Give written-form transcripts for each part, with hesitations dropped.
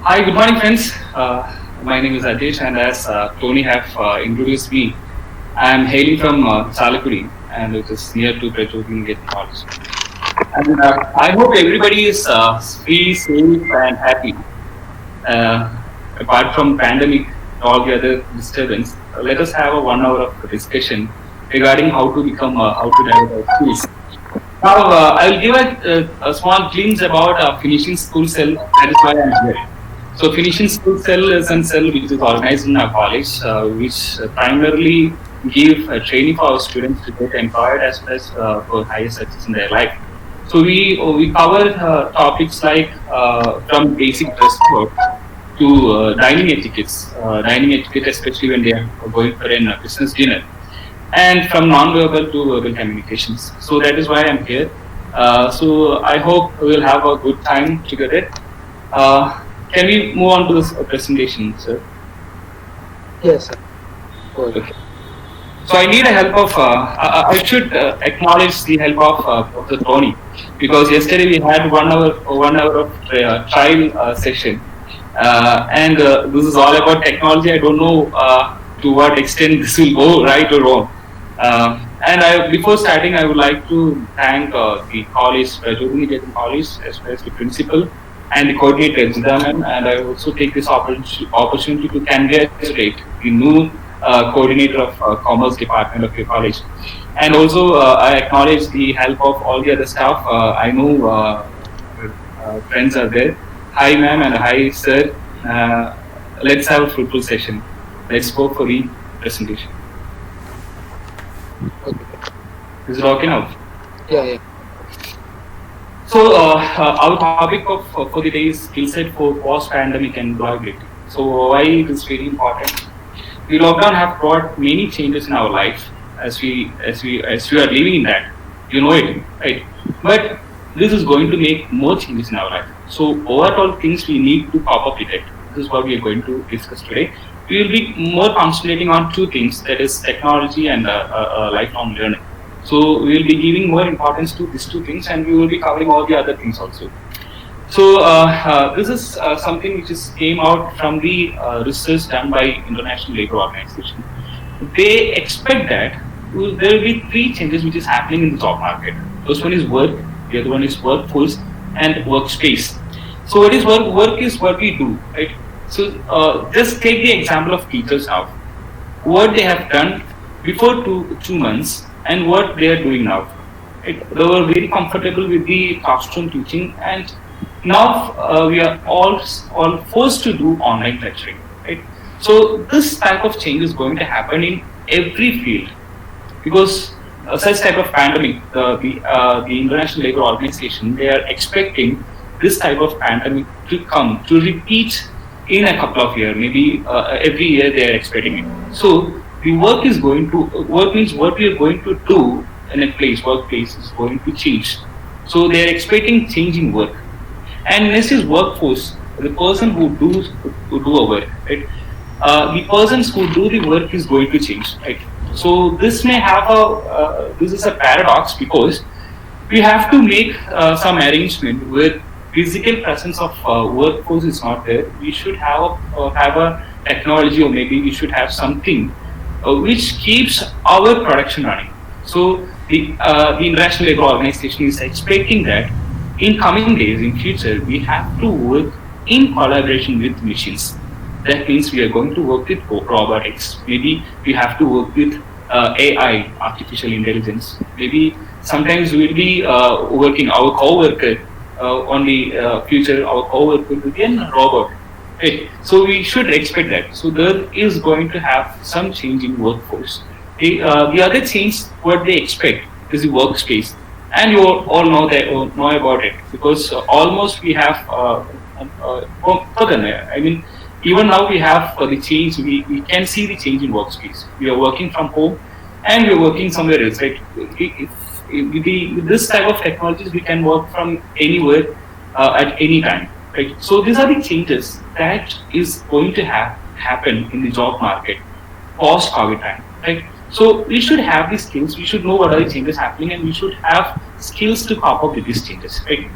Hi, good morning, friends. My name is Ajesh, and as Tony have introduced me, I am hailing from Chalakudi, and it is near to Prajogin Gate College. And I hope everybody is free, safe, and happy. Uh, Apart from pandemic and all the other disturbance, let us have a 1 hour of discussion regarding how to develop our skills. Now, I will give a small glimpse about finishing school cell. That is why I am here. So, finishing school cell is a cell which is organized in our college, which primarily give training for our students to get employed as well as for higher success in their life. So, we cover topics like from basic dress code to dining etiquette, especially when they are going for a business dinner, and from non-verbal to verbal communications. So that is why I'm here. So I hope we'll have a good time together. Can we move on to this presentation, sir? Yes, sir. Go ahead. Okay. So I need a help of. I should acknowledge the help of Dr. Tony, because yesterday we had 1 hour of trial session, and this is all about technology. I don't know to what extent this will go right or wrong. Before starting, I would like to thank the college, Jodhini Ketan College, as well as the principal and the coordinator, Jida ma'am. And I also take this opportunity to congratulate the new coordinator of Commerce Department of your college. And also, I acknowledge the help of all the other staff. I know friends are there. Hi, ma'am, and hi, sir. Let's have a fruitful session. Let's go for the presentation. Okay. Is it okay now? Yeah. So, our topic of for the day is skill set for post-pandemic employability. So, why it is very important? The lockdown have brought many changes in our life as we are living in that. You know it, right? But this is going to make more changes in our life. So, overall things we need to pop up with it. This is what we are going to discuss today. We will be more concentrating on two things, that is technology and lifelong learning. So we will be giving more importance to these two things, and we will be covering all the other things also. So this is something which is came out from the research done by International Labour Organization. They expect that there will be three changes which is happening in the job market. First one is work, the other one is workforce, and workspace. So what is work? Work is what we do, right? So just take the example of teachers now. What they have done before 2 months and what they are doing now. They were very comfortable with the classroom teaching, and now we are all forced to do online lecturing. Right? So this type of change is going to happen in every field, because such type of pandemic, the International Labour Organization, they are expecting this type of pandemic to repeat in a couple of years, maybe every year they are expecting it. So the work means what we are going to do in a workplace is going to change. So they are expecting changing work. And next is workforce, the person who do a work, right? The persons who do the work is going to change, right? So this may have this is a paradox, because we have to make some arrangement where physical presence of workforce is not there. We should have a technology, or maybe we should have something which keeps our production running. So the International Labour Organization is expecting that in coming days, in future, we have to work in collaboration with machines. That means we are going to work with robotics. Maybe we have to work with AI, artificial intelligence. Maybe sometimes we will be working our co-worker. Future, our co-worker will be a robot. Right? So we should expect that. So there is going to have some change in workforce. The other change, what they expect, is the workspace, and you all know about it, because almost we have. I mean, even now we have the change. We can see the change in workspace. We are working from home, and we are working somewhere else. Right? With this type of technologies, we can work from anywhere at any time. Right? So these are the changes that is going to happen in the job market post COVID time. Right? So we should have these skills. We should know what are the changes happening, and we should have skills to cope up with these changes. Right?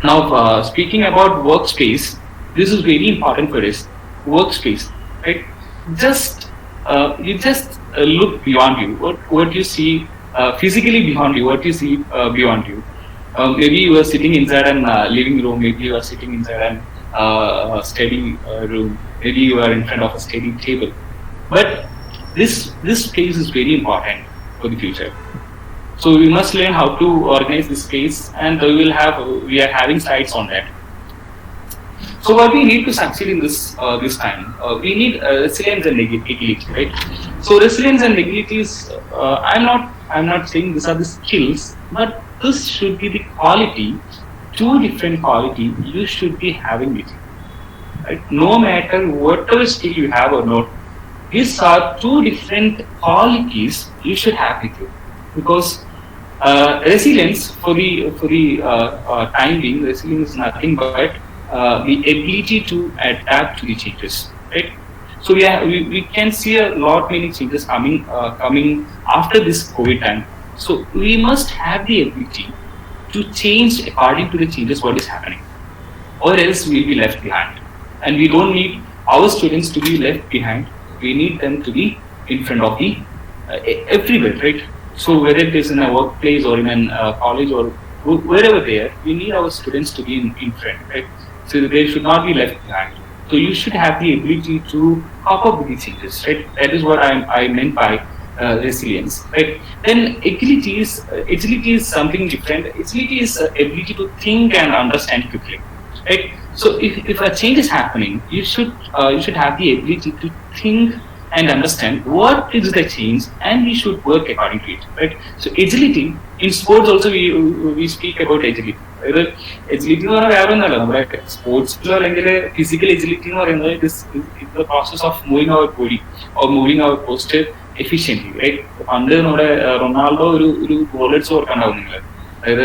Now, speaking about workspace, this is very important for us. Workspace, right? Just you just look beyond you. What you see physically beyond you, what you see beyond you. Maybe you are sitting inside an living room. Maybe you are sitting inside an study room. Maybe you are in front of a study table. But this space is very important for the future. So we must learn how to organize this space, and we are having sites on that. So what we need to succeed in this time, we need resilience and agility, right? So resilience and agility is, I'm not saying these are the skills, but this should be the quality, two different quality you should be having with you, right? No matter whatever skill you have or not, these are two different qualities you should have with you, because resilience for the time being, resilience is nothing but the ability to adapt to the changes, right? So we can see a lot many changes coming after this COVID time. So we must have the ability to change according to the changes what is happening, or else we'll be left behind. And we don't need our students to be left behind. We need them to be in front of the everywhere, right? So whether it is in a workplace or in a college or wherever they are, we need our students to be in front, right? So they should not be left behind. So you should have the ability to cope up with the changes, right? That is what I meant by resilience, right? Then agility is something different. Agility is ability to think and understand quickly, right? So if a change is happening, you should have the ability to think and understand what is the change, and we should work according to it, right? So agility in sports also we speak about agility. Agility എന്ന് പറഞ്ഞാൽ വേറെ ഒന്നല്ല, നമ്മുടെ സ്പോർട്സിലോ അല്ലെങ്കിൽ physical agility എന്ന് പറയുന്നത് it's the process of moving our body or moving our posture efficiently, right? പണ്ട് നമ്മുടെ റൊണാൾഡോ ഒരു ഗോളടിച്ച് ഓർക്കണ്ടാവും നിങ്ങൾ, അതായത്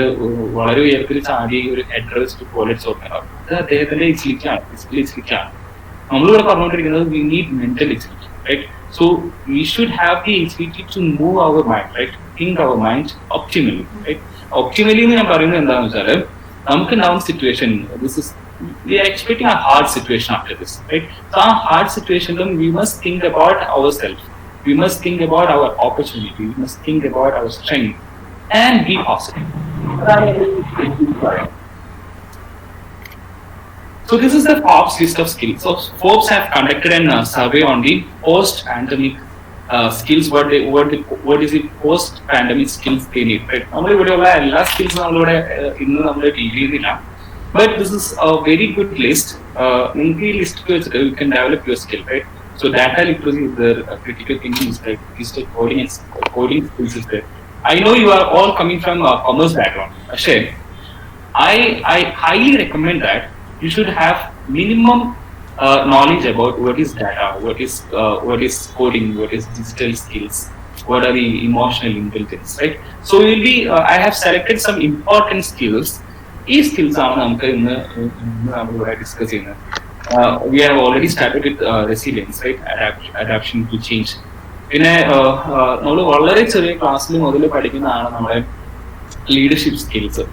വളരെ ഉയരത്തിൽ ചാടി ഒരു ഹെഡർ വെച്ചിട്ട് ഗോളടിച്ച് ഓർക്കണ്ടാവും. അത് അദ്ദേഹത്തിന്റെ എജിലിറ്റിയാണ്, ഫിസിക്കൽ എജിലിറ്റിയാണ്. നമ്മളിവിടെ പറഞ്ഞുകൊണ്ടിരിക്കുന്നത് we need mental agility, right? So we should have the ability to move our mind, right? Think our mind optimally, right? Optimally എന്ന് ഞാൻ പറയുന്നത് എന്താണെന്ന് വെച്ചാൽ, നമുക്ക് ഉണ്ടാവുന്ന situation, we are expecting a hard situation after this, right? So a hard situation, we must think about ourselves. We must think about our opportunity. We must think about our strength and be positive. So this is the Forbes list of skills. So Forbes have conducted a survey on the post-pandemic skills. What is the post-pandemic skills they need? Right? നമ്മൾ ഇവിടെയുള്ള എല്ലാ സ്കിൽസും നമ്മളിവിടെ ഇന്ന് നമ്മൾ deal ചെയ്യുന്നില്ല. But this is a very good list. നിങ്ങൾക്ക് ഈ ലിസ്റ്റ് വെച്ചിട്ട് you can develop your skill, right? So data literacy is there, critical thinking is there, digital coding skills is there. I know you are all coming from a commerce background. Ashay, I highly recommend that you should have minimum knowledge about what is data, what is coding, what is digital skills, what are the emotional intelligence, right? So we'll be I have selected some important skills. These skills are namukku innu nammal discuss cheyna. We have already started with resilience, right? Adaptation to change. പിന്നെ നമ്മൾ വളരെ ചെറിയ ക്ലാസ്സിൽ മുതൽ പഠിക്കുന്നതാണ് നമ്മുടെ leadership skills.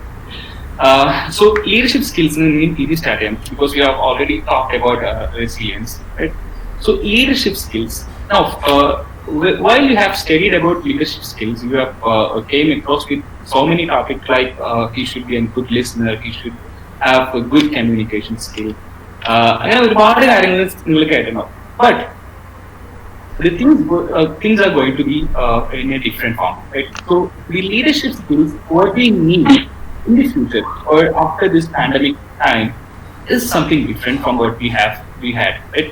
So leadership skills in PG Stadium, because we have already talked about resilience, right? So leadership skills. Now, while you have studied about leadership skills, you have came across with so many topics like he should be a good listener, he should have a good communication skill. അങ്ങനെ ഒരുപാട് കാര്യങ്ങൾ നിങ്ങൾ കേട്ടിട്ടുണ്ടാവും. But the things are going to be in a different form, right? So the leadership skills, what we need in the future or after this pandemic time is something different from what we had, right?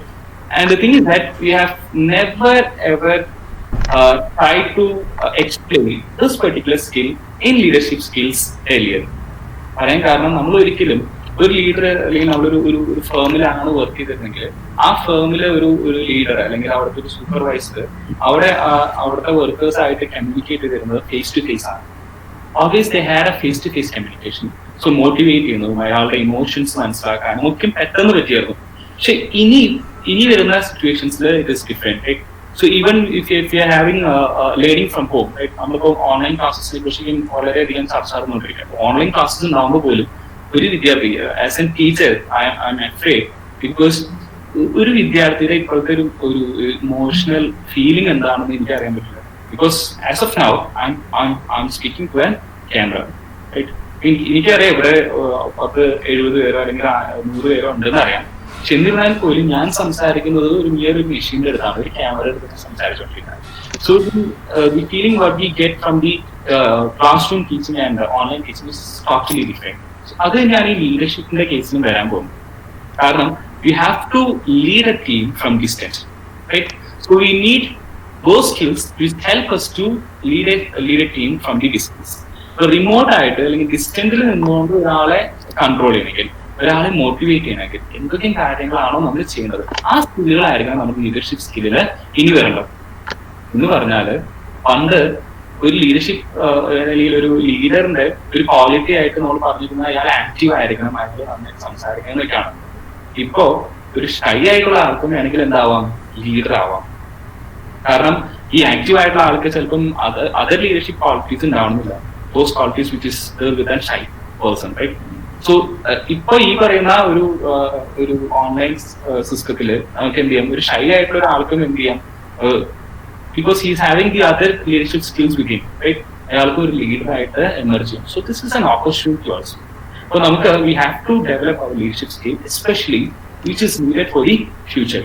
And the thing is that we have never ever tried to explain this particular skill in leadership skills earlier. പറയാൻ കാരണം നമ്മൾ ഒരിക്കലും ഒരു leader അല്ലെങ്കിൽ നമ്മളൊരു ഒരു ഫേമിലാണ് work ചെയ്തിരുന്നെങ്കിൽ ആ ഫേമിലെ ഒരു ലീഡർ അല്ലെങ്കിൽ അവിടുത്തെ ഒരു സൂപ്പർവൈസർ അവിടുത്തെ വർക്കേഴ്സ് ആയിട്ട് കമ്മ്യൂണിക്കേറ്റ് ചെയ്തിരുന്നത് ഫേസ് ടു ഫേസ് ആണ്. Always they had a face-to-face communication. So motivate ചെയ്യുന്നതും അയാളുടെ ഇമോഷൻസ് മനസ്സിലാക്കാനും ഒക്കെ പെട്ടെന്ന് പറ്റിയായിരുന്നു. പക്ഷെ ഇനി വരുന്ന സിറ്റുവേഷൻസിൽ it is different, right? So even if you are having learning from home, right? നമ്മളിപ്പോൾ ഓൺലൈൻ ക്ലാസ്സസിനെ കുറിച്ച് വളരെയധികം ചർച്ച നടന്നുകൊണ്ടിരിക്കുക. ഓൺലൈൻ ക്ലാസ്സസ് ഉണ്ടാകുമ്പോൾ പോലും ഒരു വിദ്യാർത്ഥി as an teacher I M afraid because ഒരു വിദ്യാർത്ഥിയുടെ ഇപ്പോഴത്തെ ഒരു ഇമോഷണൽ ഫീലിംഗ് എന്താണെന്ന് എനിക്ക് അറിയാൻ പറ്റില്ല. Because as of now I am speaking to an camera, right? എനിക്കറിയാം ഇവിടെ 70 പേരോ അല്ലെങ്കിൽ 100 പേരോ ഉണ്ടെന്ന് അറിയാം. പക്ഷെ എന്നിരുന്നാൽ പോലും ഞാൻ സംസാരിക്കുന്നത് ഒരു വലിയൊരു മെഷീന്റെ അടുത്താണ്, ഒരു ക്യാമറ എടുത്ത് സംസാരിച്ചുകൊണ്ടിരിക്കുന്നത്. So the feeling what we get from the classroom teaching and online teaching is totally different. അത് തന്നെയാണ് ഈ ലീഡർഷിപ്പിന്റെ കേസിലും വരാൻ പോകുന്നത്. കാരണം we have to lead a team from distance, right? So we need those skills which help us to lead a team from the distance. So remote ആയിട്ട് അല്ലെങ്കിൽ ഡിസ്റ്റന്റിൽ നിന്നുകൊണ്ട് ഒരാളെ കൺട്രോൾ ചെയ്യണമെങ്കിൽ, ഒരാളെ മോട്ടിവേറ്റ് ചെയ്യണമെങ്കിൽ എന്തൊക്കെ കാര്യങ്ങളാണോ നമ്മൾ ചെയ്യുന്നത്, ആ സ്കില്ലുകളായിരിക്കണം നമ്മുടെ ലീഡർഷിപ്പ് സ്കില്ലില് ഇനി വരേണ്ടത്. എന്ന് പറഞ്ഞാല് പണ്ട് ഒരു ലീഡർഷിപ്പ് അല്ലെങ്കിൽ ഒരു ലീഡറിന്റെ ഒരു ക്വാളിറ്റി ആയിട്ട് നമ്മൾ പറഞ്ഞിരുന്നത് അയാൾ ആക്റ്റീവ് ആയിരിക്കണം, അയാൾ നന്നായി സംസാരിക്കണം എന്നൊക്കെയാണ്. ഇപ്പോ ഒരു ഷൈ ആയിട്ടുള്ള ആൾക്കും വേണമെങ്കിൽ എന്താവാം, ലീഡർ ആവാം. കാരണം ഈ ആക്റ്റീവ് ആയിട്ടുള്ള ആൾക്ക് ചിലപ്പം അതർ ലീഡർഷിപ്പ് ക്വാളിറ്റീസ് ഉണ്ടാവണമെന്നില്ല, those qualities which is with an shy person, right? So ഇപ്പൊ ഈ പറയുന്ന ഒരു ഓൺലൈൻ സിസ്റ്റത്തില് നമുക്ക് എന്ത് ചെയ്യാം, ഒരു ഷൈ ആയിട്ടുള്ള ഒരാൾക്കും എന്ത് ചെയ്യാം, because he is having the other leadership skills within, right? അയാൾക്ക് ഒരു ലീഡറായിട്ട് എമർജ് ചെയ്യും. So this is an opportunity also. So നമുക്ക് we have to develop our leadership skill, especially which is needed for the future.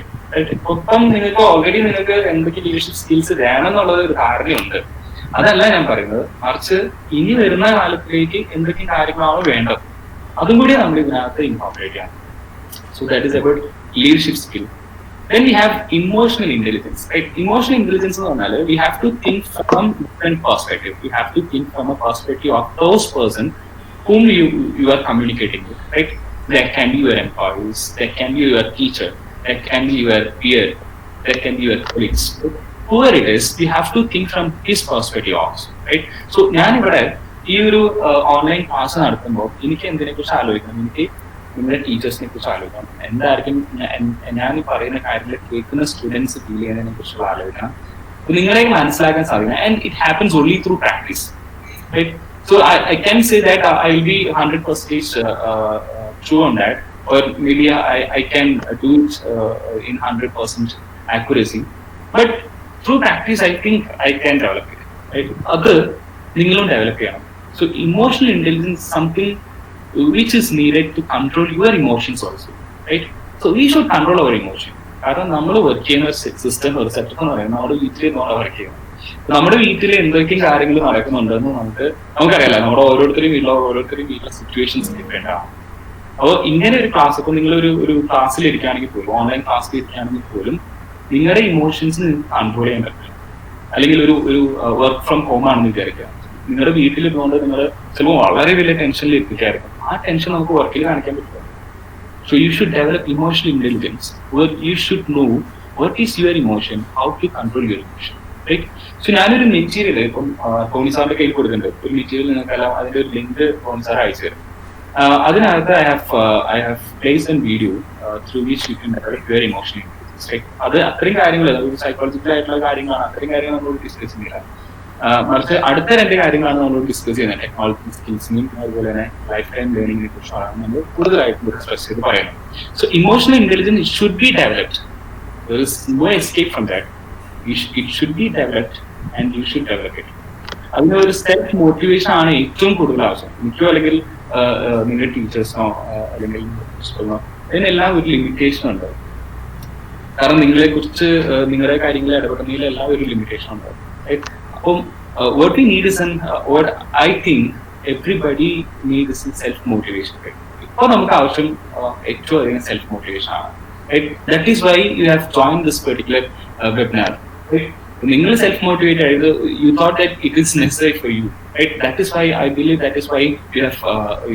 ഇപ്പം നിങ്ങൾക്ക് already നിങ്ങൾക്ക് എന്തൊക്കെ leadership skills വേണമെന്നുള്ളത് ഒരു ധാരണയുണ്ട്. അതല്ല ഞാൻ പറയുന്നത്, മറിച്ച് ഇനി വരുന്ന കാലത്തിലേക്ക് എന്തൊക്കെ കാര്യങ്ങളാണോ വേണ്ടത് അതും കൂടി നമ്മൾ ഇതിനകത്ത് ഇൻകോർപ്പറേറ്റ് ചെയ്യണം. So that is about leadership skill. Then we have emotional intelligence, right? Emotional intelligence എന്ന് പറഞ്ഞാൽ we have to think from different perspective. We have to think from a perspective of those person whom you are communicating with, right? That can be your employees, that can be your teacher, that can be your peer, that can be your colleagues. Whoever it is, you have to think from his perspective also, right? So ഞാൻ ഇവിടെ ഈ ഒരു online class നടത്തുമ്പോൾ എനിക്ക് എന്തിനെ കുറിച്ച് ആലോചിക്കണം, എനിക്ക് നിങ്ങളുടെ ടീച്ചേഴ്സിനെ കുറിച്ച് ആലോചിക്കണം, എന്തായിരിക്കും ഞാൻ ഈ പറയുന്ന കാര്യങ്ങൾ കേൾക്കുന്ന സ്റ്റുഡൻസ് ഫീൽ ചെയ്യുന്നതിനെ കുറിച്ചുള്ള ആലോചിക്കണം. നിങ്ങളെ മനസ്സിലാക്കാൻ സാധിക്കണം. And it happens only through practice, right? So I can say that I will be 100% true on that, or maybe I can do it in 100% accuracy. But through practice, I think I can develop it. Right? Other ningalum develop cheyyanam. So emotional intelligence is something which is needed to control your emotions also, right? So we should control our emotion. കാരണം നമ്മൾ work ചെയ്യുന്ന system ഒരു setup എന്ന് പറയുന്നത് നമ്മുടെ വീട്ടിൽ നമ്മൾ work ചെയ്യുന്നത്. നമ്മുടെ വീട്ടിൽ എന്തൊക്കെയും കാര്യങ്ങൾ നടക്കുന്നുണ്ടെന്ന് നമുക്കറിയാലോ. നമ്മുടെ ഓരോരുത്തരും വീട്ടിലെ സിറ്റുവേഷൻസ് ഡിപ്പെൻഡ് ആണ്. അപ്പോൾ ഇങ്ങനെ ഒരു ക്ലാസ്, ഇപ്പൊ നിങ്ങൾ ഒരു ക്ലാസ്സിൽ ഇരിക്കുകയാണെങ്കിൽ പോലും, ഓൺലൈൻ ക്ലാസ്സിൽ ഇരിക്കുകയാണെങ്കിൽ പോലും നിങ്ങളുടെ ഇമോഷൻസ് നിങ്ങൾക്ക് കൺട്രോൾ ചെയ്യാൻ പറ്റില്ല. അല്ലെങ്കിൽ ഒരു വർക്ക് ഫ്രം ഹോം ആണെന്ന് വിചാരിക്കുക, നിങ്ങളുടെ വീട്ടിലിരുന്നുകൊണ്ട് നിങ്ങൾ ചിലപ്പോൾ വളരെ വലിയ ടെൻഷനിൽ ഇരിക്കുകയായിരിക്കും. ആ ടെൻഷൻ നമുക്ക് വർക്കിൽ കാണിക്കാൻ പറ്റില്ല. So you should develop emotional intelligence, where you should know what is your emotion, how to control your emotion, right? So ഞാനൊരു മെറ്റീരിയൽ ഇപ്പം ടോണി സാറിന്റെ കയ്യിൽ കൊടുക്കുന്നുണ്ട്, ഒരു മെറ്റീരിയൽ നിങ്ങൾക്കെല്ലാം അതിന്റെ ഒരു ലിങ്ക് ടോണി സാർ അയച്ചു തരും. അതിനകത്ത് I have placed a video through which you can develop your emotional intelligence, right? അത് അത്രയും കാര്യങ്ങൾ, ഒരു സൈക്കോളജിക്കൽ ആയിട്ടുള്ള കാര്യങ്ങളാണ്, അത്രയും കാര്യങ്ങൾ നമ്മൾ ഡിസ്കസ് ചെയ്യുന്നില്ല. മറിച്ച് അടുത്ത 2 കാര്യങ്ങളാണ് നമ്മൾ ഡിസ്കസ് ചെയ്യുന്നത്, ടെക്നോളജി സ്കിൽസിനും അതുപോലെ തന്നെ ലൈഫ് ടൈം ലേണിംഗിനെ കുറിച്ചാണ് നമ്മൾ കൂടുതലായിട്ട് സ്ട്രെസ് ചെയ്ത് പറയുന്നത്. So emotional intelligence should be developed. There is no escape from that. It should be developed and you should develop it. അതിന് ഒരു സെൽഫ് മോട്ടിവേഷൻ ആണ് ഏറ്റവും കൂടുതൽ ആവശ്യം. എനിക്കോ അല്ലെങ്കിൽ നിങ്ങളുടെ ടീച്ചേഴ്സിനോ അല്ലെങ്കിൽ അതിനെല്ലാം ഒരു ലിമിറ്റേഷൻ ഉണ്ട്. കാരണം നിങ്ങളെ കുറിച്ച് നിങ്ങളുടെ കാര്യങ്ങളിൽ ഇടപെടുന്നതിലെല്ലാം ഒരു ലിമിറ്റേഷൻ ഉണ്ട്. അപ്പം what we need is what I think everybody needs is self motivation. ഇപ്പോൾ നമുക്ക് ആവശ്യം ഏറ്റവും അധികം സെൽഫ് മോട്ടിവേഷൻ ആണ്. That is why you have joined this particular webinar. നിങ്ങൾ സെൽഫ് മോട്ടിവേറ്റ് ആയത്, you thought that it is necessary for you, right? That is why I believe that is why you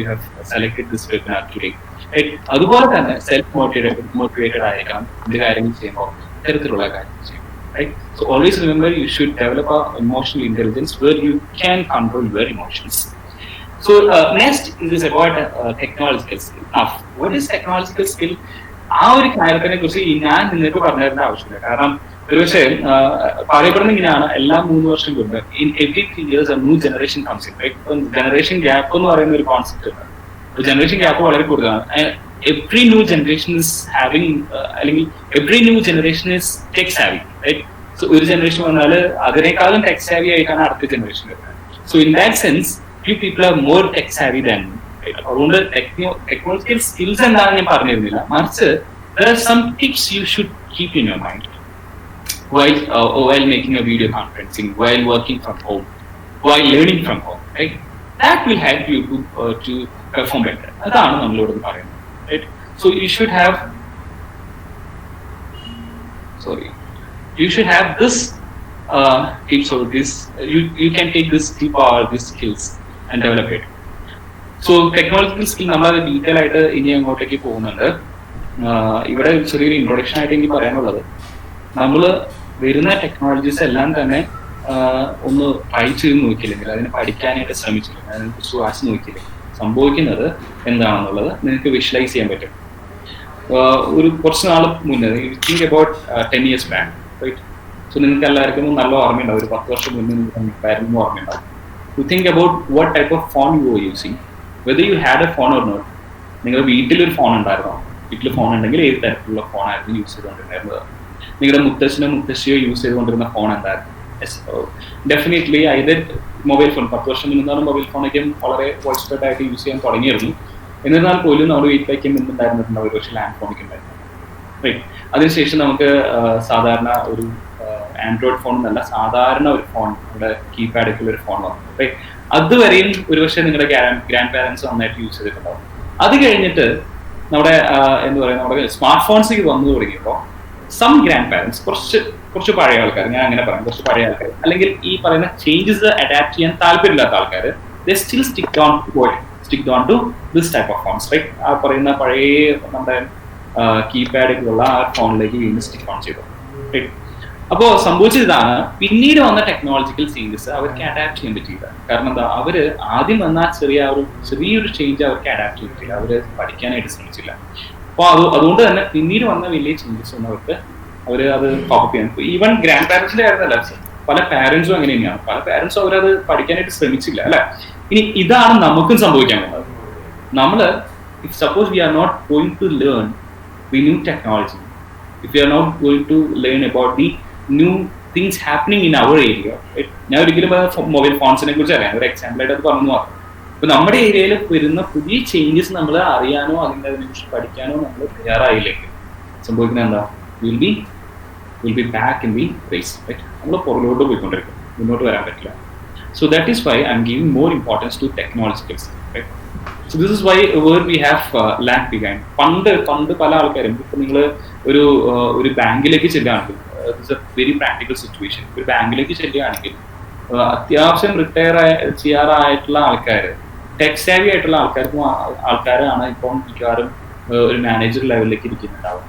have selected this webinar today, right? അതുപോലെ തന്നെ self motivated ആയിരിക്കണം ഇത് കാര്യങ്ങൾ ചെയ്യുമ്പോൾ, ഇത്തരത്തിലുള്ള കാര്യങ്ങൾ ചെയ്യും, right? So always remember you should develop a emotional intelligence where you can control your emotions. So next is about technological skill. Now, what is technological skill? ആ ഒരു കാര്യത്തിനെ കുറിച്ച് ഞാൻ നിങ്ങൾക്ക് പറഞ്ഞു തരേണ്ട ആവശ്യമില്ല. കാരണം ഒരുപക്ഷെ പറയപ്പെടുന്ന ഇങ്ങനെയാണ്, എല്ലാ 3 വർഷം കൊണ്ട് in every 3 years a new generation comes in, right? Generation gap എന്ന് പറയുന്ന ഒരു കോൺസെപ്റ്റ് ഉണ്ട്. ജനറേഷൻ ഗ്യാപ്പ് വളരെ കൂടുതലാണ്. every new generation is having അല്ലെങ്കിൽ every new generation is tech savvy, right? So ഒരു ജനറേഷൻ വന്നാൽ അതിനേക്കാളും ടെക് സാവി ആയിട്ടാണ് അടുത്ത ജനറേഷൻ വരുന്നത്. So in that sense few people are more tech savvy than me. Right? അതുകൊണ്ട് ടെക്നോളജിക്കൽ സ്കിൽസ് എന്താണെന്ന് ഞാൻ പറഞ്ഞിരുന്നില്ല, മറിച്ച് there are some tips you should keep in your mind while making a video conferencing, while working from home, while learning from home, right? That will help you to perform better. അതാണ് നമ്മളോട് പറയുന്നത്, right? So you should have this tips or this you can take this tip or these skills and develop it. So technological skill നമ്മൾ detail ആയിട്ട് ഇനി അങ്ങോട്ടേക്ക് പോകുന്നുണ്ട്. ഇവിടെ ചെറിയൊരു ഇൻട്രൊഡക്ഷൻ ആയിട്ട് എനിക്ക് പറയാനുള്ളത്, നമ്മൾ വരുന്ന ടെക്നോളജീസ് എല്ലാം തന്നെ ഒന്ന് ട്രൈ ചെയ്ത് നോക്കിയില്ലെങ്കിൽ, അതിനെ പഠിക്കാനായിട്ട് ശ്രമിച്ചില്ലെങ്കിൽ, അതിനെക്കുറിച്ച് വായിച്ച് നോക്കിയില്ലെങ്കിൽ സംഭവിക്കുന്നത് എന്താണെന്നുള്ളത് നിങ്ങൾക്ക് വിഷ്വലൈസ് ചെയ്യാൻ പറ്റും. ഒരു കുറച്ച് നാൾ മുന്നേ, think about 10 years back, right? So നിങ്ങൾക്ക് എല്ലാവർക്കും നല്ല ഓർമ്മയുണ്ടാവും, ഒരു 10 വർഷം മുന്നേ നിങ്ങൾക്ക് കാര്യങ്ങൾ ഓർമ്മയുണ്ടാവും. You think about what type of phone you are using, whether you had a phone or not. നിങ്ങളുടെ വീട്ടിലൊരു ഫോൺ ഉണ്ടായിരുന്നോ? വീട്ടിൽ ഫോൺ ഉണ്ടെങ്കിൽ ഏത് തരത്തിലുള്ള ഫോണായിരുന്നു യൂസ് ചെയ്തുകൊണ്ടിരുന്നത്? നിങ്ങളുടെ മുത്തശ്ശിയോ യൂസ് ചെയ്തുകൊണ്ടിരുന്ന ഫോൺ എന്തായിരുന്നു? Definitely either mobile phone. 10 വർഷം മുന്നാണ് മൊബൈൽ ഫോണൊക്കെ വളരെ വോയിസ്പ്രെഡ് ആയിട്ട് യൂസ് ചെയ്യാൻ തുടങ്ങിയിരുന്നു. എന്നിരുന്നാൽ പോലും നമ്മുടെ വീട്ടിലേക്ക് എന്തുണ്ടായിരുന്നിട്ടുണ്ട്, ഒരു പക്ഷേ ലാൻഡ് ഫോണൊക്കെ ഉണ്ടായിരുന്നു, റൈറ്റ്? അതിനുശേഷം നമുക്ക് സാധാരണ ഒരു ആൻഡ്രോയിഡ് ഫോൺ എന്നല്ല, സാധാരണ ഒരു ഫോൺ, നമ്മുടെ കീപാഡൊക്കെയുള്ള ഒരു ഫോൺ വന്നു, റൈറ്റ്? അതുവരെയും ഒരുപക്ഷെ നിങ്ങളുടെ ഗ്രാൻഡ് പാരൻസ് നന്നായിട്ട് യൂസ് ചെയ്തിട്ടുണ്ടാവും. അത് കഴിഞ്ഞിട്ട് നമ്മുടെ നമ്മുടെ സ്മാർട്ട് ഫോൺസ് വന്നു തുടങ്ങിയപ്പോൾ സം ഗ്രാൻഡ് പാരൻസ്, കുറച്ച് പഴയ ആൾക്കാർ, ഞാൻ അങ്ങനെ പറയാം, കുറച്ച് പഴയ ആൾക്കാർ, അല്ലെങ്കിൽ ഈ പറയുന്ന ചേഞ്ചസ് അഡാപ്റ്റ് ചെയ്യാൻ താല്പര്യമില്ലാത്ത ആൾക്കാർ, they still stick on to this type of phones, right? ആ പറയുന്ന പഴയ നമ്മുടെ കീപാഡൊക്കെയുള്ള ആ ഫോണിലേക്ക് വീണ്ടും സ്റ്റിക്ക് ഓൺ ചെയ്തു, റൈറ്റ്? അപ്പോൾ സംഭവിച്ചത് ഇതാണ്, പിന്നീട് വന്ന ടെക്നോളജിക്കൽ ചേഞ്ചസ് അവർക്ക് അഡാപ്റ്റ് ചെയ്യാൻ പറ്റിയില്ല. കാരണം എന്താ, അവര് ആദ്യം വന്ന ചെറിയൊരു ചേഞ്ച് അവർക്ക് അഡാപ്റ്റ് ചെയ്യാൻ പറ്റില്ല, അവര് പഠിക്കാനായിട്ട് ശ്രമിച്ചില്ല. അപ്പോൾ അതുകൊണ്ട് തന്നെ പിന്നീട് വന്ന വലിയ ചേഞ്ചസ് ഒന്നും അവർ അത് കോപ്പ് ചെയ്യാൻ, ഈവൻ ഗ്രാൻഡ് പാരൻസിന്റെ കാര്യമല്ല, പല പാരൻസും അങ്ങനെ തന്നെയാണ്. പല പാരൻസും അവരത് പഠിക്കാനായിട്ട് ശ്രമിച്ചില്ല, അല്ലെ? ഇനി ഇതാണ് നമുക്കും സംഭവിക്കാൻ പോകുന്നത്. നമ്മള് if suppose we are not going to learn the new technology, if you are not going to learn about the new things happening in our area. ഞാൻ ഒരിക്കലും മൊബൈൽ ഫോൺസിനെ കുറിച്ച് അറിയാം, ഒരു എക്സാമ്പിൾ ആയിട്ട് അത് പറഞ്ഞു മാത്രം. ഇപ്പൊ നമ്മുടെ ഏരിയയിൽ വരുന്ന പുതിയ ചേഞ്ചസ് നമ്മൾ അറിയാനോ അതിനെക്കുറിച്ച് പഠിക്കാനോ നമ്മൾ തയ്യാറായില്ലെങ്കിൽ സംഭവിക്കുന്നത് എന്താ, will be back in the race, right? നമ്മൾ പുറകോട്ട് പോയിക്കൊണ്ടിരിക്കും, മുന്നോട്ട് വരാൻ പറ്റില്ല. So that is why I'm giving more importance to technological skills, right? So this is why where we have lagged behind. പണ്ട് പല ആൾക്കാരും, ഇപ്പൊ നിങ്ങൾ ഒരു ബാങ്കിലേക്ക് ചെല്ലുകയാണെങ്കിൽ, it's a very practical situation. ഒരു ബാങ്കിലേക്ക് ചെല്ലുകയാണെങ്കിൽ അത്യാവശ്യം റിട്ടയർ ചെയ്യാറായിട്ടുള്ള ആൾക്കാർ, ടെക് സാവി ആയിട്ടുള്ള ആൾക്കാരാണ് ഇപ്പം മിക്കവാറും ഒരു മാനേജർ ലെവലിലേക്ക് ഇരിക്കുന്നുണ്ടാവും.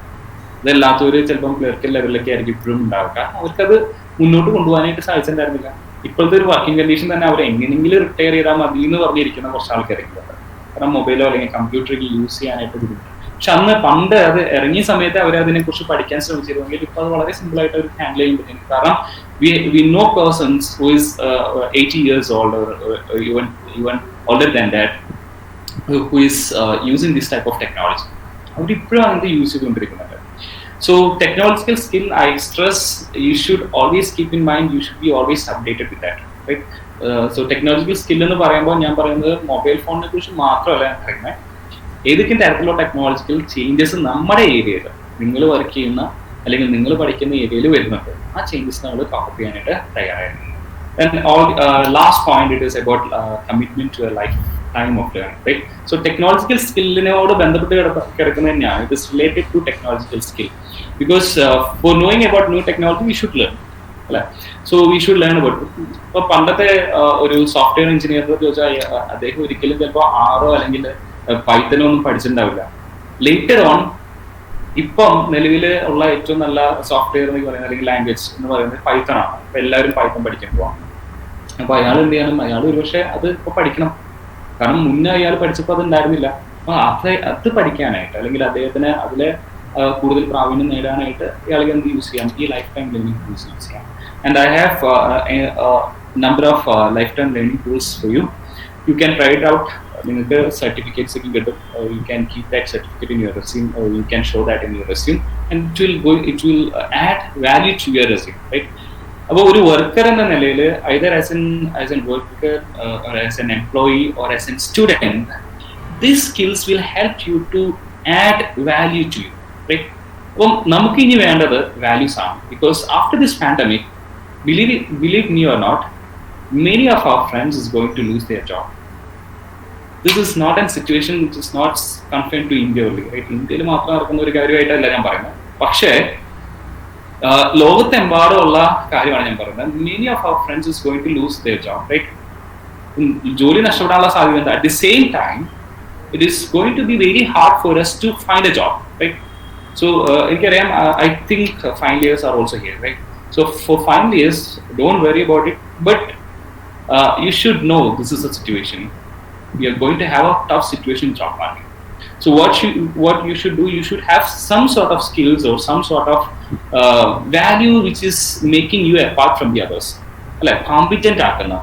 അതല്ലാത്തവര് ചിലപ്പം ക്ലർക്കൽ ലെവലിലേക്ക് ആയിരിക്കും ഇപ്പോഴും ഉണ്ടാവുക. അവർക്കത് മുന്നോട്ട് കൊണ്ടുപോകാനായിട്ട് സാധിച്ചിട്ടുണ്ടായിരുന്നില്ല. ഇപ്പോഴത്തെ ഒരു വർക്കിംഗ് കണ്ടീഷൻ തന്നെ അവർ എങ്ങനെയെങ്കിലും റിട്ടയർ ചെയ്താൽ മതി എന്ന് പറഞ്ഞിരിക്കുന്ന കുറച്ച് ആൾക്കാരൊക്കെ ഉണ്ട്. കാരണം മൊബൈലോ അല്ലെങ്കിൽ കമ്പ്യൂട്ടറിൽ യൂസ് ചെയ്യാനായിട്ട് ബുദ്ധിമുട്ട്. പക്ഷെ പണ്ട് അത് ഇറങ്ങിയ സമയത്ത് അവർ അതിനെക്കുറിച്ച് പഠിക്കാൻ ശ്രമിച്ചിരുന്നെങ്കിൽ ഇപ്പോൾ അത് വളരെ സിമ്പിൾ ആയിട്ട് അവർ ഹാൻഡിൽ ചെയ്യാൻ പറ്റും. കാരണം we know persons who is 80 years old or even older than that who is using this type of technology. അവർ ഇപ്പോഴും അതിന്റെ use ചെയ്തുകൊണ്ടിരിക്കുന്നുണ്ട്. So technological skill, I stress, you should always keep in mind, you should be always updated with that, right? So technological skill എന്ന് പറയുമ്പോൾ ഞാൻ പറയുന്നത് mobile ഫോണിനെ കുറിച്ച് മാത്രമല്ല ഞാൻ പറയുന്നത്, ഏതൊക്കെ തരത്തിലുള്ള ടെക്നോളജിക്കൽ ചേഞ്ചസ് നമ്മുടെ ഏരിയയിൽ നിങ്ങൾ വർക്ക് ചെയ്യുന്ന അല്ലെങ്കിൽ നിങ്ങൾ പഠിക്കുന്ന ഏരിയയിൽ വരുന്നുണ്ട്, ആ ചേഞ്ചസ് നമ്മൾ കോപ്പ് ചെയ്യാനായിട്ട് തയ്യാറായിരുന്നു. Last point, it is about commitment to a lifetime of learning, right? So technological skill-നോട് ബന്ധപ്പെട്ട് കിടക്കുന്നത് തന്നെയാണ്. It is related to technological skill because for knowing about new technology we should learn, അല്ലെ? So we should learn about it. ഇപ്പൊ പണ്ടത്തെ ഒരു software എഞ്ചിനീയറിനെ ചോദിച്ചാൽ അദ്ദേഹം ഒരിക്കലും ചിലപ്പോൾ ആറോ അല്ലെങ്കിൽ പൈത്തനോ ഒന്നും പഠിച്ചിട്ടുണ്ടാവില്ല. ലേറ്റർ ഓൺ ഇപ്പം നിലവിൽ ഉള്ള ഏറ്റവും നല്ല സോഫ്റ്റ്വെയർ എന്ന് പറയുന്നത് അല്ലെങ്കിൽ ലാംഗ്വേജ് എന്ന് പറയുന്നത് പൈത്തൺ ആണ്. അപ്പൊ എല്ലാവരും പൈത്തൺ പഠിക്കാൻ പോവാം. അപ്പൊ അയാൾ എന്ത് ചെയ്യണം, അയാൾ ഒരുപക്ഷെ അത് ഇപ്പൊ പഠിക്കണം. കാരണം മുന്നേ അയാൾ പഠിച്ചപ്പോൾ അത് ഉണ്ടായിരുന്നില്ല. അപ്പൊ അത് പഠിക്കാനായിട്ട് അല്ലെങ്കിൽ അദ്ദേഹത്തിന് അതിലെ കൂടുതൽ പ്രാവീണ്യം നേടാനായിട്ട് ഇയാൾക്ക് എന്ത് യൂസ് ചെയ്യാം, ഈ lifetime learning tools use ചെയ്യാം. And I have number of lifetime learning tools for you. You can try it out. നിങ്ങൾക്ക് സർട്ടിഫിക്കറ്റ്സ് ഒക്കെ കിട്ടും. You can keep that certificate in your resume, or you can show that in your resume, and it will add value to your resume, right? അപ്പോൾ ഒരു worker എന്ന നിലയിൽ either as an worker or as an employee or as a student, these skills will help you to add value to you, right? അപ്പം നമുക്ക് ഇനി വേണ്ടത് values ആണ്. Because after this pandemic, believe me or not, many of our friends is going to lose their job. This is not a situation which is not confined to India only, right? ഇന്ത്യയിൽ മാത്രം നടക്കുന്ന ഒരു കാര്യമായിട്ടല്ല ഞാൻ പറയുന്നത്. പക്ഷേ ലോകത്തെമ്പാടുമുള്ള കാര്യമാണ് ഞാൻ പറയുന്നത്. Many of our friends is going to lose their job, right? ജോലി നഷ്ടപ്പെടാനുള്ള സാധ്യതയുണ്ട്. At the same time, it is going to be very hard for us to find a job, right? So എനിക്കറിയാം, I think final years are also here, right? So for final years, don't worry about it, but you should know this is a situation. We are going to have a tough situation in job market. So what you should do, you should have some sort of skills or some sort of value which is making you apart from the others. അല്ലെ, competent ആക്കുന്ന,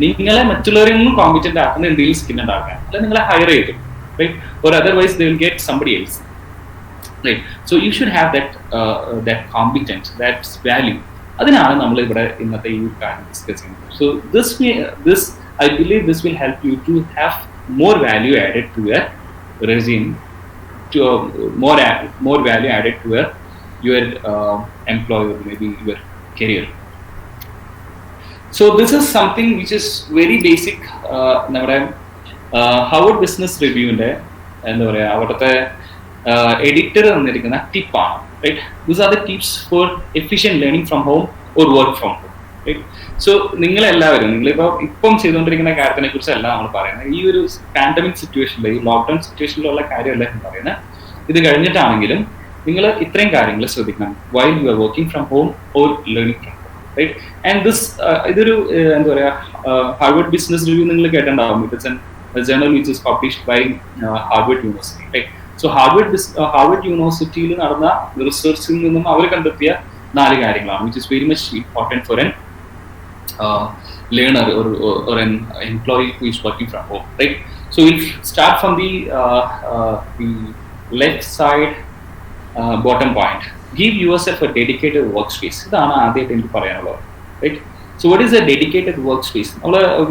നിങ്ങളെ മറ്റുള്ളവരിൽ നിന്നും competent ആക്കുന്ന എന്തെങ്കിലും skill ഉണ്ടാക്കാൻ, അല്ലെ നിങ്ങളെ ഹയർ ചെയ്തു, right? Or otherwise they will get somebody else, right? So you should have that competence, that value. അതിനാണ് നമ്മൾ ഇവിടെ ഇന്നത്തെ ഈ കാര്യം ഡിസ്കസ് ചെയ്യുന്നത്. So this I believe this will help you to have more value added to your resume, to more value added to your employer, maybe your career. So this is something which is very basic. നമ്മുടെ Harvard Business Reviewന്റെ എന്താ പറയുക, അവിടുത്തെ editor തന്നിരിക്കുന്ന ടിപ്പാണ്, right? These are the tips for efficient learning from home or work from home, right? So നിങ്ങളെല്ലാവരും, ഇപ്പം ചെയ്തുകൊണ്ടിരിക്കുന്ന കാര്യത്തിനെ കുറിച്ചല്ല നമ്മൾ പറയുന്നത്. ഈ ഒരു പാൻഡമിക് സിറ്റുവേഷനിൽ, ഈ ലോക്ക്ഡൌൺ സിറ്റുവേഷനിലുള്ള കാര്യമല്ല ഞാൻ പറയുന്നത്. ഇത് കഴിഞ്ഞിട്ടാണെങ്കിലും നിങ്ങൾ ഇത്രയും കാര്യങ്ങൾ ശ്രദ്ധിക്കണം while you are working from home or learning from home, right? And this ഇതൊരു എന്താ പറയുക, ഹാർവർഡ് ബിസിനസ് റിവ്യൂ നിങ്ങൾ കേട്ടിട്ടുണ്ടാവും. It's a journal which is published by Harvard University, right? So Harvard University യിൽ നടന്ന റിസർച്ചിൽ നിന്നും അവർ കണ്ടെത്തിയ 4 കാര്യങ്ങളാണ് which is very much important for an learner or an employee who is working from home, right? So we'll start from the left side, bottom point. Give yourself a dedicated workspace. ഇതാണ് ആദ്യമായിട്ട് എനിക്ക് പറയാനുള്ളത്, right? So what is a dedicated workspace?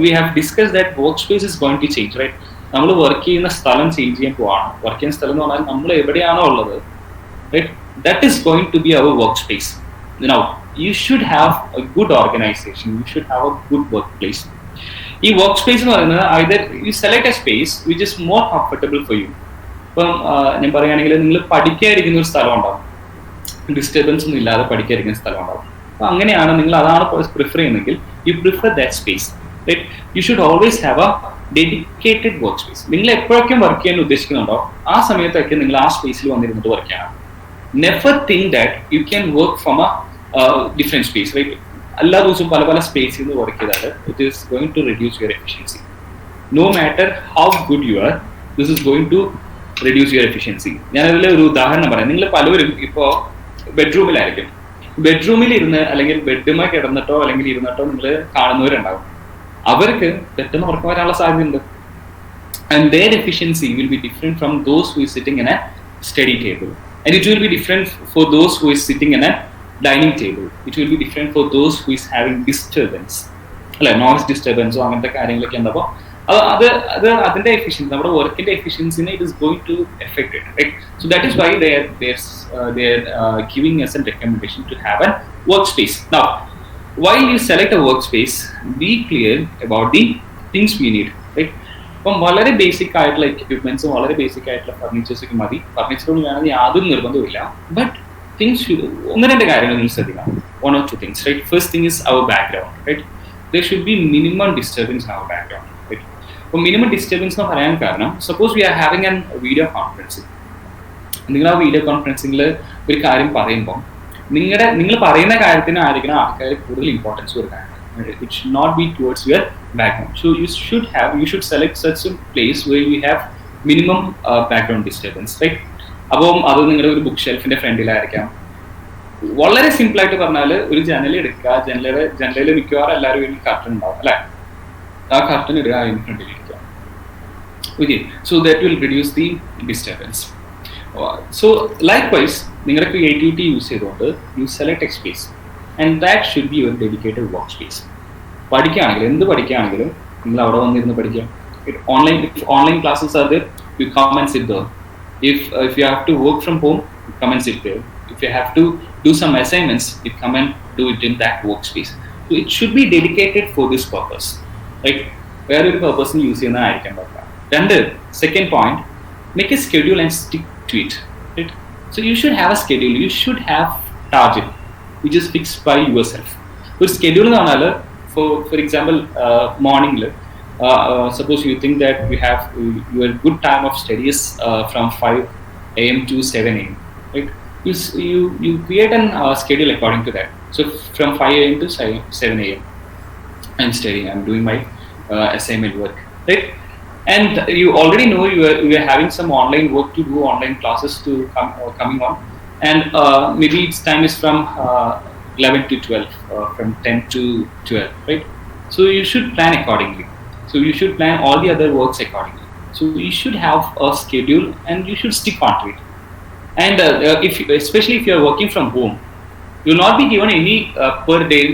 We have discussed that workspace is going to change, right? നമ്മൾ work ചെയ്യുന്ന സ്ഥലം change ചെയ്യാൻ പോവാണ്. Work ചെയ്യുന്ന സ്ഥലം എന്ന് പറഞ്ഞാൽ നമ്മൾ എവിടെയാണോ ഉള്ളത്, right? That is going to be our work space. Now you should have a good organization, you should have a good workplace. ഈ വർക്ക് സ്പേസ് എന്ന് പറയുന്നത് either you select a space which is more comfortable for you. ഇപ്പം ഞാൻ പറയുകയാണെങ്കിൽ നിങ്ങൾ പഠിക്കാതിരിക്കുന്ന ഒരു സ്ഥലം ഉണ്ടാവും, ഡിസ്റ്റർബൻസ് ഒന്നും ഇല്ലാതെ പഠിക്കാതിരിക്കുന്ന സ്ഥലം ഉണ്ടാവും. അപ്പോൾ അങ്ങനെയാണ് നിങ്ങൾ അതാണ് പ്രിഫർ ചെയ്യുന്നതെങ്കിൽ you prefer that space, right? You should always have a dedicated workspace. നിങ്ങൾ എപ്പോഴൊക്കെ വർക്ക് ചെയ്യാൻ ഉദ്ദേശിക്കുന്നുണ്ടോ ആ സമയത്തൊക്കെ നിങ്ങൾ ആ സ്പേസിൽ വന്നിരുന്നിട്ട് വർക്ക് ചെയ്യണം. Never think that you can work from a different space, right? എല്ലാ ദിവസവും പല പല സ്പേസിൽ നിന്ന് വർക്ക് ചെയ്താൽ it is going to reduce your efficiency. No matter how good you are, this is going to reduce your efficiency. ഞാനതിൽ ഒരു ഉദാഹരണം പറയാം. നിങ്ങൾ പലവരും ഇപ്പോൾ ബെഡ്റൂമിലായിരിക്കും. ബെഡ്റൂമിൽ ഇരുന്ന് അല്ലെങ്കിൽ ബെഡ്റൂമിൽ കിടന്നിട്ടോ അല്ലെങ്കിൽ ഇരുന്നിട്ടോ നിങ്ങൾ കാണുന്നവരുണ്ടാവും. അവർക്ക് പെട്ടെന്ന് ഉറക്കം വരാനുള്ള സാധ്യതയുണ്ട്. And their efficiency will be different from those who is sitting in a study table. And it will be different for those who is sitting in a dining table. It will be different for those who is having disturbance. അല്ലെ, noise ഡിസ്റ്റർബൻസോ അങ്ങനത്തെ കാര്യങ്ങളൊക്കെ ഉണ്ടപ്പോൾ അത് അതിന്റെ efficiency, നമ്മുടെ വർക്കിന്റെ എഫിഷ്യൻസിനെ it is going to effect it, right? So that is why they are giving us a recommendation to have a workspace. Now while you select a workspace, be clear about the things we need, right? അപ്പം വളരെ basic ആയിട്ടുള്ള എക്യുപ്മെന്റ്സും വളരെ basic ആയിട്ടുള്ള furnitures ഒക്കെ മതി. ഫർണിച്ചറൊന്നും വേണമെങ്കിൽ യാതൊരു നിർബന്ധമില്ല. ബട്ട് തിങ്സ്, 1-2 കാര്യങ്ങൾ നിങ്ങൾ ശ്രദ്ധിക്കണം. 1 or 2 things, right? First thing is our background, right? There should be minimum disturbance in our background, right? അപ്പോൾ മിനിമം ഡിസ്റ്റർബൻസ് എന്ന് പറയാൻ കാരണം, suppose we are having an video conferencing. നിങ്ങൾ ആ വീഡിയോ കോൺഫറൻസിങ്ങിൽ ഒരു കാര്യം പറയുമ്പോൾ നിങ്ങൾ പറയുന്ന കാര്യത്തിന് ആയിരിക്കണം ആൾക്കാർ കൂടുതൽ ഇമ്പോർട്ടൻസ് കൊടുക്കാൻ. It should not be towards your background. So you should select such a place where you have minimum background disturbance, right? അപ്പം അത് നിങ്ങളുടെ ഒരു ബുക്ക് ഷെൽഫിന്റെ ഫ്രണ്ടിലായിരിക്കാം. വളരെ സിമ്പിൾ ആയിട്ട് പറഞ്ഞാൽ ഒരു ജനൽ എടുക്കുക, ജനലിൽ മിക്കവാറും എല്ലാവരും കർട്ടൻ ഉണ്ടാവും, അല്ലെ? ആ കർട്ടൻ ഇടുക, അതിന് ഫ്രണ്ടിലിരിക്കുക. Okay, so that will reduce the disturbance. So likewise, നിങ്ങളുടെ creativity use ചെയ്തുകൊണ്ട് you select a space and that should be your dedicated workspace. പഠിക്കുകയാണെങ്കിലും എന്ത് പഠിക്കുകയാണെങ്കിലും നിങ്ങൾ അവിടെ വന്നിരുന്ന് പഠിക്കാം. Online classes are there, you come and sit there. If you have to work from home, you come and sit there. If you have to do some assignments, you come and do it in that workspace. So it should be dedicated for this purpose. Right? വേറൊരു പേർപ്പസിന് use ചെയ്യുന്നതായിരിക്കാൻ പറ്റില്ല. Second point, make a schedule and stick to it. Right? So you should have a schedule. You should have target, which is fixed by yourself. ഒരു schedule എന്ന് പറഞ്ഞാൽ for example, morning. Suppose you think that you have your good time of studies from 5 a.m. to 7 a.m. Right? You create an schedule according to that. So from 5 a.m. to 7 a.m. I'm studying. I'm doing my assignment work. Right? And you already know you are having some online work to do, online classes to coming on, and maybe its time is from 11 to 12, from 10 to 12, right? So you should plan accordingly. So you should plan all the other works accordingly. So you should have a schedule and you should stick onto it. And especially if you are working from home, you will not be given any per day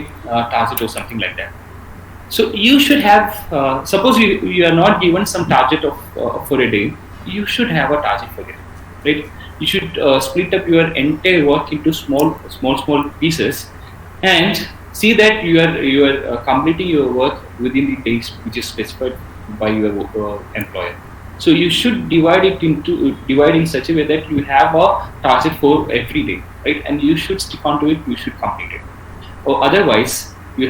target or something like that. So you should have, suppose you are not given some target for a day, you should have a target for it, right? You should split up your entire work into small pieces and see that you are completing your work within the days which is specified by your employer. So you should divide in such a way that you have a target for every day, right? And you should stick onto it. You should complete it, or otherwise you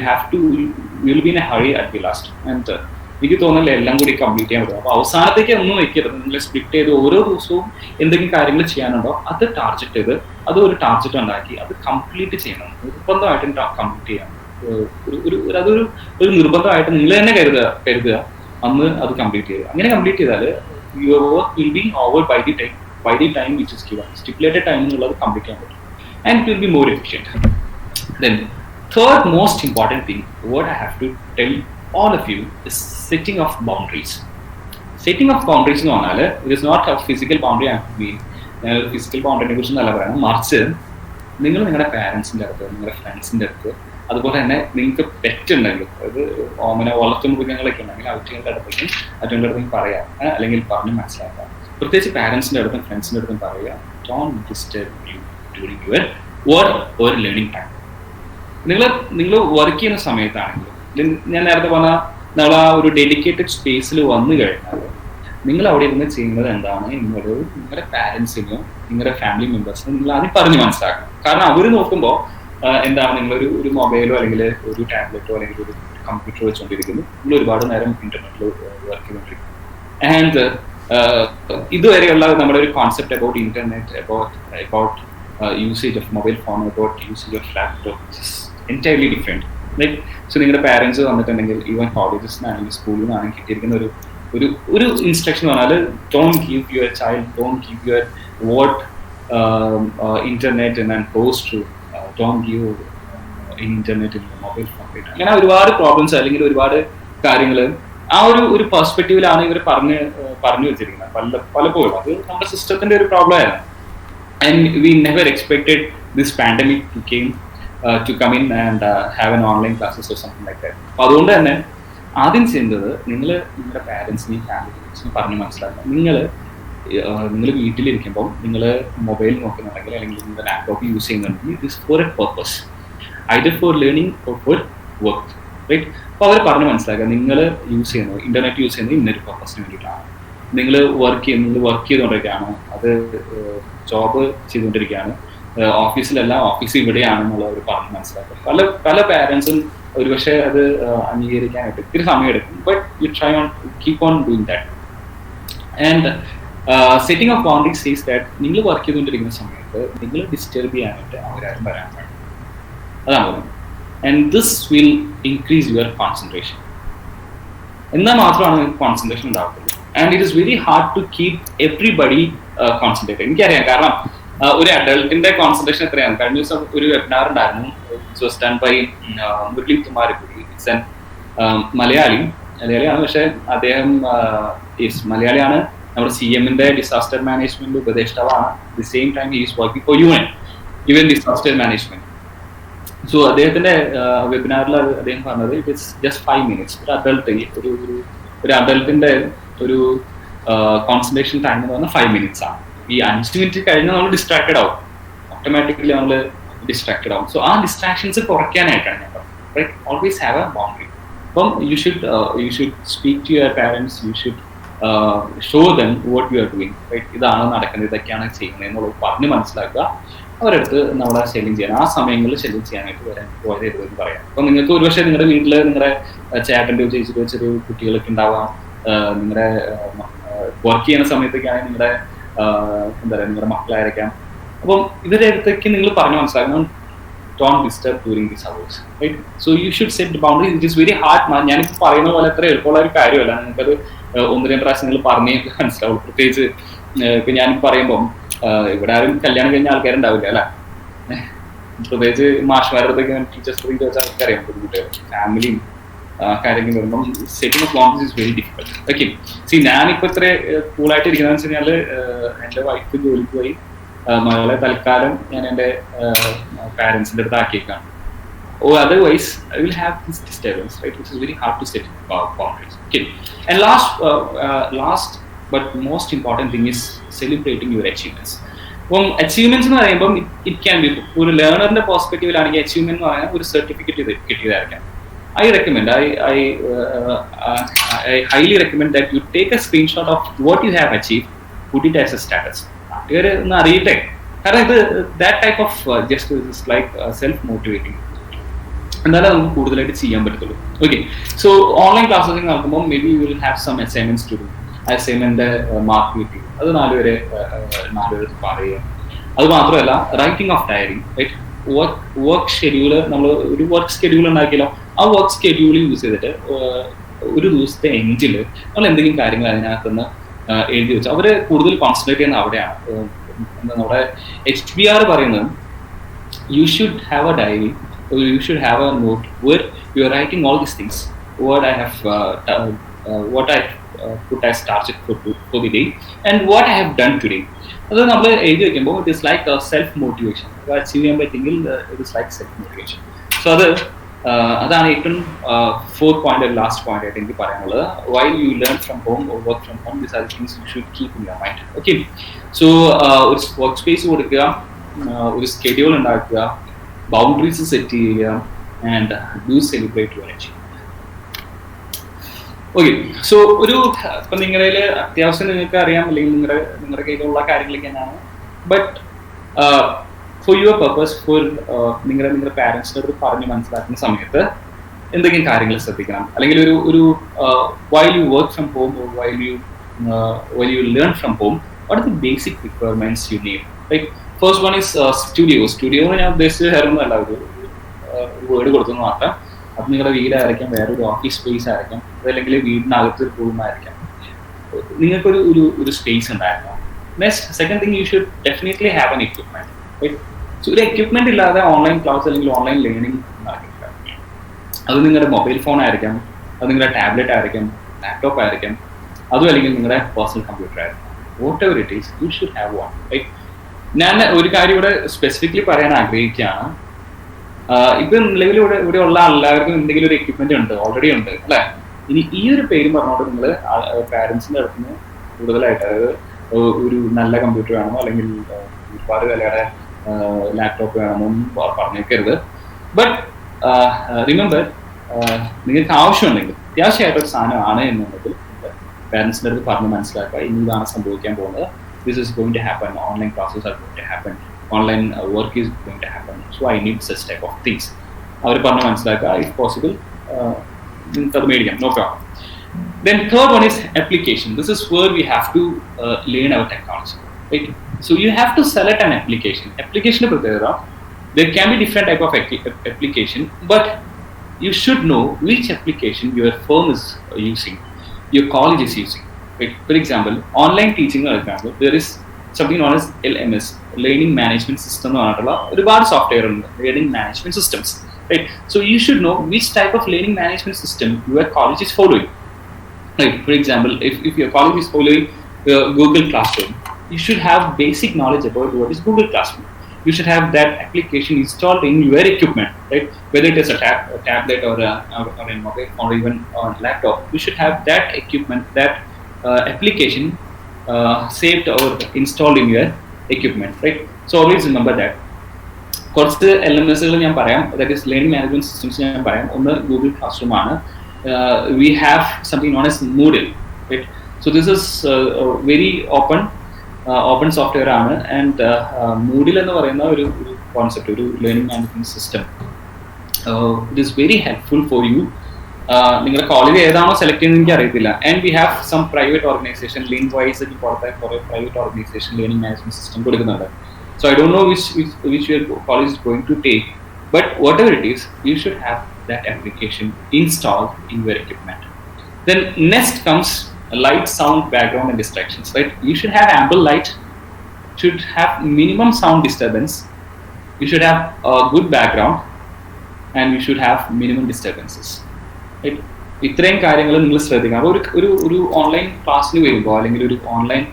will be in a hurry at the last. And എനിക്ക് തോന്നുന്നില്ല എല്ലാം കൂടി complete ചെയ്യാൻ പറ്റും. അപ്പോൾ അവസാനത്തേക്ക് ഒന്നും വെക്കരുത്. നിങ്ങൾ സ്പ്ലിറ്റ് ചെയ്ത് ഓരോ ദിവസവും എന്തെങ്കിലും കാര്യങ്ങൾ ചെയ്യാനുണ്ടോ അത് ടാർഗറ്റ് ചെയ്ത് അത് ഒരു ടാർഗറ്റ് ഉണ്ടാക്കി അത് കംപ്ലീറ്റ് ചെയ്യണം. നിർബന്ധമായിട്ടും കംപ്ലീറ്റ് ചെയ്യണം. അതൊരു നിർബന്ധമായിട്ട് നിങ്ങൾ തന്നെ കരുതുക അന്ന് അത് കംപ്ലീറ്റ് ചെയ്യുക. അങ്ങനെ കംപ്ലീറ്റ് ചെയ്താൽ your work will be over by the time which is given. Stipulated time എന്നുള്ളത് കംപ്ലീറ്റ് ചെയ്യാൻ പറ്റും. And it will be more efficient. Then third most important thing, what I have to tell all of you, is setting of boundaries. Setting of boundaries എന്ന് പറഞ്ഞാൽ it is not a physical boundary. Physical ബൗണ്ടറിനെ കുറിച്ച് നല്ല പറയണം. മറിച്ച് നിങ്ങൾ നിങ്ങളുടെ പാരൻസിൻ്റെ അടുത്ത്, നിങ്ങളുടെ ഫ്രണ്ട്സിൻ്റെ അടുത്ത്, അതുപോലെ തന്നെ നിങ്ങൾക്ക് പെറ്റ് ഉണ്ടെങ്കിൽ, അതായത് ഓമന വളർത്തു മൃഗങ്ങളൊക്കെ ഉണ്ടെങ്കിൽ അവറ്റുകളുടെ അടുത്തേക്കും പറയാം, അല്ലെങ്കിൽ പറഞ്ഞ് മനസ്സിലാക്കാം. പ്രത്യേകിച്ച് പാരൻസിൻ്റെ അടുത്തും ഫ്രണ്ട്സിൻ്റെ അടുത്തും പറയുക, don't disturb U during your work or learning time. നിങ്ങൾ വർക്ക് ചെയ്യുന്ന സമയത്താണെങ്കിലും, ഞാൻ നേരത്തെ പറഞ്ഞ നമ്മൾ ആ ഒരു ഡെഡിക്കേറ്റഡ് സ്പേസിൽ വന്നു കഴിഞ്ഞാൽ നിങ്ങൾ അവിടെ ഇരുന്ന് ചെയ്യുന്നത് എന്താണ് നിങ്ങളുടെ പാരൻസിനോ നിങ്ങളുടെ ഫാമിലി മെമ്പേഴ്സിനോ നിങ്ങൾ ആദ്യം പറഞ്ഞ് മനസ്സിലാക്കണം. കാരണം അവർ നോക്കുമ്പോൾ എന്താണ് നിങ്ങളൊരു മൊബൈലോ അല്ലെങ്കിൽ ഒരു ടാബ്ലറ്റോ അല്ലെങ്കിൽ ഒരു കമ്പ്യൂട്ടർ വെച്ചുകൊണ്ടിരിക്കുന്നു, നിങ്ങൾ ഒരുപാട് നേരം ഇന്റർനെറ്റിൽ വർക്ക് ചെയ്തുകൊണ്ടിരിക്കുന്നു. ആൻഡ് ഇതുവരെയുള്ള നമ്മുടെ ഒരു concept about internet, about usage of mobile phone, about usage of laptop is entirely different, right? So നിങ്ങളുടെ പാരൻസ് വന്നിട്ടുണ്ടെങ്കിൽ ഈവൻ കോളേജസിനാണെങ്കിൽ സ്കൂളിൽ നിന്നാണെങ്കിൽ കിട്ടിയിരിക്കുന്ന ഒരു ഇൻസ്ട്രക്ഷൻ പറഞ്ഞാൽ don't give your child, don't give your what internet and post to, don't give internet in mobile phone. അങ്ങനെ ഒരുപാട് പ്രോബ്ലംസ് അല്ലെങ്കിൽ ഒരുപാട് കാര്യങ്ങൾ ആ ഒരു പെർസ്പെക്റ്റീവിലാണ് ഇവർ പറഞ്ഞു വെച്ചിരിക്കുന്നത് പലപ്പോഴും. അത് നമ്മുടെ സിസ്റ്റത്തിന്റെ ഒരു പ്രോബ്ലം ആയിരുന്നു. And we never expected this pandemic to come in and have an online classes or something like that. അപ്പോൾ അതുകൊണ്ട് തന്നെ ആദ്യം ചെയ്യുന്നത് നിങ്ങളുടെ പാരൻസിനെയും ഫാമിലിസിനെയും പറഞ്ഞ് മനസ്സിലാക്കുക. നിങ്ങൾ വീട്ടിലിരിക്കുമ്പോൾ നിങ്ങൾ മൊബൈൽ നോക്കുന്നുണ്ടെങ്കിൽ അല്ലെങ്കിൽ നിങ്ങളുടെ ലാപ്ടോപ്പ് യൂസ് ചെയ്യുന്നുണ്ടെങ്കിൽ it is for a purpose, either for learning or for work, right? അപ്പോൾ അവർ പറഞ്ഞ് മനസ്സിലാക്കുക നിങ്ങൾ യൂസ് ചെയ്യുന്നത്, ഇന്റർനെറ്റ് യൂസ് ചെയ്യുന്നത് ഇന്നൊരു പർപ്പസിന് വേണ്ടിയിട്ടാണ്. നിങ്ങൾ വർക്ക് ചെയ്തുകൊണ്ടിരിക്കുകയാണ്, അത് ജോബ് ചെയ്തുകൊണ്ടിരിക്കുകയാണ്, ഓഫീസിലെല്ലാം ഓഫീസ് ഇവിടെയാണെന്നുള്ള ഒരു പറഞ്ഞ് മനസ്സിലാക്കുക. പല പാരൻസും ഒരുപക്ഷെ അത് അംഗീകരിക്കാനായിട്ട് ഇത്തിരി സമയമെടുക്കും. But you try on keep on doing that. And setting of boundaries സീസ് ദാറ്റ് നിങ്ങൾ വർക്ക് ചെയ്തുകൊണ്ടിരിക്കുന്ന സമയത്ത് നിങ്ങൾ ഡിസ്റ്റർബ് ചെയ്യാനായിട്ട് അവരാരും വരാൻ പാടില്ല. അതാണ് പറയുന്നത്. And this will increase your concentration. എന്നാൽ മാത്രമാണ് നിങ്ങൾക്ക് കോൺസെൻട്രേഷൻ ഉണ്ടാവുന്നത്. And it is very hard to keep everybody concentrate. എനിക്കറിയാം, കാരണം ഒരു അഡൾട്ടിന്റെ കോൺസെൻട്രേഷൻ എത്രയാണ്. കഴിഞ്ഞ ദിവസം ഒരു വെബിനാർ ഉണ്ടായിരുന്നു, done by Murali Kumarakkudi. It's an മലയാളിയാണ്, പക്ഷെ അദ്ദേഹം യെസ് മലയാളിയാണ്, നമ്മുടെ CM-ന്റെ ഡിസാസ്റ്റർ മാനേജ്മെന്റ് ഉപദേഷ്ടാവാണ്. The same time he is working for UN disaster management. So അദ്ദേഹത്തിന്റെ വെബിനാറിൽ അദ്ദേഹം പറഞ്ഞത് ഇറ്റ് ഇസ് ജസ്റ്റ് 5 minutes. ഒരു അഡൽട്ടിന്റെ ഒരു കോൺസെൻട്രേഷൻ ടൈം എന്ന് പറഞ്ഞാൽ 5 minutes ആണ്. ഈ 5 minutes കഴിഞ്ഞാൽ നമ്മൾ ഡിസ്ട്രാക്റ്റഡ് ആവും, ഓട്ടോമാറ്റിക്കലി നമ്മൾ ഡിസ്ട്രാക്റ്റഡ് ആവും. സോ ആ ഡിസ്ട്രാക്ഷൻസ് കുറയ്ക്കാനായിട്ടാണ് ഞാൻ പറഞ്ഞത്, right? Always have a boundary. അപ്പം you should speak to your parents, you should show them what you are doing, right? ഇതാണ് നടക്കുന്നത്, ഇതൊക്കെയാണ് ചെയ്യുന്നത് എന്നുള്ളത് പറഞ്ഞ് മനസ്സിലാക്കുക. അവരടുത്ത് നമ്മളെ ശല്യം ചെയ്യാൻ, ആ സമയങ്ങളിൽ ശല്യം ചെയ്യാനായിട്ട് പോയതെന്ന് പറയാം. അപ്പം നിങ്ങൾക്ക് ഒരുപക്ഷെ നിങ്ങളുടെ വീട്ടിൽ നിങ്ങളുടെ ചേട്ടൻ്റെ ചേച്ചിയുടെ ചെറിയ കുട്ടികളൊക്കെ ഉണ്ടാവാം, നിങ്ങളുടെ വർക്ക് ചെയ്യുന്ന സമയത്തൊക്കെ ആണെങ്കിൽ നിങ്ങളുടെ എന്താ പറയുക നിങ്ങളുടെ മക്കളായിരിക്കാം. അപ്പം ഇവരുടെ അടുത്തേക്ക് നിങ്ങൾ പറഞ്ഞു മനസ്സിലാക്കണം, don't disturb during these hours, right? So you should set the boundaries. It is very hard. ഞാനിപ്പോൾ പറയുന്ന പോലെ അത്ര എളുപ്പമുള്ള ഒരു കാര്യമല്ല. നിങ്ങൾക്കത് 1-2 പ്രാവശ്യം നിങ്ങൾ പറഞ്ഞേ മനസ്സിലാവും. പ്രത്യേകിച്ച് ഇപ്പം ഞാൻ പറയുമ്പം ഇവിടെ ആരും കല്യാണം കഴിഞ്ഞ ആൾക്കാരുണ്ടാവില്ല അല്ലേ? പ്രത്യേകിച്ച് മാഷ്മാരുടെ അടുത്തൊക്കെ ടീച്ചേഴ്സ് ചോദിച്ചാൽ ആൾക്കറിയാം, കുട്ടികൾ ഫാമിലിയും കാര്യങ്ങൾ വരുമ്പം setting of boundaries is very difficult. Okay, ഞാനിപ്പോൾ ഇത്ര കൂളായിട്ട് ഇരിക്കുന്നതെന്ന് വെച്ച് കഴിഞ്ഞാൽ എൻ്റെ വൈഫ് ജോലിക്ക് പോയി, മകളെ തൽക്കാലം ഞാൻ എൻ്റെ പാരൻസിൻ്റെ അടുത്ത് ആക്കിയേക്കാണ്. Otherwise I will have this disturbance, right? Which is very hard to set boundaries. Okay, and last but most important thing is celebrating your achievements. Achievements എന്ന് പറയുമ്പം ഇറ്റ് ക്യാൻ ബി ഒരു ലേണറിന്റെ പെർസ്പെക്റ്റീവിലാണെങ്കിൽ അച്ചീവ്മെന്റ് എന്ന് പറഞ്ഞാൽ ഒരു certificate കിട്ടിയതായിരിക്കാം. I highly recommend that you take a screenshot of what you have achieved, put it as a status. ഒന്ന് അറിയട്ടെ, കാരണം ഇത് that type of just is like self motivating. എന്നാലും നമുക്ക് കൂടുതലായിട്ട് ചെയ്യാൻ പറ്റത്തുള്ളൂ. ഓക്കെ, സോ ഓൺലൈൻ ക്ലാസ്സസ് നടക്കുമ്പോൾ maybe you will have some assignments to do. Assignment mark കിട്ടി, അത് 4 പേര് പറയുക. അത് മാത്രമല്ല writing of diary, right? Work schedule, നമ്മൾ ഒരു വർക്ക് ഷെഡ്യൂൾ ഉണ്ടാക്കിയല്ലോ, ആ വർക്ക് ഷെഡ്യൂൾ യൂസ് ചെയ്തിട്ട് ഒരു ദിവസത്തെ എൻഡിൽ നമ്മൾ എന്തെങ്കിലും കാര്യങ്ങൾ അതിനകത്തുനിന്ന് എഴുതി വെച്ചു. അവർ കൂടുതൽ കോൺസെൻട്രേറ്റ് ചെയ്യുന്നത് അവിടെയാണ്. നമ്മുടെ HBR പറയുന്നത് you should have a diary, you should have a note where you are writing all these things, what I have put as target for the day and what I have done today. അത് നമ്മൾ എഴുതി വെക്കുമ്പോൾ it is like self motivation. Achieve ചെയ്യാൻ പറ്റുമെങ്കിൽ it is like self motivation. So അതാണ് ഏറ്റവും 4th point, last point ആയിട്ട് എനിക്ക് പറയാനുള്ളത്. while you learn from home or work from home, these are the things you should keep in your mind. Okay, so ഒരു work space കൊടുക്കുക, ഒരു schedule ഉണ്ടാക്കുക, boundaries set ചെയ്യുക, and do celebrate your achievement. Okay, so ഒരു ഇപ്പം നിങ്ങളുടെ അത്യാവശ്യം നിങ്ങൾക്ക് അറിയാം, അല്ലെങ്കിൽ നിങ്ങളുടെ കയ്യിലുള്ള കാര്യങ്ങളൊക്കെ തന്നെയാണ്. But for your purpose, for നിങ്ങളുടെ പാരൻസിൻ്റെ അടുത്ത് പറഞ്ഞ് മനസ്സിലാക്കുന്ന സമയത്ത് എന്തെങ്കിലും കാര്യങ്ങൾ ശ്രദ്ധിക്കണം. അല്ലെങ്കിൽ ഒരു while you work from home or while you learn from home, what are the basic requirements you need? Like first one is studio ഞാൻ ഉദ്ദേശിച്ചത് വേറൊന്നുമല്ല, ഒരു വേർഡ് കൊടുത്തെന്ന് മാത്രം. അപ്പം നിങ്ങളുടെ വീടായിരിക്കാം, വേറൊരു ഓഫീസ് സ്പേസ് ആയിരിക്കാം, അതല്ലെങ്കിൽ വീടിനകത്ത് ഒരു റൂമായിരിക്കാം, നിങ്ങൾക്കൊരു ഒരു സ്പേസ് ഉണ്ടായിരിക്കണം. Next second thing, you should definitely have an equipment, right? So ഒരു എക്യുപ്മെന്റ് ഇല്ലാതെ ഓൺലൈൻ ക്ലാസ് അല്ലെങ്കിൽ ഓൺലൈൻ ലേണിംഗ് നടക്കില്ല. അത് നിങ്ങളുടെ മൊബൈൽ ഫോൺ ആയിരിക്കാം, അത് നിങ്ങളുടെ ടാബ്ലറ്റ് ആയിരിക്കാം, ലാപ്ടോപ്പ് ആയിരിക്കാം, അതും അല്ലെങ്കിൽ നിങ്ങളുടെ പേഴ്സണൽ കമ്പ്യൂട്ടർ ആയിരിക്കാം. Whatever it is, you should have one, right? ഞാൻ ഒരു കാര്യം ഇവിടെ സ്പെസിഫിക്കലി പറയാൻ ആഗ്രഹിക്കുകയാണ്. ഇപ്പം നിലവിൽ ഇവിടെ ഉള്ള എല്ലാവർക്കും എന്തെങ്കിലും ഒരു എക്യുപ്മെന്റ് ഉണ്ട്, ഓൾറെഡി ഉണ്ട് അല്ലേ? ഇനി ഈ ഒരു പേരും പറഞ്ഞുകൊണ്ട് നിങ്ങൾ പാരൻസിൻ്റെ അടുത്ത് നിന്ന് കൂടുതലായിട്ട്, അതായത് ഒരു നല്ല കമ്പ്യൂട്ടർ വേണമോ അല്ലെങ്കിൽ ഒരുപാട് വിലയുടെ ലാപ്ടോപ്പ് വേണമെന്നൊന്നും പറഞ്ഞേക്കരുത്. ബട്ട് റിമെമ്പർ, നിങ്ങൾക്ക് ആവശ്യമുണ്ടെങ്കിൽ, അത്യാവശ്യമായിട്ടൊരു സാധനമാണ് എന്നുണ്ടെങ്കിൽ പാരൻസിൻ്റെ അടുത്ത് പറഞ്ഞ് മനസ്സിലാക്കുക, ഇനി ഇതാണ് സംഭവിക്കാൻ പോകുന്നത്. This is going to happen. Online classes are going to happen. Online work is going to happen. So I need such type of things. അവർ പറഞ്ഞ് മനസ്സിലാക്കുക. If possible, നിങ്ങൾക്ക് അത് മേടിക്കാം, no problem. Then third one is application. This is where we have to learn our technology, right? So you have to select an application. Application പ്രത്യേകത, there can be different type of application, but you should know which application your firm is using, your college is using. Right? For example, online teaching, for example, there is something known as LMS, Learning Management System. ഒരുപാട് software ഉണ്ട്, learning management systems, right? So you should know which type of learning management system your college is following. Right. For example, if your college is following Google Classroom, you should have basic knowledge about what is Google Classroom. You should have that application installed in your equipment, right? Whether it is a tablet or a mobile phone or even on laptop, you should have that equipment, that application saved or installed in your equipment, right? So always remember that. കുറച്ച് LMSകൾ ഞാൻ പറയാം, that is learning management systems ഞാൻ പറയാം. ഒന്ന് Google class room ആണ്. We have something known as Moodle, right? So this is very open software ആണ്. And Moodle എന്ന് പറയുന്ന ഒരു കോൺസെപ്റ്റ്, ഒരു learning management system, it is very helpful for you. നിങ്ങളുടെ കോളേജ് ഏതാണോ സെലക്ട് ചെയ്യുന്നത് എനിക്ക് അറിയത്തില്ല. And we have some private organization, link wise പുറത്തെ കുറേ private organization learning management system കൊടുക്കുന്നുണ്ട്. So I don't know which your college is going to take, but whatever it is, you should have that application installed in your equipment. Then next comes light, sound, background, and distractions. Right? You should have ample light, should have minimum sound disturbance, you should have a good background, and you should have minimum disturbances. Right? ഇത്രയും കാര്യങ്ങൾ നിങ്ങൾ ശ്രദ്ധിക്കണം. അപ്പോൾ ഒരു online ക്ലാസ്സിന് വരുമ്പോൾ അല്ലെങ്കിൽ ഒരു ഓൺലൈൻ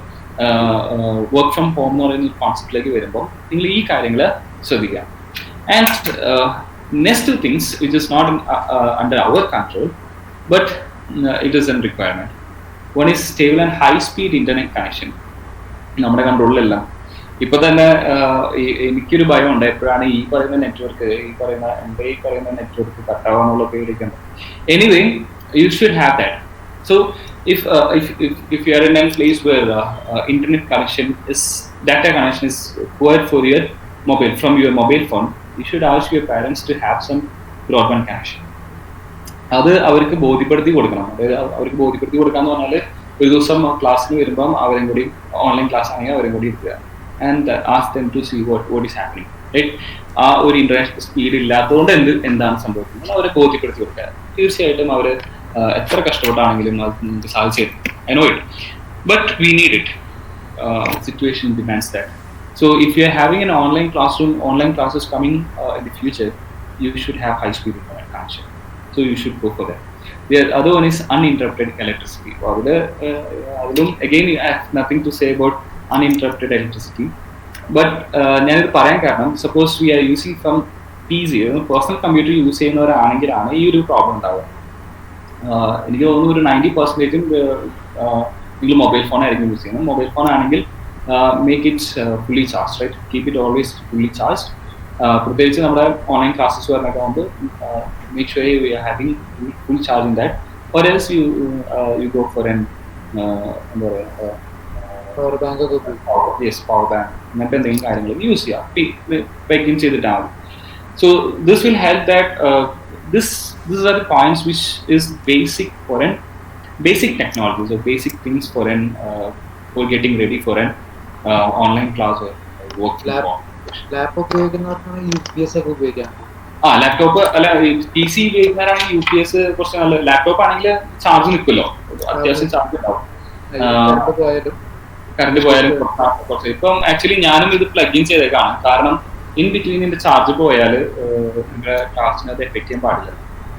വർക്ക് ഫ്രം ഹോം എന്ന് പറയുന്ന ഒരു കോൺസെപ്റ്റിലേക്ക് വരുമ്പോൾ നിങ്ങൾ ഈ കാര്യങ്ങൾ ശ്രദ്ധിക്കുക. And next things which is not under our control but it is an requirement. One is stable and high speed internet connection. നമ്മുടെ കൺട്രോളിലല്ല. ഇപ്പൊ തന്നെ എനിക്കൊരു ഭയം ഉണ്ട്, എപ്പോഴാണ് ഈ പറയുന്ന നെറ്റ്വർക്ക് കട്ടാവാന്നുള്ള പേടിക്കുന്നത്. Anyway you should have that. So if you are in a place where internet connection is, data connection is poor for your mobile, from your mobile phone, you should ask your parents to have some broadband connection. അത് അവർക്ക് ബോധ്യപ്പെടുത്തി കൊടുക്കണം. അതായത് അവർക്ക് ബോധ്യപ്പെടുത്തി കൊടുക്കാന്ന് പറഞ്ഞാൽ ഒരു ദിവസം ക്ലാസ്സിന് വരുമ്പം അവരും കൂടി, ഓൺലൈൻ ക്ലാസ് ആണെങ്കിൽ അവരും കൂടി ഇരിക്കുക, and ask them to see what is happening, right? ആ ഒരു ഇന്റർനെറ്റ് സ്പീഡ് ഇല്ലാത്തതുകൊണ്ട് എന്താണ് സംഭവിക്കുന്നത് അവരെ ബോധ്യപ്പെടുത്തി കൊടുക്കുക. തീർച്ചയായിട്ടും അവർ എത്ര കഷ്ടപ്പെട്ടാണെങ്കിലും അത് നിങ്ങൾക്ക് സാധിച്ചു തരും. I know it, but we need it. Situation demands that. So if you are having an online classroom, online classes coming in the future, you should have high speed internet connection. So you should go for that. The other one is uninterrupted electricity. Adilum again I have nothing to say about uninterrupted electricity. But ഞാനിത് പറയാൻ കാരണം, suppose we are using from PC, personal computer use ചെയ്യുന്നവരാണെങ്കിലാണ് ഈ ഒരു problem ഉണ്ടാവുക. എനിക്ക് തോന്നുന്നു ഒരു 90% നിങ്ങൾ മൊബൈൽ ഫോൺ ആയിരിക്കും യൂസ് ചെയ്യുന്നത്. മൊബൈൽ ഫോൺ ആണെങ്കിൽ make it fully charged, right? Keep it always fully charged. പ്രത്യേകിച്ച് നമ്മുടെ ഓൺലൈൻ ക്ലാസ്സസ് പറഞ്ഞൊക്കെ ആകുമ്പോൾ make sure you are having full charge in that, or else you go for an power bank ഒക്കെ yes, power bank, അങ്ങനത്തെ എന്തെങ്കിലും കാര്യങ്ങൾ use ചെയ്യാം, plug in ചെയ്തിട്ടാണ്. So this will help that these are the points which is basic for an basic technologies or basic things for an for getting ready for an online class or work from home. Lap ഉപയോഗിക്കുന്നവർക്ക് UPS ഒക്കെ ഉപയോഗിക്കാം. Laptop അല്ല, PC ഉപയോഗിക്കുന്നവരാണെങ്കിൽ UPS കുറച്ച് നല്ല. Laptop ആണെങ്കിൽ charge നിൽക്കുമല്ലോ, അത്യാവശ്യം charge ഉണ്ടാവും. Current പോയാലും കുറച്ച്. ഇപ്പം ആക്ച്വലി ഞാനും ഇത് പ്ലഗ് ഇൻ ചെയ്തേക്കാണ്, കാരണം ഇൻ ബിറ്റ്വീൻ ഇതിന്റെ ചാർജ് പോയാൽ നിങ്ങളുടെ ക്ലാസ്സിന് അത് എഫക്ട് ചെയ്യാൻ പാടില്ല.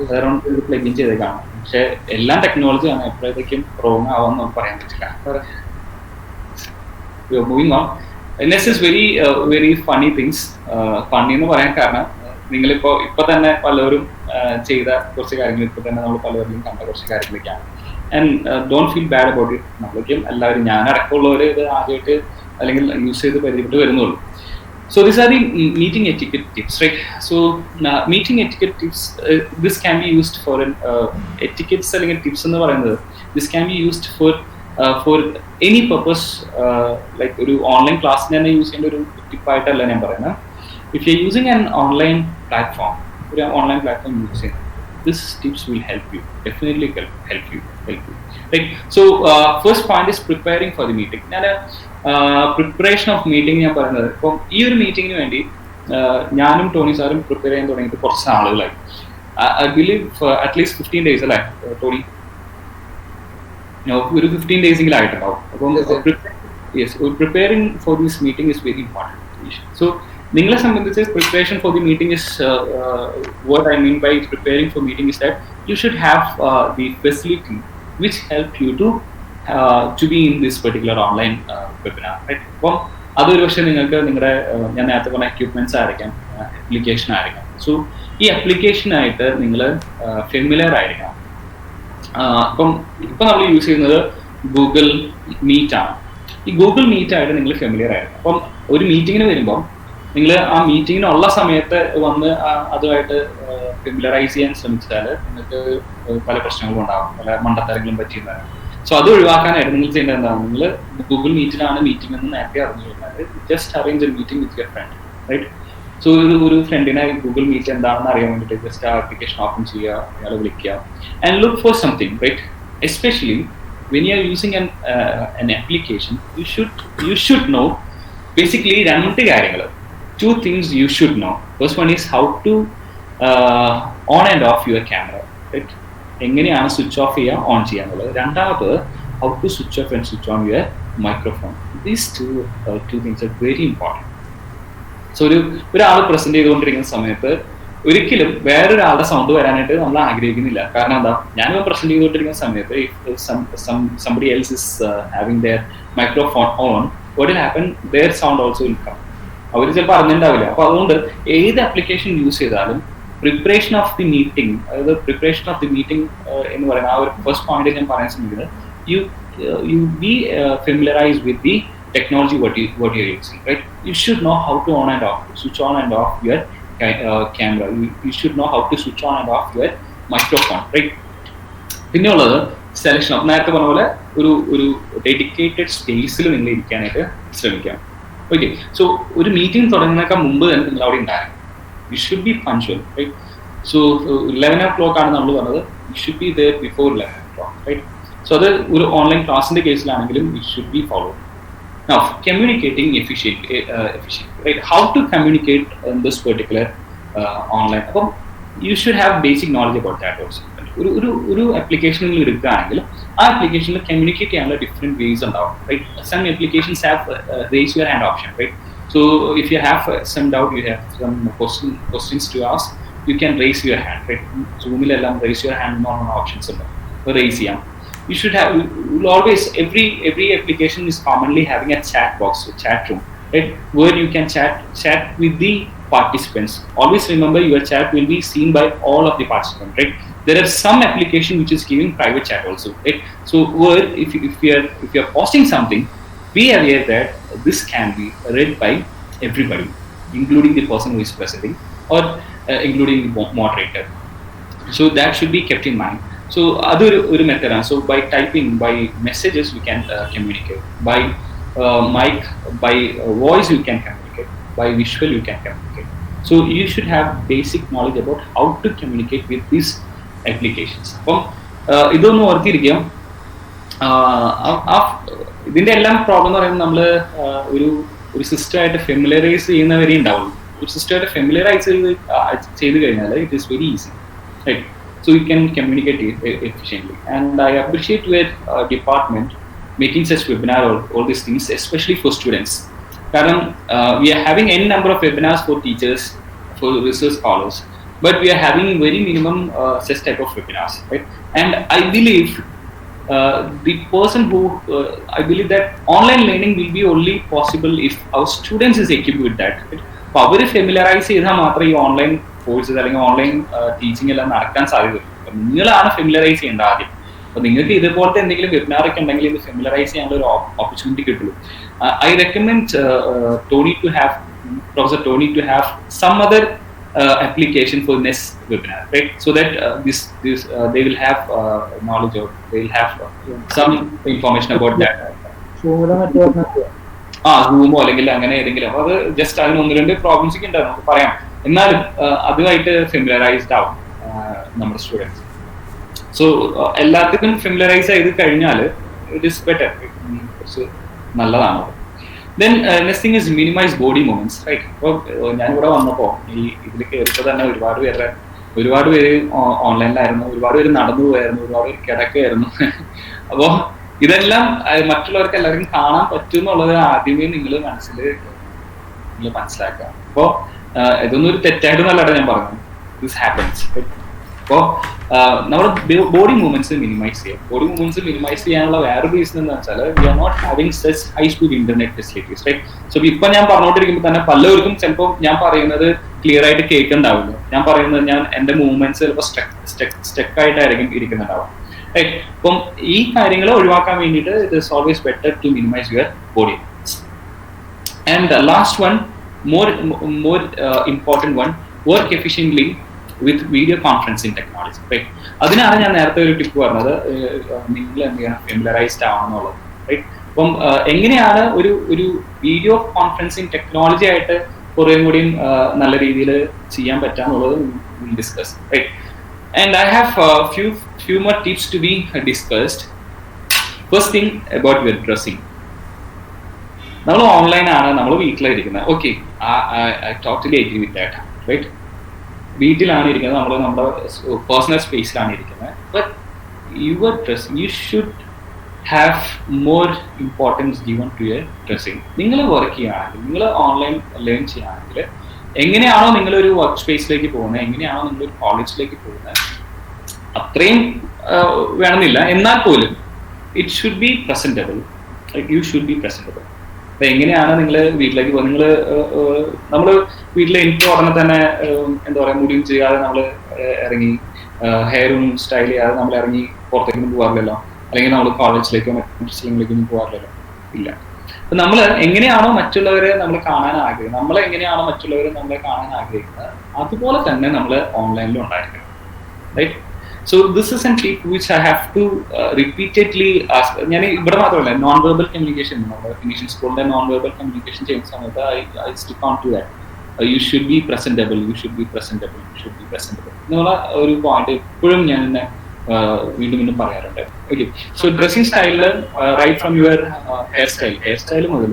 അതുകൊണ്ട് ഇത് പ്ലഗ് ഇൻ ചെയ്തേക്കാണ്. പക്ഷെ എല്ലാം ടെക്നോളജിയാണ്, എപ്പോഴത്തേക്കും റോങ് ആവാന്ന് നമുക്ക് പറയാൻ പറ്റില്ല. Moving on. Next is very funny things. Funny എന്ന് പറയാൻ കാരണം, ഇപ്പൊ തന്നെ പലരും ചെയ്ത കുറച്ച് കാര്യങ്ങൾ, ഇപ്പൊ തന്നെ നമ്മൾ പലവരിലും കണ്ട കുറച്ച് കാര്യങ്ങളൊക്കെയാണ്. And don't feel bad about it. നമ്മളൊക്കെയും എല്ലാവരും, ഞാനടക്കമുള്ളവർ ഇത് ആദ്യമായിട്ട് അല്ലെങ്കിൽ യൂസ് ചെയ്ത് പരിചയപ്പെട്ട് വരുന്നുള്ളൂ. So these are the meeting etiquette tips, right? So meeting etiquette tips, this can be used for an etiquette അല്ലെങ്കിൽ tips എന്ന് പറയുന്നത്, this can be used for any purpose. Like ഒരു ഓൺലൈൻ ക്ലാസ്സിന് തന്നെ യൂസ് ചെയ്യേണ്ട ഒരു ടിപ്പായിട്ടല്ല ഞാൻ പറയുന്നത്. If you're using an online platform, ഒരു ഓൺലൈൻ പ്ലാറ്റ്ഫോം യൂസ് ചെയ്യുന്നത്, this tips will help you, definitely help you. Right? So first point is preparing for the meeting. ഞാൻ പ്രിപ്പറേഷൻ ഓഫ് മീറ്റിംഗ് ഞാൻ പറയുന്നത്, ഇപ്പം ഈ ഒരു മീറ്റിങ്ങിന് വേണ്ടി ഞാനും ടോണി സാറും പ്രിപ്പയർ ചെയ്യാൻ തുടങ്ങിയിട്ട് കുറച്ച് ആളുകളായി. ഐ ബിലീവ് അറ്റ്ലീസ്റ്റ് 15 days അല്ലേ ടോണി? ഒരു 15 days എങ്കിലും ആയിട്ടുണ്ടാവും. അപ്പം preparing for this meeting is very important. So നിങ്ങളെ സംബന്ധിച്ച് preparation for the meeting is, what I mean by preparing for meeting is that you should have the facility which helped you to be in this particular online webinar, right? അപ്പം അതൊരു പക്ഷേ നിങ്ങൾക്ക് നിങ്ങളുടെ ഞാൻ നേരത്തെ പറഞ്ഞ എക്യുപ്മെന്റ്സ് ആയിരിക്കാം, application ആയിരിക്കാം. സോ ഈ അപ്ലിക്കേഷനായിട്ട് നിങ്ങൾ ഫെമിലിയർ ആയിരിക്കണം. ഇപ്പം നമ്മൾ യൂസ് ചെയ്യുന്നത് ഗൂഗിൾ മീറ്റ് ആണ്. ഈ ഗൂഗിൾ മീറ്റ് ആയിട്ട് നിങ്ങൾ ഫെമിലിയർ ആയിരിക്കണം. അപ്പം ഒരു മീറ്റിങ്ങിന് വരുമ്പം നിങ്ങൾ ആ മീറ്റിങ്ങിനുള്ള സമയത്ത് വന്ന് അതുമായിട്ട് ഫെമിലറൈസ് ചെയ്യാൻ ശ്രമിച്ചാൽ നിങ്ങൾക്ക് പല പ്രശ്നങ്ങളും ഉണ്ടാകും, പല മണ്ടത്തരങ്ങളും പറ്റിയുന്നതാണ്. സോ അത് ഒഴിവാക്കാനായിട്ട് നിങ്ങൾ ചെയ്യേണ്ടത് എന്താണ്? നിങ്ങൾ ഗൂഗിൾ മീറ്റിലാണ് മീറ്റിംഗ് എന്ന് നേരത്തെ അറിഞ്ഞു കഴിഞ്ഞാൽ just arrange a meeting with your friend, right? So ഒരു ഫ്രണ്ടിനെ ഗൂഗിൾ മീറ്റ് എന്താണെന്ന് അറിയാൻ വേണ്ടിയിട്ട് ജസ്റ്റ് ആ ആപ്ലിക്കേഷൻ ഓപ്പൺ ചെയ്യുക, അയാളെ വിളിക്കുക and look for something, right? Especially when you are using an application, you should know basically two things you should know. First one is how to on and off your camera, right? എങ്ങനെയാണ് switch off ചെയ്യുക, on ചെയ്യാന്നുള്ളത്. രണ്ടാമത് how to switch off and switch on your microphone. These two things are very important. So ഒരാൾ present ചെയ്തുകൊണ്ടിരിക്കുന്ന സമയത്ത് ഒരിക്കലും വേറൊരാളുടെ sound വരാനായിട്ട് നമ്മൾ ആഗ്രഹിക്കുന്നില്ല. കാരണം എന്താ, ഞാനിപ്പോൾ പ്രസന്റ് ചെയ്തുകൊണ്ടിരിക്കുന്ന സമയത്ത് somebody else is having their microphone on, what will happen, their sound also will come. അവർ ചിലപ്പോൾ അറിഞ്ഞിട്ടുണ്ടാവില്ല. അപ്പോൾ അതുകൊണ്ട് ഏത് ആപ്ലിക്കേഷൻ യൂസ് ചെയ്താലും പ്രിപ്പറേഷൻ ഓഫ് ദി മീറ്റിംഗ്, അതായത് പ്രിപ്പറേഷൻ ഓഫ് ദി മീറ്റിംഗ് എന്ന് പറയുന്ന ആ ഒരു ഫസ്റ്റ് പോയിന്റ് ഞാൻ പറയാൻ ശ്രമിക്കുന്നത്, you be familiarized with the technology what you're using, right? You should know how to on and off, switch on and off your camera. You should know how to switch on and off your microphone, right? പിന്നെയുള്ളത് selection of, നേരത്തെ പറഞ്ഞ പോലെ ഒരു dedicated സ്പേസിൽ നിങ്ങൾ ഇരിക്കാനായിട്ട് ശ്രമിക്കാം. Okay, so ഒരു മീറ്റിംഗ് തുടങ്ങുന്നതിനേക്കാൾ മുമ്പ് തന്നെ നിങ്ങൾ അവിടെ ഉണ്ടാകും. You should be punctual, right? So 11 o'clock ആണ് നമ്മൾ പറഞ്ഞത്, you should be there before 11 o'clock, right? So അത് ഒരു ഓൺലൈൻ ക്ലാസിന്റെ കേസിലാണെങ്കിലും you should be follow. Now, communicating efficiently, right? How to communicate in this particular online? Well, you should have basic knowledge about that also. ഒരു ആപ്ലിക്കേഷനിൽ എടുക്കുകയാണെങ്കിൽ ആ ആപ്ലിക്കേഷനിൽ communicate ചെയ്യാനുള്ള ഡിഫറെൻറ്റ് വേസ് ഉണ്ടാവും, right? Some applications have raise your hand option, right? So if you have some doubt, you have some questions to ask, you can raise your hand, right? സൂമിലെല്ലാം raise your hand എന്ന് പറഞ്ഞ options ഉണ്ട്, raise ചെയ്യാം. You should have, you'll always, every application is commonly having a chat box, a chat room, right? Where you can chat with the participants. Always remember, your chat will be seen by all of the participants, right? There are some application which is giving private chat also, right? So where if you are posting something, be aware that this can be read by everybody, including the person who is presenting or including the moderator. So that should be kept in mind. So other method, so by typing, by messages you can communicate, by mic, by voice you can communicate, by visual you can communicate. So you should have basic knowledge about how to communicate with these applications. അപ്പം ഇതൊന്നും ഓർത്തിരിക്കാം. ഇതിന്റെ എല്ലാം problem എന്ന് പറയുന്നത് നമ്മൾ ഒരു സിസ്റ്റമായിട്ട് familiarise ചെയ്യുന്നവരെ ഉണ്ടാവുള്ളൂ. ഒരു സിസ്റ്റമായിട്ട് ഫെമിലറൈസ് ചെയ്ത് കഴിഞ്ഞാൽ it is very easy, right? So you can communicate efficiently, and I appreciate your department making such webinar, all these things, especially for students. Karan, we are having n number of webinars for teachers, for research scholars, but we are having very minimum such type of webinars, right? And I believe the person who I believe that online learning will be only possible if our students is equipped with that, right? അപ്പോൾ അവർ familiarise ചെയ്താൽ മാത്രമേ ഈ online courses അല്ലെങ്കിൽ online teaching എല്ലാം നടക്കാൻ സാധ്യതയുള്ളൂ. അപ്പം നിങ്ങളാണ് ഫെമിലറൈസ് ചെയ്യേണ്ടത് ആദ്യം. അപ്പോൾ നിങ്ങൾക്ക് ഇതുപോലത്തെ എന്തെങ്കിലും വെബിനാറൊക്കെ ഉണ്ടെങ്കിൽ ഇത് ഫെമിലറൈസ് ചെയ്യാനുള്ള ഒരു ഓപ്പർച്യൂണിറ്റി കിട്ടുള്ളൂ. I recommend Professor Tony to have some other application for this webinar, right? So that they will have knowledge, or they will have some information about that. റൂമോ അല്ലെങ്കിൽ അങ്ങനെ ഏതെങ്കിലും, അത് ജസ്റ്റ് അതിന് 1-2 പ്രോബ്ലംസ് ഒക്കെ ഉണ്ടാവും, നമുക്ക് പറയാം. എന്നാലും അതുമായിട്ട് ഫെമിലറൈസ്ഡ് ആവും നമ്മുടെ സ്റ്റുഡൻസ്. സോ എല്ലാത്തിനും ഫെമിലറൈസ് ചെയ്ത് കഴിഞ്ഞാൽ ഇറ്റ് ഈസ് ബെറ്റർ, കുറച്ച് നല്ലതാണ്. Then next thing is minimize body movements, right? ഇപ്പോൾ ഞാനിവിടെ വന്നപ്പോൾ ഇതിൽ കയറിയപ്പോൾ തന്നെ ഒരുപാട് പേര് ഓൺലൈനിലായിരുന്നു, ഒരുപാട് പേര് നടന്നു പോയായിരുന്നു, ഒരുപാട് പേര് കിടക്കുകയായിരുന്നു. അപ്പോൾ ഇതെല്ലാം മറ്റുള്ളവർക്ക് എല്ലാവർക്കും കാണാൻ പറ്റും എന്നുള്ളത് ആദ്യമേ നിങ്ങൾ മനസ്സിലാക്കുക. അപ്പോൾ ഇതൊന്നും ഒരു തെറ്റായിട്ട് നല്ലതാണ് ഞാൻ പറഞ്ഞു. This happens. അപ്പോൾ നമ്മുടെ ബോഡി മൂവ്മെന്റ്സ് മിനിമൈസ് ചെയ്യാം. ബോഡി മൂവ്മെന്റ്സ് മിനിമൈസ് ചെയ്യാനുള്ള വേറൊരു റീസൺ എന്ന് വെച്ചാൽ we are not having such high speed internet facilities, right? So ഇപ്പൊ ഞാൻ പറഞ്ഞുകൊണ്ടിരിക്കുമ്പോൾ തന്നെ പലവർക്കും ചിലപ്പോൾ ഞാൻ പറയുന്നത് ക്ലിയർ ആയിട്ട് കേൾക്കുന്നുണ്ടാവില്ല. ഞാൻ പറയുന്നത് എന്റെ മൂവ്മെന്റ്സ് ചിലപ്പോൾ സ്റ്റക്ക് ആയിട്ടായിരിക്കും ഇരിക്കുന്നുണ്ടാവും, റൈറ്റ്? അപ്പം ഈ കാര്യങ്ങൾ ഒഴിവാക്കാൻ വേണ്ടിയിട്ട് it is always better to minimize your body. And last one, more important one, work efficiently with video conferencing technology, right? അതിനാണ് ഞാൻ നേരത്തെ ഒരു ടിപ്പ് പറഞ്ഞത്, നിങ്ങൾ എന്ത് ചെയ്യണം, ഫെമിലറൈസ്ഡ് ആവണമെന്നുള്ളത്, റൈറ്റ്? അപ്പം എങ്ങനെയാണ് ഒരു വീഡിയോ കോൺഫറൻസിങ് ടെക്നോളജി ആയിട്ട് കുറേ കൂടിയും നല്ല രീതിയിൽ ചെയ്യാൻ പറ്റാന്നുള്ളത് discuss, right? And I have few more tips to be discussed. First thing about your dressing. നമ്മൾ ഓൺലൈനാണ്, നമ്മൾ വീട്ടിലായിരിക്കുന്നത്, okay, I totally agree with that, right? വീട്ടിലാണ് ഇരിക്കുന്നത്, നമ്മൾ നമ്മുടെ പേഴ്സണൽ സ്പേസിലാണ് ഇരിക്കുന്നത്. But your dress, you should have more importance given to your dressing. നിങ്ങൾ വർക്ക് ചെയ്യുകയാണെങ്കിൽ, നിങ്ങൾ ഓൺലൈൻ ലേൺ ചെയ്യുകയാണെങ്കിൽ, എങ്ങനെയാണോ നിങ്ങളൊരു വർക്ക് സ്പേസിലേക്ക് പോകുന്നത്, എങ്ങനെയാണോ നിങ്ങളൊരു കോളേജിലേക്ക് പോകുന്നത്, അത്രയും വേണമെന്നില്ല, എന്നാൽ പോലും it should be presentable, U should B presentable. അപ്പൊ എങ്ങനെയാണ് നിങ്ങൾ വീട്ടിലേക്ക് പോകുന്നത്? നമ്മൾ വീട്ടിൽ എനിക്ക് ഉടനെ തന്നെ എന്താ പറയാ, മുടിയും ചെയ്യാതെ നമ്മൾ ഇറങ്ങി, ഹെയറും സ്റ്റൈൽ ചെയ്യാതെ നമ്മൾ ഇറങ്ങി പുറത്തേക്കൊന്നും പോകാറില്ലല്ലോ, അല്ലെങ്കിൽ നമ്മൾ കോളേജിലേക്കോ മറ്റു സ്ഥലങ്ങളിലേക്കൊന്നും പോകാറില്ലല്ലോ, ഇല്ല. അപ്പൊ നമ്മൾ എങ്ങനെയാണോ മറ്റുള്ളവരെ നമ്മൾ കാണാൻ ആഗ്രഹിക്കുന്നത്, നമ്മൾ എങ്ങനെയാണോ മറ്റുള്ളവരെ നമ്മളെ കാണാൻ ആഗ്രഹിക്കുന്നത്, അതുപോലെ തന്നെ നമ്മൾ ഓൺലൈനിലും ഉണ്ടായിരിക്കണം, right? So this is a tip which I have to repeatedly ask. ഞാൻ ഇവിടെ മാത്രമല്ല, നോൺ വെർബൽ കമ്മ്യൂണിക്കേഷൻ, ഫിനിഷിംഗ് സ്കൂളിന്റെ നോൺ വെർബൽ കമ്മ്യൂണിക്കേഷൻ ചെയ്യുന്ന സമയത്ത് I stick on to that. You should be presentable, you should be presentable, you should be presentable എന്നുള്ള ഒരു point എപ്പോഴും ഞാൻ വീണ്ടും പറയാറുണ്ട്. ഓക്കെ, സോ ഡ്രസ്സിംഗ് സ്റ്റൈലില് right from your hair style മുതൽ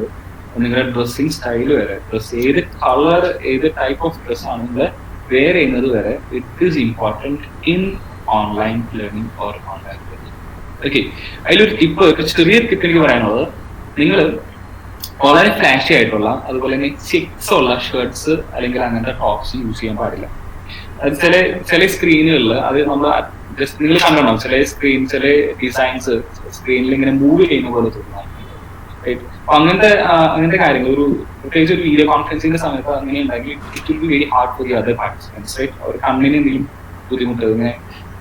നിങ്ങളുടെ ഡ്രസ്സിംഗ് സ്റ്റൈൽ വരെ, ഡ്രസ് ഏത് കളർ, ഏത് ടൈപ്പ് ഓഫ് ഡ്രസ് ആണ് നിങ്ങൾ വെയർ ചെയ്യുന്നത് വരെ, it is important in online learning or online learning. Okay, അതിലൊരു ടിപ്പ്, ചെറിയൊരു ടിപ്പ് എനിക്ക് പറയാനുള്ളത്, നിങ്ങൾ വളരെ ഫ്ലാഷി ആയിട്ടുള്ള, അതുപോലെ തന്നെ ചെക്സ് ഉള്ള ഷർട്ട്സ് അല്ലെങ്കിൽ അങ്ങനത്തെ ടോപ്സ് യൂസ് ചെയ്യാൻ പാടില്ല. അത് ചില സ്ക്രീനുകളിൽ അത് നമ്മൾ ജസ്റ്റ് നിങ്ങൾ കണ്ടിട്ടുണ്ടാവും, ചില ഡിസൈൻസ് സ്ക്രീനിൽ ഇങ്ങനെ മൂവ് ചെയ്യുന്ന പോലെ തോന്നുന്നു, റൈറ്റ്? അപ്പൊ അങ്ങനത്തെ കാര്യങ്ങൾ പ്രത്യേകിച്ച് ഒരു വീഡിയോ കോൺഫറൻസിന്റെ സമയത്ത് അങ്ങനെ ഉണ്ടെങ്കിൽ it will be very hard for the other participants, right? അവർ കണ്ണിന് എന്തെങ്കിലും ബുദ്ധിമുട്ട്, ഇങ്ങനെ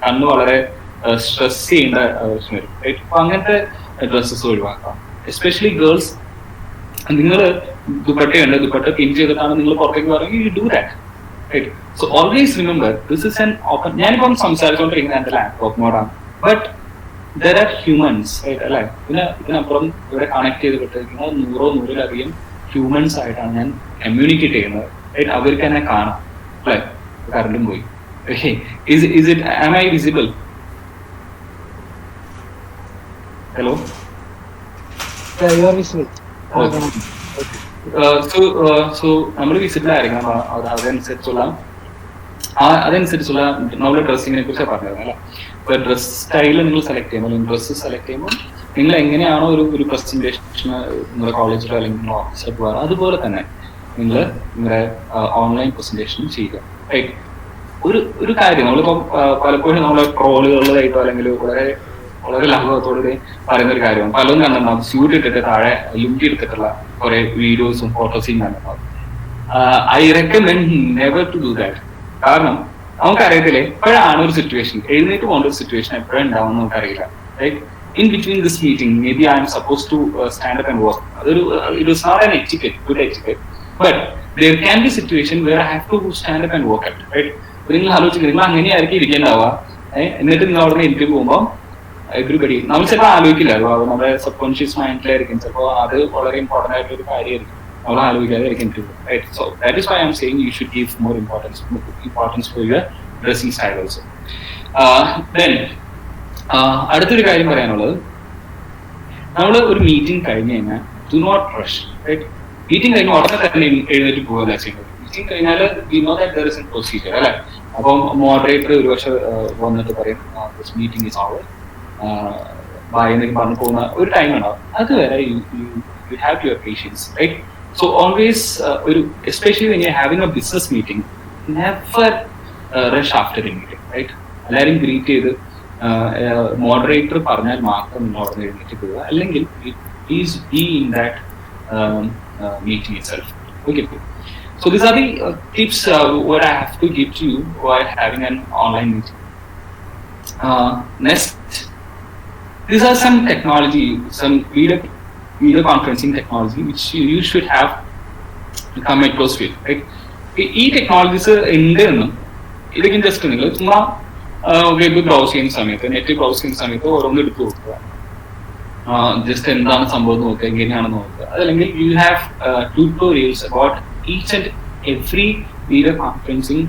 കണ്ണ് വളരെ സ്ട്രെസ് ചെയ്യേണ്ട ആവശ്യം വരും, റൈറ്റ്? അപ്പൊ അങ്ങനത്തെ ഡ്രസ്സസ് ഒഴിവാക്കാം. എസ്പെഷ്യലി ഗേൾസ്, നിങ്ങൾ ദുപ്പട്ടയുണ്ട്, ദുപ്പട്ട പിൻ ചെയ്തിട്ടാണ് നിങ്ങൾ പുറത്തേക്ക് പറയുന്നത്, you do that, right? So always remember this is an open. ഞാനിപ്പം സംസാരിച്ചുകൊണ്ടിരിക്കുന്നത് എന്റെ ലാപ്ടോപ്പ് മോഡാണ്, but there are humans, right അല്ലേ? ഇതിനപ്പുറം ഇവിടെ കണക്ട് ചെയ്തിട്ടിരിക്കുന്ന 100-100-ലധികം ഹ്യൂമൻസ് ആയിട്ടാണ് ഞാൻ കമ്മ്യൂണിക്കേറ്റ് ചെയ്യുന്നത്, റൈറ്റ്? അവർക്ക് എന്നെ കാണാം, അല്ലെ? കറണ്ടും പോയി. Okay, is it? Am I visible? Hello. Yeah, you are visible. Okay. So നമ്മൾ വിസിബിൾ ആയിരിക്കണം. അതനുസരിച്ചുള്ള നമ്മൾ ഡ്രസ്സിങ്ങിനെ കുറിച്ച് പറഞ്ഞത് അല്ലേ? ഇപ്പൊ ഡ്രസ് സ്റ്റൈൽ നിങ്ങൾ സെലക്ട് ചെയ്യുമ്പോൾ, ഡ്രസ്സ് സെലക്ട് ചെയ്യുമ്പോൾ നിങ്ങൾ എങ്ങനെയാണോ ഒരു പ്രസന്റേഷൻ നിങ്ങളുടെ കോളേജിലോ അല്ലെങ്കിൽ ഓഫീസിലോ പോകാറ്, അതുപോലെ തന്നെ നിങ്ങൾ നിങ്ങളുടെ ഓൺലൈൻ പ്രസന്റേഷൻ ചെയ്യുക, റൈറ്റ്? ഒരു കാര്യം നമ്മളിപ്പം പലപ്പോഴും നമ്മളെ ട്രോളുകളിലായിട്ടോ അല്ലെങ്കിൽ വളരെ ലാഘവത്തോടെ പറയുന്ന ഒരു കാര്യമാണ്, പലതും കണ്ടിട്ടുണ്ടാവും, സ്യൂട്ട് ഇട്ടിട്ട് താഴെ ലുങ്കി എടുത്തിട്ടുള്ള കുറെ വീഡിയോസും ഫോട്ടോസും കണ്ടിട്ടുണ്ടാവും. I recommend never to do that. കാരണം നമുക്കറിയത്തില്ലേ എപ്പോഴാണ് ഒരു സിറ്റുവേഷൻ, എഴുന്നേറ്റ് പോകേണ്ട ഒരു സിറ്റുവേഷൻ എപ്പോഴും ഉണ്ടാവും നമുക്കറിയില്ല, right? In between this meeting, maybe I am supposed to stand up and work. It was not an etiquette, good etiquette, but there can be situation where I have to stand up and work at, right? നിങ്ങൾ ആലോചിക്കുക, നിങ്ങൾ അങ്ങനെയായിരിക്കും ഇരിക്കേണ്ടാവുക, എന്നിട്ട് നിങ്ങൾ അവിടെ നിന്ന് എനിക്ക് പോകുമ്പോൾ എവരിബഡി, നമ്മൾ ചിലപ്പോൾ ആലോചിക്കില്ല, നമ്മുടെ സബ് കോൺഷ്യസ് മൈൻഡിലായിരിക്കും, ചിലപ്പോൾ അത് വളരെ ഇമ്പോർട്ടൻ്റ് ആയിട്ടുള്ള ഒരു കാര്യമായിരിക്കും, നമ്മൾ ആലോചിക്കാതായിരിക്കും എനിക്ക് പോകും, right? So that is why I am saying you should give more importance for your dressing style also. Then അടുത്തൊരു കാര്യം പറയാനുള്ളത്, നമ്മൾ ഒരു മീറ്റിംഗ് കഴിഞ്ഞ് കഴിഞ്ഞാൽ do not rush, right? Meeting കഴിഞ്ഞ് ഉടനെ തന്നെ എഴുന്നേറ്റ് പോകുകയല്ല ചെയ്യുന്നത്. മീറ്റിംഗ് കഴിഞ്ഞാൽ we know that there is an procedure, അല്ലെ? അപ്പം മോഡറേറ്റർ ഒരു പക്ഷെ വന്നിട്ട് പറയും this meeting is over, bye എന്നൊക്കെ പറഞ്ഞു പോകുന്ന ഒരു ടൈം ഉണ്ടാവും. അതുവരെ U have your patience, right? So always especially when you are having a business meeting, never rush after a meeting, right? എല്ലാവരും ഗ്രീറ്റ് ചെയ്ത് മോഡറേറ്റർ പറഞ്ഞാൽ മാത്രം നിങ്ങൾ അവിടെ എഴുന്നേറ്റ് പോവുക, അല്ലെങ്കിൽ please be in that meeting itself. Okay. So these are the tips what I have to give to you while having an online meeting. Next, these are some technology, some video conferencing technology which you should have come across with. Right? ഈ technologies ഉണ്ട് എന്നും ഇതൊക്കെ just നിങ്ങൾ ചുമ്മാ web browse ചെയ്യുന്ന സമയത്ത്, net browse ചെയ്യുന്ന സമയത്ത് ഓരോന്ന് എടുത്ത് നോക്കുക, ജസ്റ്റ് എന്താണ് സംഭവം നോക്കുക, എങ്ങനെയാണെന്ന് നോക്കുക. അതല്ലെങ്കിൽ you have tutorials about each and every video conferencing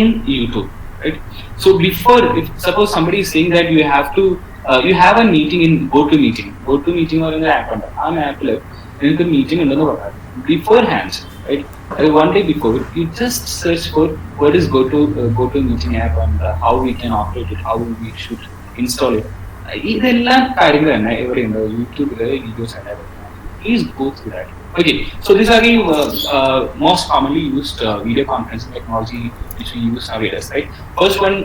in YouTube. Right? So before, if suppose somebody is saying that you have a meeting in GoToMeeting പറയുന്ന ആപ്പ് ഉണ്ട്, ആ ആപ്പിൽ നിങ്ങൾക്ക് മീറ്റിംഗ് ഉണ്ടെന്ന് പറയാം. Beforehand, right? One day before, you just search for what is GoToMeeting app and how we can operate it, how we should install it. ഇതെല്ലാം കാര്യങ്ങൾ തന്നെ എവിടെയുണ്ട്, യൂട്യൂബിലെ വീഡിയോസ് ആണ്. Please go through that. Okay, so these are the most commonly used video conferencing technology which we use nowadays, right? First one,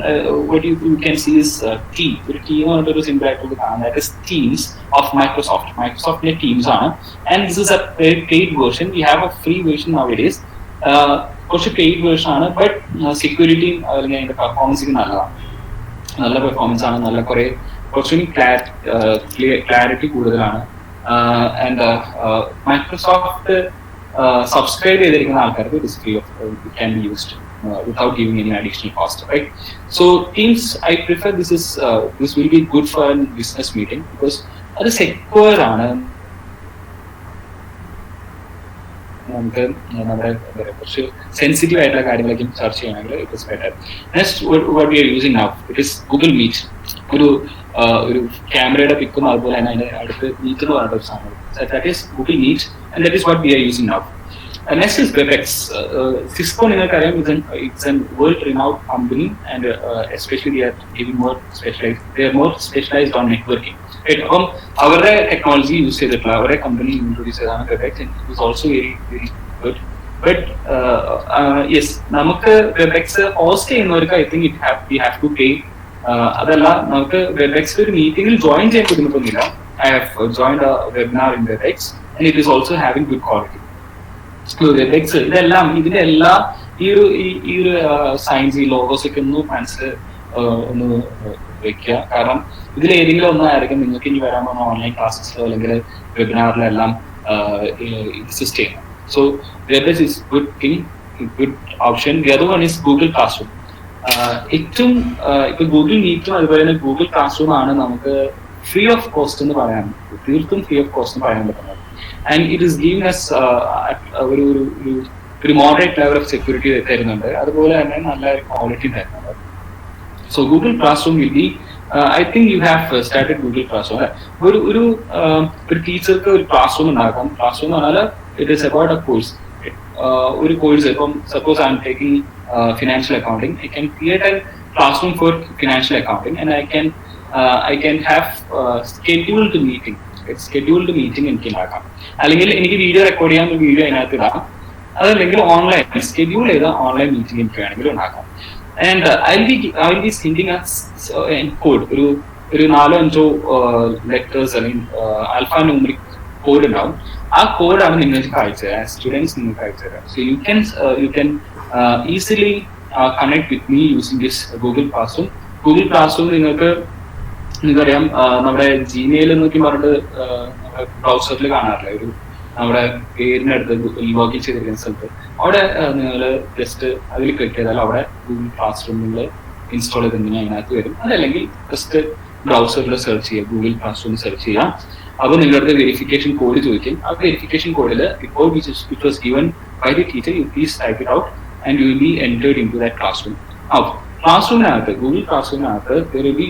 what you can see is Teams. Teams are the symbol that is Teams of Microsoft. Microsoft Teams ആണ്, and this is a paid version. We have a free version nowadays. കുറച്ച് paid version ആണ്, but സെക്യൂരിറ്റിയും അല്ലെങ്കിൽ അതിന്റെ പെർഫോമൻസിന് നല്ല performance ആണ്, നല്ല കുറച്ചുകൂടി clarity കൂടുതലാണ്. ആൻഡ് മൈക്രോസോഫ്റ്റ് സബ്സ്ക്രൈബ് ചെയ്തിരിക്കുന്ന ആൾക്കാർക്ക് ഇത് free of can be used without giving any additional cost, right? So Teams, I prefer this will be good for a business meeting because അത് secure ആണ്. നമുക്ക് നമ്മുടെ കുറച്ച് സെൻസിറ്റീവ് ആയിട്ടുള്ള കാര്യങ്ങളൊക്കെ ചർച്ച ചെയ്യണമെങ്കിൽ it is better. Next what we are using now it is Google Meet. ഒരു ക്യാമറയുടെ പിക്കും അതുപോലെ തന്നെ അതിന്റെ അടുത്ത് മീറ്റ് എന്ന് പറഞ്ഞ ഒരു സാധനം, that is Google Meet and that is what we are using now. Next is WebEx. Cisco നിങ്ങൾക്കറിയാം, it's a world renowned company and especially they are giving more specialized. They are more specialized on networking. അപ്പം അവരുടെ technology use ചെയ്തിട്ടുള്ള അവരുടെ company introduce ചെയ്താണ് WebEx. It is also very very good. But yes, നമുക്ക് WebEx host ചെയ്യുന്നവർക്ക് I think we have to pay. അതല്ല, നമുക്ക് WebEx ഒരു മീറ്റിംഗിൽ ജോയിൻ ചെയ്യാൻ ബുദ്ധിമുട്ടൊന്നുമില്ല. I have joined a webinar in WebEx and it is also having good quality. WebEx ഇതെല്ലാം ഇതിന്റെ എല്ലാ ഈ ഒരു സയൻസ്, ഈ ലോഗോസ് ഒക്കെ ഒന്ന് മനസ്സിൽ ഒന്ന് വെക്കുക. കാരണം ഇതിൽ ഏതെങ്കിലും ഒന്നായിരിക്കും നിങ്ങൾക്ക് ഇനി വരാൻ പോകുന്ന ഓൺലൈൻ ക്ലാസ്സസിലോ അല്ലെങ്കിൽ വെബിനാറിലെല്ലാം എക്സിസ്റ്റ് ചെയ്യണം. So WebEx is good thing, good option. The other one is Google Classroom. ഏറ്റവും ഇപ്പൊ ഗൂഗിൾ മീറ്റും അതുപോലെ തന്നെ ഗൂഗിൾ ക്ലാസ് റൂം ആണ് നമുക്ക് ഫ്രീ ഓഫ് കോസ്റ്റ് എന്ന് പറയാൻ, തീർത്തും ഫ്രീ ഓഫ് കോസ്റ്റ് എന്ന് പറയാൻ പറ്റുന്നത്. And it is giving us ഒരു മോഡറേറ്റ് ലെവൽ ഓഫ് സെക്യൂരിറ്റി തരുന്നുണ്ട്, അതുപോലെ തന്നെ നല്ല ക്വാളിറ്റി തരുന്നുണ്ട്. So Google class room will be, I think you have started Google class room. ഒരു ടീച്ചർക്ക് ഒരു ക്ലാസ് റൂം ഉണ്ടാക്കാം. ക്ലാസ് റൂം എന്ന് പറഞ്ഞാൽ it is about A course. ഒരു കോഴ്സ് ഇപ്പം suppose I am taking financial accounting, I can create A class room for financial accounting and I can have scheduled meeting എനിക്ക് ഉണ്ടാക്കാം. അല്ലെങ്കിൽ എനിക്ക് video record ചെയ്യാൻ video അതിനകത്ത് ഇടാം. അതല്ലെങ്കിൽ ഓൺലൈൻ സ്കെഡ്യൂൾ ചെയ്ത ഓൺലൈൻ മീറ്റിംഗ് എനിക്ക് വേണമെങ്കിൽ ഉണ്ടാക്കാം. And I will be sending code, ഒരു 4-5 ലെറ്റേഴ്സ് അല്ലെങ്കിൽ ആൽഫ ന്യൂമറിക് കോഡ് ഉണ്ടാവും. ആ കോഡാണ് നിങ്ങൾക്ക് അയച്ചു തരാം, സ്റ്റുഡൻസ് നിങ്ങൾക്ക് അയച്ചു തരാം. So you can easily connect with me using this Google class room. Google class room നിങ്ങൾക്കറിയാം, നമ്മുടെ ജിമെയിൽ എന്നൊക്കെ പറഞ്ഞിട്ട് ബ്രൗസറിൽ കാണാറില്ല, ഒരു നമ്മുടെ പേരിന്റെ അടുത്ത് ലോഗിൻ ചെയ്തിരിക്കുന്ന സ്ഥലത്ത് അവിടെ നിങ്ങൾ ജസ്റ്റ് അതിൽ ക്ലിക്ക് ചെയ്താൽ അവിടെ ഗൂഗിൾ ക്ലാസ് റൂമിൽ ഇൻസ്റ്റാൾ ചെയ്തിട്ടുണ്ടെങ്കിൽ അതിനകത്ത് വരും. അതല്ലെങ്കിൽ ജസ്റ്റ് ബ്രൗസറിൽ സെർച്ച് ചെയ്യുക, ഗൂഗിൾ ക്ലാസ് റൂമിൽ സെർച്ച് ചെയ്യാം. അപ്പോൾ നിങ്ങളുടെ വെരിഫിക്കേഷൻ കോഡ് ചോദിക്കും. ആ വെരിഫിക്കേഷൻ കോഡിൽ before it was given by the teacher, you please type it out and you will be entered into that classroom. Class റൂമിനകത്ത്, ഗൂഗിൾ ക്ലാസ് റൂമിനകത്ത് there will be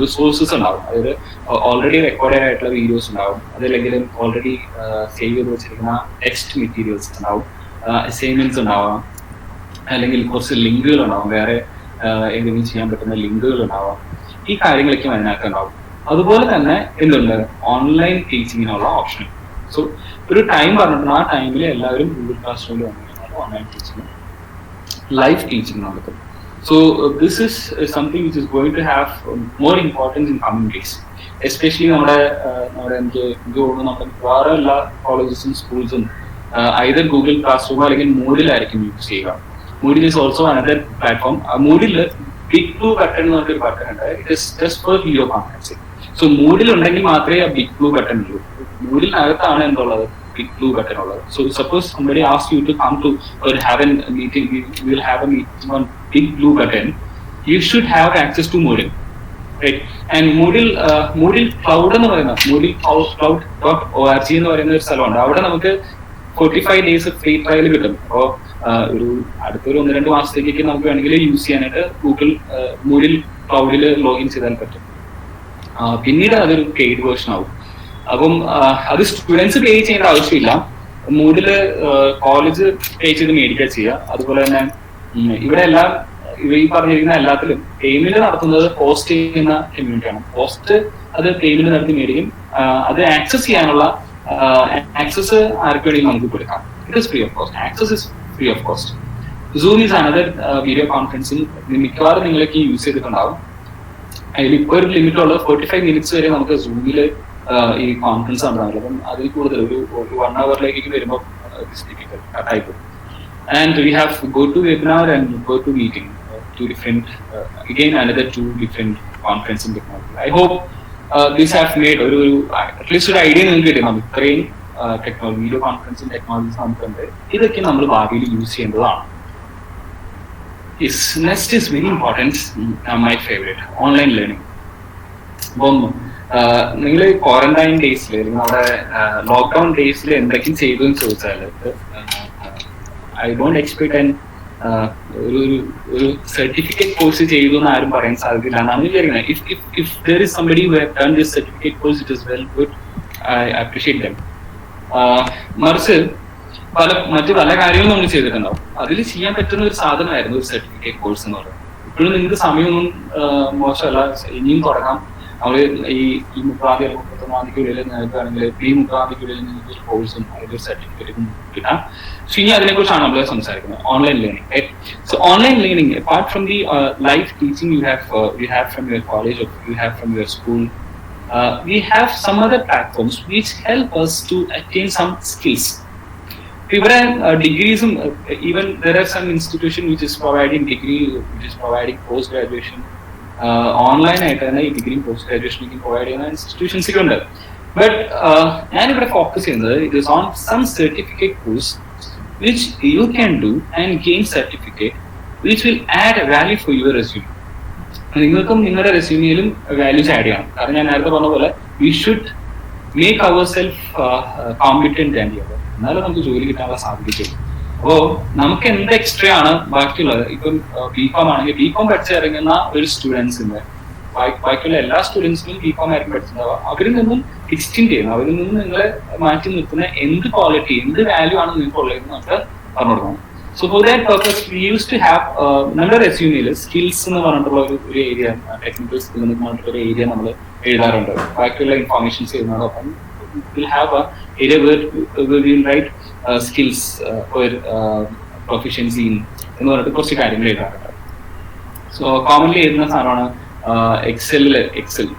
resources ഉണ്ടാവും. അതായത് already record ആയിട്ടുള്ള videos ഉണ്ടാവും, അതല്ലെങ്കിൽ already save ചെയ്ത് വെച്ചിരിക്കുന്ന text materials ഉണ്ടാവും, അസൈൻമെന്റ്സ് ഉണ്ടാവാം, അല്ലെങ്കിൽ കുറച്ച് ലിങ്കുകൾ ഉണ്ടാവും, വേറെ എന്തെങ്കിലും ചെയ്യാൻ പറ്റുന്ന ലിങ്കുകൾ ഉണ്ടാവാം. ഈ കാര്യങ്ങളൊക്കെ അതിനകത്ത് ഉണ്ടാവും. അതുപോലെ തന്നെ എന്തുണ്ട്, ഓൺലൈൻ ടീച്ചിങ്ങിനുള്ള ഓപ്ഷൻ. സോ ഒരു ടൈം പറഞ്ഞിട്ടുണ്ട്, ആ ടൈമിൽ എല്ലാവരും ഗൂഗിൾ ക്ലാസ് റൂമിൽ വന്നിരുന്നാലും ഓൺലൈൻ ടീച്ചിങ്, ലൈവ് ടീച്ചിങ് നടക്കും. So this is something which is going to have more importance in coming days. Especially നമ്മുടെ എനിക്ക് തോന്നുന്നു നമ്മുടെ വേറെ എല്ലാ കോളേജസും സ്കൂൾസും either ഗൂഗിൾ ക്ലാസ് റൂം അല്ലെങ്കിൽ മൂഡിലായിരിക്കും യൂസ് ചെയ്യുക. Moodle is also another platform. Moodle big blue button എന്ന് പറഞ്ഞൊരു ബട്ടൺ ഉണ്ട്. It is just for video conferencing. So Moodle ഉണ്ടെങ്കിൽ മാത്രമേ ആ ബിഗ് ബ്ലൂ ബട്ടൺ ഉള്ളൂ. മൂഡിനകത്താണ് എന്തുള്ളത്, big blue button ഉള്ളത്. So suppose somebody asks you to come to or have a meeting, we will have a meeting on big blue button. You should have access to Moodle, right? And Moodle Cloud എന്ന് പറയുന്ന moodlecloud.org എന്ന് പറയുന്ന ഒരു സ്ഥലമുണ്ട്. അവിടെ നമുക്ക് 45 days free trial കിട്ടും. അപ്പോൾ ഒരു അടുത്തൊരു 1-2 മാസത്തേക്ക് നമുക്ക് വേണമെങ്കിൽ യൂസ് ചെയ്യാനായിട്ട് Moodle ക്ലൗഡിൽ ലോഗിൻ ചെയ്താൽ പറ്റും. പിന്നീട് അതൊരു പെയ്ഡ് വേർഷൻ ആവും. അപ്പം അത് സ്റ്റുഡൻസ് പേ ചെയ്യേണ്ട ആവശ്യമില്ല. മൂഡില് കോളേജ് പേ ചെയ്ത് മേടിക്കുക ചെയ്യുക. അതുപോലെ തന്നെ ഇവിടെ എല്ലാം ഈ പറഞ്ഞിരിക്കുന്ന എല്ലാത്തിലും പേയ്മെന്റ് നടത്തുന്നത് ഹോസ്റ്റ് ചെയ്യുന്ന കമ്മ്യൂണിറ്റിയാണ്. ഹോസ്റ്റ് അത് പേയ്മെന്റ് നടത്തി മേടിക്കും. അത് ആക്സസ് ചെയ്യാനുള്ള ആക്സസ് ആർക്ക് വേണമെങ്കിലും നമുക്ക് കൊടുക്കാം. It is free of cost. Access is free of cost. Zoom is another video conferencing മിക്കവാറും നിങ്ങളൊക്കെ യൂസ് ചെയ്തിട്ടുണ്ടാവും. അതിൽ ഇപ്പോൾ ഒരു ലിമിറ്റ് ഉള്ളത് 45 minutes വരെ നമുക്ക് സൂമില് ഈ കോൺഫറൻസ് നടത്താറില്ല. അപ്പം അതിൽ കൂടുതൽ ഒരു 1 hourലേക്ക് വരുമ്പോൾ type. And we have go to webinar and go to meeting, 2 different again another 2 different conferencing technology. I hope this have made ഒരു അറ്റ്ലീസ്റ്റ് ഒരു ഐഡിയ നിങ്ങൾക്ക് കിട്ടും. ഇത്രയും ടെക്നോളജി, വീഡിയോ കോൺഫറൻസിങ് ടെക്നോളജീസ് നമുക്കുണ്ട്. ഇതൊക്കെ നമ്മൾ ഭാവിയിൽ യൂസ് ചെയ്യേണ്ടതാണ്. Yes, next is very important, my favorite, online learning. അപ്പം നിങ്ങൾ ക്വാറന്റൈൻ ഡേയ്സിൽ അല്ലെങ്കിൽ നമ്മുടെ ലോക്ക്ഡൌൺ ഡേയ്സിൽ എന്തൊക്കെയും ചെയ്തു എന്ന് ചോദിച്ചാൽ ഐ ഡോണ്ട് എക്സ്പെക്ട് ഒരു സർട്ടിഫിക്കറ്റ് കോഴ്സ് ചെയ്തു എന്ന് ആരും പറയാൻ സാധിക്കില്ല എന്നാണ് വിചാരിക്കുന്നത്. If there is somebody who have done this certificate course, it is well good. I appreciate dum. മറിച്ച് മറ്റു പല കാര്യങ്ങളും നമ്മൾ ചെയ്തിട്ടുണ്ടാവും. അതിൽ ചെയ്യാൻ പറ്റുന്ന ഒരു സാധനമായിരുന്നു ഒരു സർട്ടിഫിക്കറ്റ് കോഴ്സ് എന്ന് പറയുന്നത്. ഇപ്പോഴും നിങ്ങൾക്ക് സമയമൊന്നും മോശമല്ല, ഇനിയും തുടങ്ങാം. നമ്മള് ഈ 30 അല്ലെങ്കിൽ 31 നിങ്ങൾക്കാണെങ്കിൽ ഈ 30 നിങ്ങൾക്ക് ഒരു കോഴ്സും അതിലൊരു സർട്ടിഫിക്കറ്റും കിട്ടാം. സോ ഇനി അതിനെക്കുറിച്ചാണ് നമ്മൾ സംസാരിക്കുന്നത്, online learning. So online learning, apart from the live teaching you have from your college or you have from your school, we have some other platforms which help us to attain some skills. ഇവിടെ ഡിഗ്രീസും even there are some institution which is providing degree, which is providing post graduation online ആയിട്ട് തന്നെ ഈ ഡിഗ്രിയും post ഗ്രാജുവേഷനും provide ചെയ്യുന്ന institutions ഒക്കെ ഉണ്ട്. But ഞാനിവിടെ ഫോക്കസ് ചെയ്യുന്നത് it is on some certificate course which you can do and gain certificate which will add value for your resume. നിങ്ങൾക്കും നിങ്ങളുടെ റെസ്യൂമിയിലും വാല്യൂസ് ആഡ് ചെയ്യണം. കാരണം ഞാൻ നേരത്തെ പറഞ്ഞ പോലെ we should make our self competent and your, എന്നാലും നമുക്ക് ജോലി കിട്ടാനുള്ള സാധ്യതയുള്ളൂ. അപ്പോ നമുക്ക് എന്ത് എക്സ്ട്രാ ആണ് ബാക്കിയുള്ളത്? ഇപ്പം ബികോം ആണെങ്കിൽ ബികോം പഠിച്ചിറങ്ങുന്ന ഒരു സ്റ്റുഡൻസിന് ബാക്കിയുള്ള എല്ലാ സ്റ്റുഡൻസിനും ബികോം ആയിരിക്കും പഠിച്ചിട്ടുണ്ടാവുക. അവരിൽ നിന്നും ഡിസ്റ്റിങ് ചെയ്യുന്നു, അവരിൽ നിന്നും നിങ്ങളെ മാറ്റി നിർത്തുന്ന എന്ത് ക്വാളിറ്റി, എന്ത് വാല്യൂ ആണ് നിങ്ങൾക്ക് ഉള്ളതെന്ന് നമുക്ക് പറഞ്ഞു കൊടുക്കണം. So for that purpose we use to have നമ്മുടെ റെസ്യൂമിൽ സ്കിൽസ് എന്ന് പറഞ്ഞിട്ടുള്ള ഒരു ഏരിയ, ടെക്നിക്കൽ സ്കിൽ എന്ന് പറഞ്ഞിട്ടുള്ള ഒരു ഏരിയ നമ്മൾ എഴുതാറുണ്ട്. ബാക്കിയുള്ള informations എഴുതുന്നതോടൊപ്പം we'll have a area where we will write skills for proficiency in എന്ന് പറഞ്ഞിട്ട് കുറച്ച് കാര്യങ്ങൾ എഴുതാറുണ്ട്. സോ കോമൺലി എഴുതുന്ന സാധനമാണ് എക്സൽ,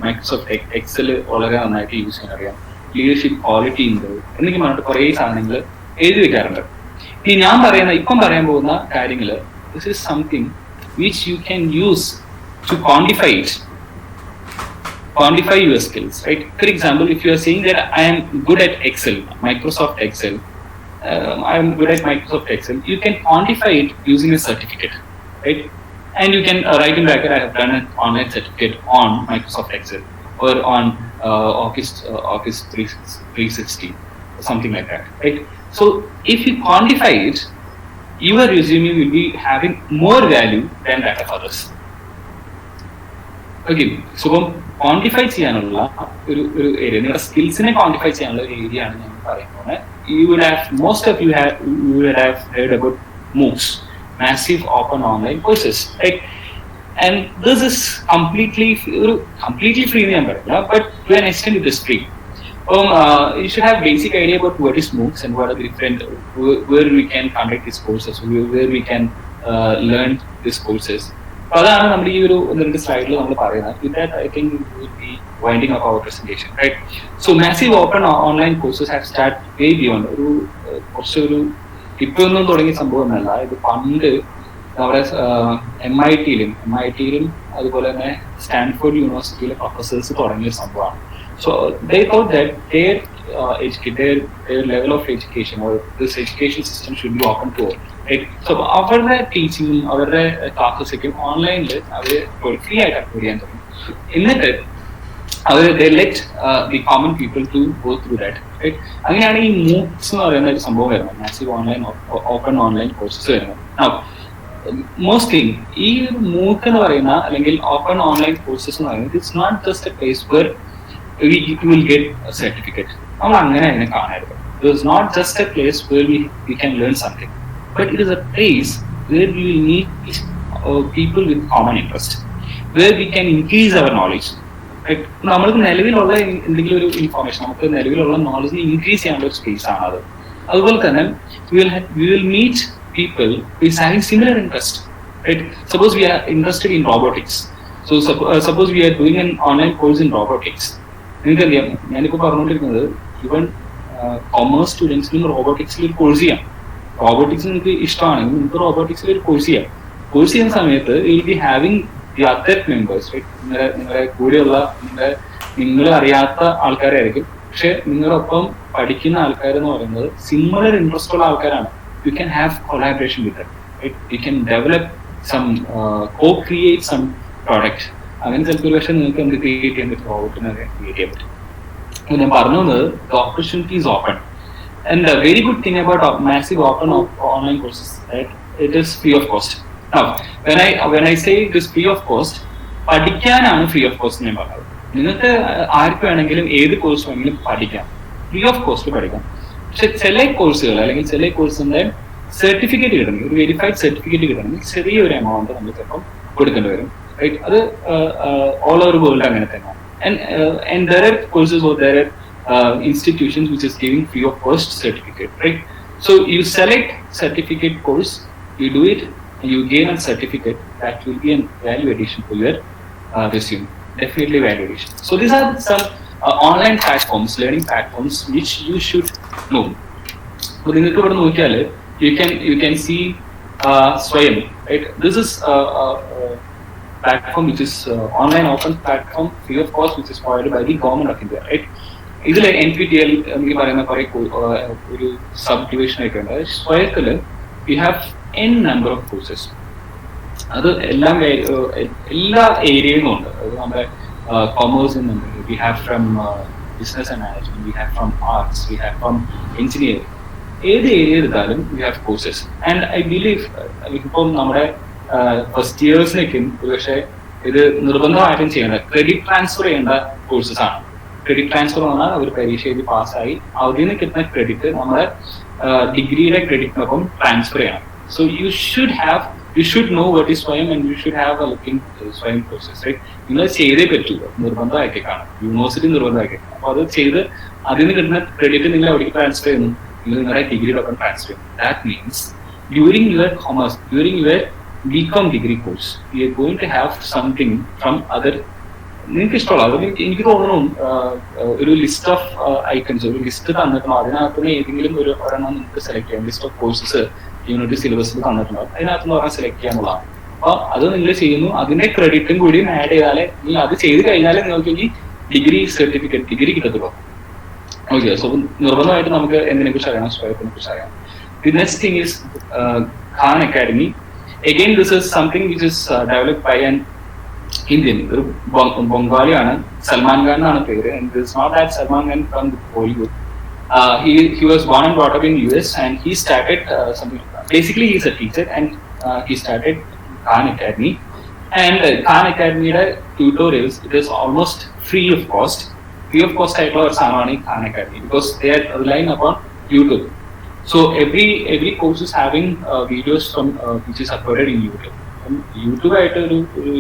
മൈക്രോസോഫ്റ്റ് എക്സൽ വളരെ നന്നായിട്ട് യൂസ് ചെയ്യാൻ അറിയാം, ലീഡർഷിപ്പ് ക്വാളിറ്റി ഉണ്ട് എന്നൊക്കെ പറഞ്ഞിട്ട് കുറേ സാധനങ്ങൾ എഴുതി വെക്കാറുണ്ട്. ഇനി ഞാൻ ഇപ്പം പറയാൻ പോകുന്ന കാര്യങ്ങൾ, this is something which you can use to quantify your skills, right? For example, if you are saying that I am good at Excel, Microsoft Excel, I am good at Microsoft Excel, you can quantify it using a certificate, right? And you can write in bracket, I have done an online certificate on Microsoft Excel or on Office 360, something like that, right? So if you quantify it, your resume will be having more value than that of others. Okay, so quantify ചെയ്യാനുള്ള ഒരു area, നിങ്ങളുടെ സ്കിൽസിനെ quantify ചെയ്യാനുള്ള ഒരു area ആണ് ഞാൻ പറയുന്നത്. You would have heard about MOOCs, massive open online courses, right? And this is completely free എന്ന് ഞാൻ പറയില്ല, but to an extent it is free. അപ്പം you should have basic idea about what is MOOCs and what are the different, where we can conduct these courses, where we can learn these courses. അപ്പൊ അതാണ് നമ്മുടെ ഈ ഒരു സ്ലൈഡിൽ നമ്മൾ പറയുന്നത്. With that I think we will be winding up our presentation, right? So massive open online courses have start way beyond. കുറച്ചൊരു ഇപ്പൊ ഒന്നും തുടങ്ങിയ സംഭവമൊന്നുമല്ല. ഇത് പണ്ട് നമ്മുടെ MIT-യിലും അതുപോലെ തന്നെ സ്റ്റാൻഫോർഡ് യൂണിവേഴ്സിറ്റിയിലെ പ്രൊഫസേഴ്സ് തുടങ്ങിയ ഒരു സംഭവമാണ്. So they thought that their level of education or this education system should be open to all, right? So അവരുടെ ടീച്ചിങ്ങും അവരുടെ ക്ലാസ്സൊക്കെ ഓൺലൈനിൽ അവർ ഫ്രീ ആയിട്ട് അപ്ലോഡ് ചെയ്യാൻ തുടങ്ങി. എന്നിട്ട് they let the common people to go through that, right? അങ്ങനെയാണ് ഈ MOOCs എന്ന് പറയുന്ന ഒരു സംഭവം വരുന്നത്, massive online open online courses വരുന്നത്. Now മോസ്റ്റ്ലി ഈ ഒരു MOOC എന്ന് പറയുന്ന അല്ലെങ്കിൽ ഓപ്പൺ ഓൺലൈൻ കോഴ്സസ് എന്ന് പറയുന്നത് it's not just a place where you will get a certificate. നമ്മൾ അങ്ങനെ അതിനെ കാണരുത്. It is not just a place where we can learn something, but it is a place where we will meet people with common interest, where we can increase our knowledge. നമ്മൾക്ക് നിലവിലുള്ള എന്തെങ്കിലും ഒരു information, നമുക്ക് നിലവിലുള്ള നോളജിനെ increase ചെയ്യാനുള്ള ഒരു space ആണ് അത്. അതുപോലെ തന്നെ we will meet people who is having similar interest, right? Suppose we are interested in robotics, so suppose we are doing an online course in robotics. നിങ്ങൾക്ക് അറിയാം, ഞാനിപ്പോൾ പറഞ്ഞുകൊണ്ടിരിക്കുന്നത് ഈവൻ കൊമേഴ്സ് സ്റ്റുഡൻസിനും റോബോട്ടിക്സിൽ ഒരു കോഴ്സ് ചെയ്യാം. റോബോട്ടിക്സ് നിങ്ങൾക്ക് ഇഷ്ടമാണെങ്കിൽ നിങ്ങൾക്ക് റോബോട്ടിക്സിൽ ഒരു കോഴ്സ് ചെയ്യാം. കോഴ്സ് ചെയ്യുന്ന സമയത്ത് will be having the other members, right? നിങ്ങളുടെ കൂടെയുള്ള നിങ്ങൾ അറിയാത്ത ആൾക്കാരായിരിക്കും, പക്ഷെ നിങ്ങളൊപ്പം പഠിക്കുന്ന ആൾക്കാരെന്ന് പറയുന്നത് സിമിലർ ഇൻട്രസ്റ്റ് ഉള്ള ആൾക്കാരാണ്. You can have collaboration with them, right? You can develop some co-create some product. അങ്ങനെ ചിലപ്പോൾ പക്ഷേ നിങ്ങൾക്ക് എന്ത് ക്രിയേറ്റ് ചെയ്യാൻ പറ്റും, റോബോട്ടിനൊക്കെ ക്രിയേറ്റ് ചെയ്യാൻ പറ്റും. ഞാൻ പറഞ്ഞു വന്നത് the opportunity is open. And the very good thing about massive open online courses that it is free of cost. when I say it is free of cost, പഠിക്കാനാണ് ഫ്രീ ഓഫ് കോസ്റ്റ് ഞാൻ പറഞ്ഞത്. നിങ്ങൾക്ക് ആർക്ക് വേണമെങ്കിലും ഏത് course വേണമെങ്കിലും പഠിക്കാം, free of cost പഠിക്കാം. പക്ഷെ ചില കോഴ്സുകൾ അല്ലെങ്കിൽ ചില കോഴ്സിന്റെ സർട്ടിഫിക്കറ്റ് കിട്ടണമെങ്കിൽ, ഒരു വെരിഫൈഡ് സർട്ടിഫിക്കറ്റ് കിട്ടണമെങ്കിൽ ചെറിയൊരു എമൗണ്ട് നമ്മൾ ചിലപ്പം കൊടുക്കേണ്ടി വരും, റൈറ്റ്? അത് ഓൾ ഓവർ വേൾഡ് അങ്ങനെ തന്നെയാണ്. And there are courses or there are institutions which is giving free of cost certificate, right? So you select certificate course, you do it, and you gain a certificate that will be a value addition to your resume. Definitely value addition. So these are some online platforms, learning platforms which you should know. So നിങ്ങൾക്ക് ഇവിടെ നോക്കിയാൽ you can see Swayam, right? This is platform which is online open platform free of cost which is provided by the government of India, right? ഇതിൽ NPTEL എന്ന് പറയുന്ന കുറെ ഒരു sub division ഒക്കെ ഉണ്ട്. സ്വയത്തിൽ we have n number of courses. അത് എല്ലാ ഏരിയയിൽ നിന്നും ഉണ്ട്. അത് നമ്മുടെ കൊമേഴ്സിൽ നിന്നുണ്ട്, we have from business and management, we have from arts, we have from engineering. ഏത് ഏരിയ എടുത്താലും we have courses. And I believe ഇപ്പം നമ്മുടെ ഫസ്റ്റ് ഇയേഴ്സിനൊക്കെ പക്ഷേ ഇത് നിർബന്ധമായിട്ടും ചെയ്യേണ്ട ക്രെഡിറ്റ് ട്രാൻസ്ഫർ ചെയ്യേണ്ട കോഴ്സസ് ആണ്. ക്രെഡിറ്റ് ട്രാൻസ്ഫർ എന്ന് പറഞ്ഞാൽ അവർ പരീക്ഷ എഴുതി പാസ്സായി അതിൽ നിന്ന് കിട്ടുന്ന ക്രെഡിറ്റ് നമ്മുടെ ഡിഗ്രിയുടെ ക്രെഡിറ്റിനൊപ്പം ട്രാൻസ്ഫർ ചെയ്യണം. So you should know what is Swayam and you should have a looking Swayam courses, right? നിങ്ങൾ ചെയ്തേ പറ്റുള്ളൂ, നിർബന്ധമാക്കിയേക്കാണ്, യൂണിവേഴ്സിറ്റി നിർബന്ധമാക്കിയേക്കാണ്. അപ്പോൾ അത് ചെയ്ത് അതിൽ നിന്ന് കിട്ടുന്ന ക്രെഡിറ്റ് നിങ്ങൾ എവിടേക്ക് ട്രാൻസ്ഫർ ചെയ്യുന്നു? നിങ്ങൾ നിങ്ങളുടെ ഡിഗ്രിയോടൊപ്പം ട്രാൻസ്ഫർ ചെയ്യുന്നു. That means during your commerce, during your BCom degree course, we are going to have something from other. നിങ്ങൾക്ക് ഇഷ്ടമുള്ള എനിക്ക് തോന്നുന്നു ഒരു ലിസ്റ്റ് ഓഫ് ഐറ്റംസ്, ഒരു ലിസ്റ്റ് തന്നിട്ടുണ്ടോ, അതിനകത്തുനിന്ന് ഏതെങ്കിലും ഒരു ഒരെണ്ണം നിങ്ങൾക്ക് സെലക്ട് ചെയ്യാം. ലിസ്റ്റ് ഓഫ് കോഴ്സസ് യൂണിവേഴ്സിറ്റി സിലബസിൽ തന്നിട്ടുണ്ടോ, അതിനകത്തുനിന്ന് ഒരെണ്ണം സെലക്ട് ചെയ്യാന്നുള്ളതാണ്. അപ്പൊ അത് നിങ്ങൾ ചെയ്യുന്നു, അതിന്റെ ക്രെഡിറ്റും കൂടി ആഡ് ചെയ്താലേ, നിങ്ങൾ അത് ചെയ്ത് കഴിഞ്ഞാലേ നിങ്ങൾക്ക് ഈ ഡിഗ്രി കിട്ടത്തുള്ളൂ. ഓക്കെ, സോ നിർബന്ധമായിട്ട് നമുക്ക് എന്തിനെ കുറിച്ച് അറിയണം? സ്വയത്തിനെ കുറിച്ച് അറിയാം. The next thing is Khan academy. Again, this is something which is developed by an Indian, Bengali-ആണ്, Salman Khan ആണ് പേര്. And this is not that Salman Khan from Bollywood. He was born and brought up in US and he started something. Basically, he is a teacher and he started Khan Academy. And Khan Academy-യുടെ tutorials, it is almost free of cost. Free of cost ആയിട്ടുള്ള ഒരു സാധനമാണ് ഈ Khan Academy because they are relying upon YouTube. So every course is having videos from which is uploaded in YouTube. YouTube ആയിട്ട് ഒരു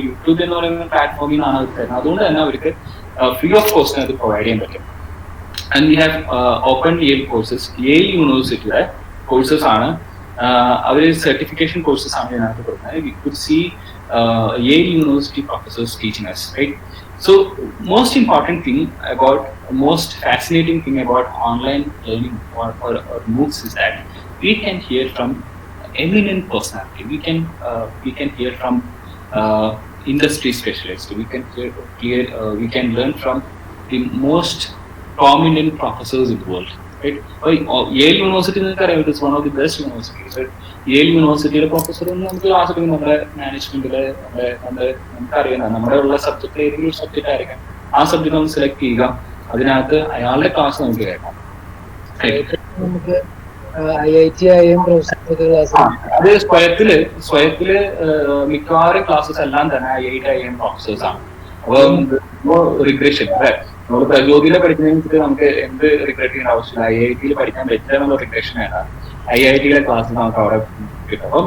YouTube എന്ന് പറയുന്ന പ്ലാറ്റ്ഫോമിൽ നിന്നാണ് അത് തരുന്നത്. അതുകൊണ്ട് തന്നെ അവർക്ക് ഫ്രീ ഓഫ് കോസ്റ്റിന് അത് പ്രൊവൈഡ് ചെയ്യാൻ പറ്റും. And we have open Yale courses. Yale യൂണിവേഴ്സിറ്റിയുടെ കോഴ്സസ് ആണ് അവർ സർട്ടിഫിക്കേഷൻ കോഴ്സസ് ആണ് ഇതിനകത്ത് കൊടുക്കുന്നത്. We could C Yale University professors teaching us, right? So most important thing about, most fascinating thing about online learning or MOOCs is that we can hear from eminent personality. We can hear from industry specialists. We can learn from the most prominent professors in the world, right? Yale University is one of the best universities, right? Yale University professor നമുക്ക് class എടുക്കുന്ന നമ്മുടെ മാനേജ്മെന്റിലെ നമുക്കറിയാം നമ്മുടെ ഉള്ള സബ്ജക്റ്റിൽ ഏതെങ്കിലും subject ആയിരിക്കാം, ആ subject നമുക്ക് സെലക്ട് ചെയ്യുക, അതിനകത്ത് അയാളുടെ ക്ലാസ് നമുക്ക് കേൾക്കാം. നമുക്ക് IIT ആയും ക്ലാസ് അത് സ്വയത്തില് മിക്കവാറും ക്ലാസ്സസ് എല്ലാം തന്നെ IIT IIM പ്രൊഫസേഴ്സ് ആണ്. അപ്പോൾ റിഗ്രഷൻ നമ്മൾ പ്രചോദിയിലെ പഠിക്കുന്നതിന് നമുക്ക് എന്ത് റിഗ്രറ്റ് ചെയ്യുന്ന ആവശ്യമില്ല, IIT പഠിക്കാൻ പറ്റുക എന്നുള്ള റിഗ്രഷൻ വേണ്ട, IIT ക്ലാസ് നമുക്ക് അവിടെ കിട്ടും. അപ്പം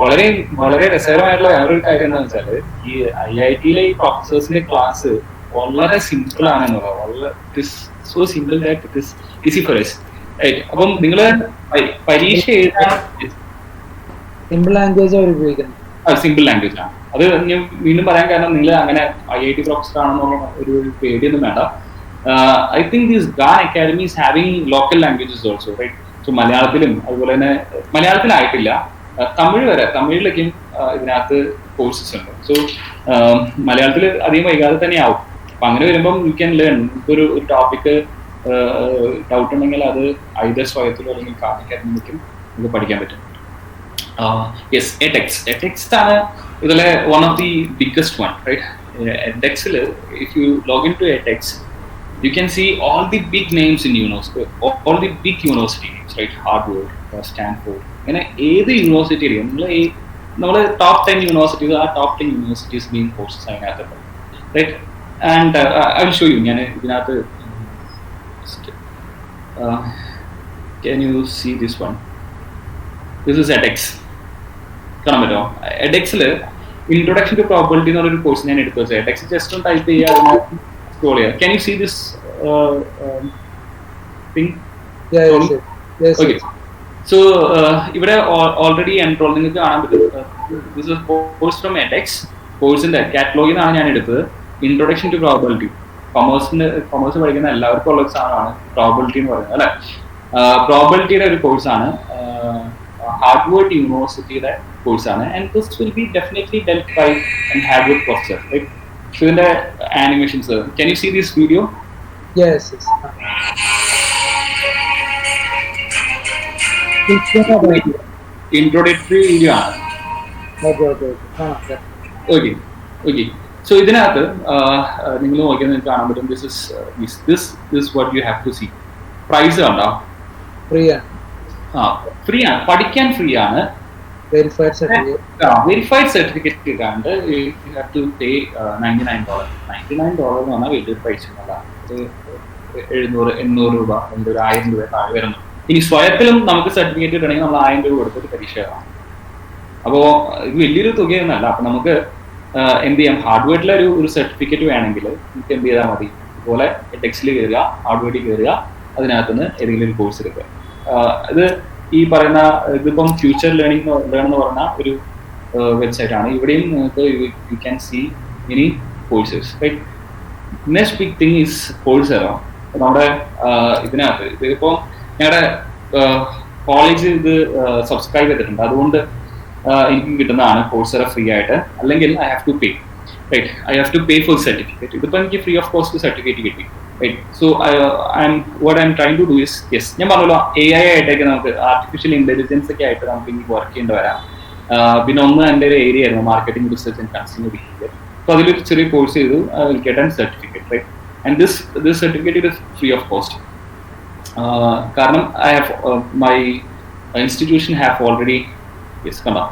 വളരെ വളരെ രസകരമായിട്ടുള്ള വേറൊരു കാര്യം എന്താണെന്ന് വെച്ചാല് ഈ IIT ഈ പ്രൊഫസേഴ്സിന്റെ ക്ലാസ് വളരെ സിമ്പിൾ ആണെന്നുള്ളത്, വളരെ so simple that it is easy for us. അപ്പം നിങ്ങള് പരീക്ഷ എഴുതാൻ സിമ്പിൾ ലാംഗ്വേജ് അവർ ഉപയോഗിക്കുന്നത്, സിമ്പിൾ ലാംഗ്വേജ് ആണ്. അത് ഞാൻ വീണ്ടും പറയാൻ കാരണം നിങ്ങൾ അങ്ങനെ IIT പ്രൊഫസർ ആണെന്നുള്ള ഒരു പേടിയൊന്നും വേണ്ട. I think this Khan Academy is having local languages also, right? So മലയാളത്തിലും അതുപോലെ തന്നെ മലയാളത്തിലായിട്ടില്ല, തമിഴിലേക്കും ഇതിനകത്ത് കോഴ്സസ് ഉണ്ട്. സോ മലയാളത്തിൽ അധികം വൈകാതെ തന്നെ ആവും. അപ്പൊ അങ്ങനെ വരുമ്പം യു ക്യാൻ ലേൺ. ഒരു ടോപ്പിക്ക് ഡൗട്ട് ഉണ്ടെങ്കിൽ അത് ഐദർ സ്വയത്തിലോ അല്ലെങ്കിൽ ഖാൻ അക്കാഡമിക്കും നമുക്ക് പഠിക്കാൻ പറ്റും. Yes, edX ആണ് ഇതിലെ one of the biggest one, right? edXൽ if you log into edX you can see all the big names in university, all the big university names, right? Harvard, Stanford, അങ്ങനെ ഏത് യൂണിവേഴ്സിറ്റിയിലും നമ്മൾ top 10 universities, ആ top 10 universities main courses അതിനകത്തുണ്ട്, right? And I will show you. ഞാൻ ഇതിനകത്ത് can you see this one? This is edX. കാണാൻ പറ്റുമോ? edXൽ introduction to probability എന്നൊരു കോഴ്സ് ഞാൻ എടുത്തു വെച്ചത്. edX ജസ്റ്റ് ഒന്ന് ടൈപ്പ് ചെയ്യുക, സ്ക്രോൾ ചെയ്യുക. Can you see this thing? Okay. So ഇവിടെ ഓൾറെഡി എൻറോൾ നിങ്ങൾക്ക് കാണാൻ പറ്റും. This is course from edX. കോഴ്സിന്റെ കാറ്റലോഗിൽ നിന്നാണ് ഞാൻ എടുത്തത്. Introduction to probability. കൊമേഴ്സ് പഠിക്കുന്ന എല്ലാവർക്കും ഉള്ള ഒരു സാധനമാണ് പ്രോബബിലിറ്റി എന്ന് പറയുന്നത്, അല്ലെ? പ്രോബബിലിറ്റിയുടെ ഒരു കോഴ്സാണ്, ഹാർഡ്വേർഡ് യൂണിവേഴ്സിറ്റിയുടെ കോഴ്സാണ്. And this will be definitely dealt by and Harvard professor, right? So ഇതിന്റെ animations, can you see this video? Yes. Introductory video ആണ്. ഓക്കെ. സോ ഇതിനകത്ത് നിങ്ങൾ നോക്കിയാൽ നിങ്ങൾക്ക് കാണാൻ പറ്റും. This what you have to see. Price കണ്ടോ? ഫ്രീ ആണ്. ഫ്രീ ആണ്, പഠിക്കാൻ ഫ്രീ ആണ്. വെരിഫൈഡ് സർട്ടിഫിക്കറ്റ് കിട്ടാണ്ട് യു ഹാവ് ടു പേ $99. $99 എന്ന് പറഞ്ഞാൽ വലിയൊരു പ്രൈസ് ഒന്നുമല്ല. 700-800 രൂപ, 1000 രൂപ താഴെ വരുന്നു. ഇനി സ്വയത്തിലും നമുക്ക് സർട്ടിഫിക്കറ്റ് കിട്ടണമെങ്കിൽ നമ്മൾ 1000 രൂപ കൊടുത്തിട്ട് പരീക്ഷ എഴുതാം. അപ്പോൾ ഇത് വലിയൊരു തുകയൊന്നുമല്ല. അപ്പൊ നമുക്ക് എന്ത് ചെയ്യാം, ഹാർഡ്വേർഡിലെ ഒരു സർട്ടിഫിക്കറ്റ് വേണമെങ്കിൽ നമുക്ക് എന്ത് ചെയ്താൽ മതി, ഇതുപോലെ edXൽ കയറുക, ഹാർഡ്വേർഡിൽ കയറുക, അതിനകത്തുനിന്ന് ഏതെങ്കിലും ഒരു കോഴ്സ് എടുക്കുക. ഇത് ഈ പറയുന്ന ഇതിപ്പം ഫ്യൂച്ചർ ലേണിംഗ് എന്ന് പറഞ്ഞ ഒരു വെബ്സൈറ്റ് ആണ്. ഇവിടെയും നിങ്ങൾക്ക് you can see many courses, right? Next big thing is Coursera. നമ്മുടെ ഇതിനകത്ത് ഇതിപ്പോൾ ഞങ്ങളുടെ കോളേജ് ഇത് സബ്സ്ക്രൈബ് ചെയ്തിട്ടുണ്ട്, അതുകൊണ്ട് എനിക്ക് കിട്ടുന്നതാണ് Coursera ഫ്രീ ആയിട്ട്. അല്ലെങ്കിൽ I have to pay, right? I have to pay for certificate. ഇതിപ്പോൾ എനിക്ക് ഫ്രീ ഓഫ് കോസ്റ്റ് സർട്ടിഫിക്കറ്റ് കിട്ടി, right? So what I'm trying to do is, yes, ഞാൻ പറഞ്ഞല്ലോ AI ആയിട്ടൊക്കെ നമുക്ക് ആർട്ടിഫിഷ്യൽ ഇന്റലിജൻസ് ഒക്കെ ആയിട്ട് നമുക്ക് ഇനി വർക്ക് ചെയ്യേണ്ടി വരാം. പിന്നെ ഒന്ന് എൻ്റെ ഒരു ഏരിയ ആയിരുന്നു marketing research and consumer behaviour. അപ്പോൾ അതിലൊരു ചെറിയ കോഴ്സ് ചെയ്തു, I will get an certificate, right? And this certificate is free of cost. കാരണം മൈ ഇൻസ്റ്റിറ്റ്യൂഷൻ ഹാവ് ഓൾറെഡി കണ്ടോ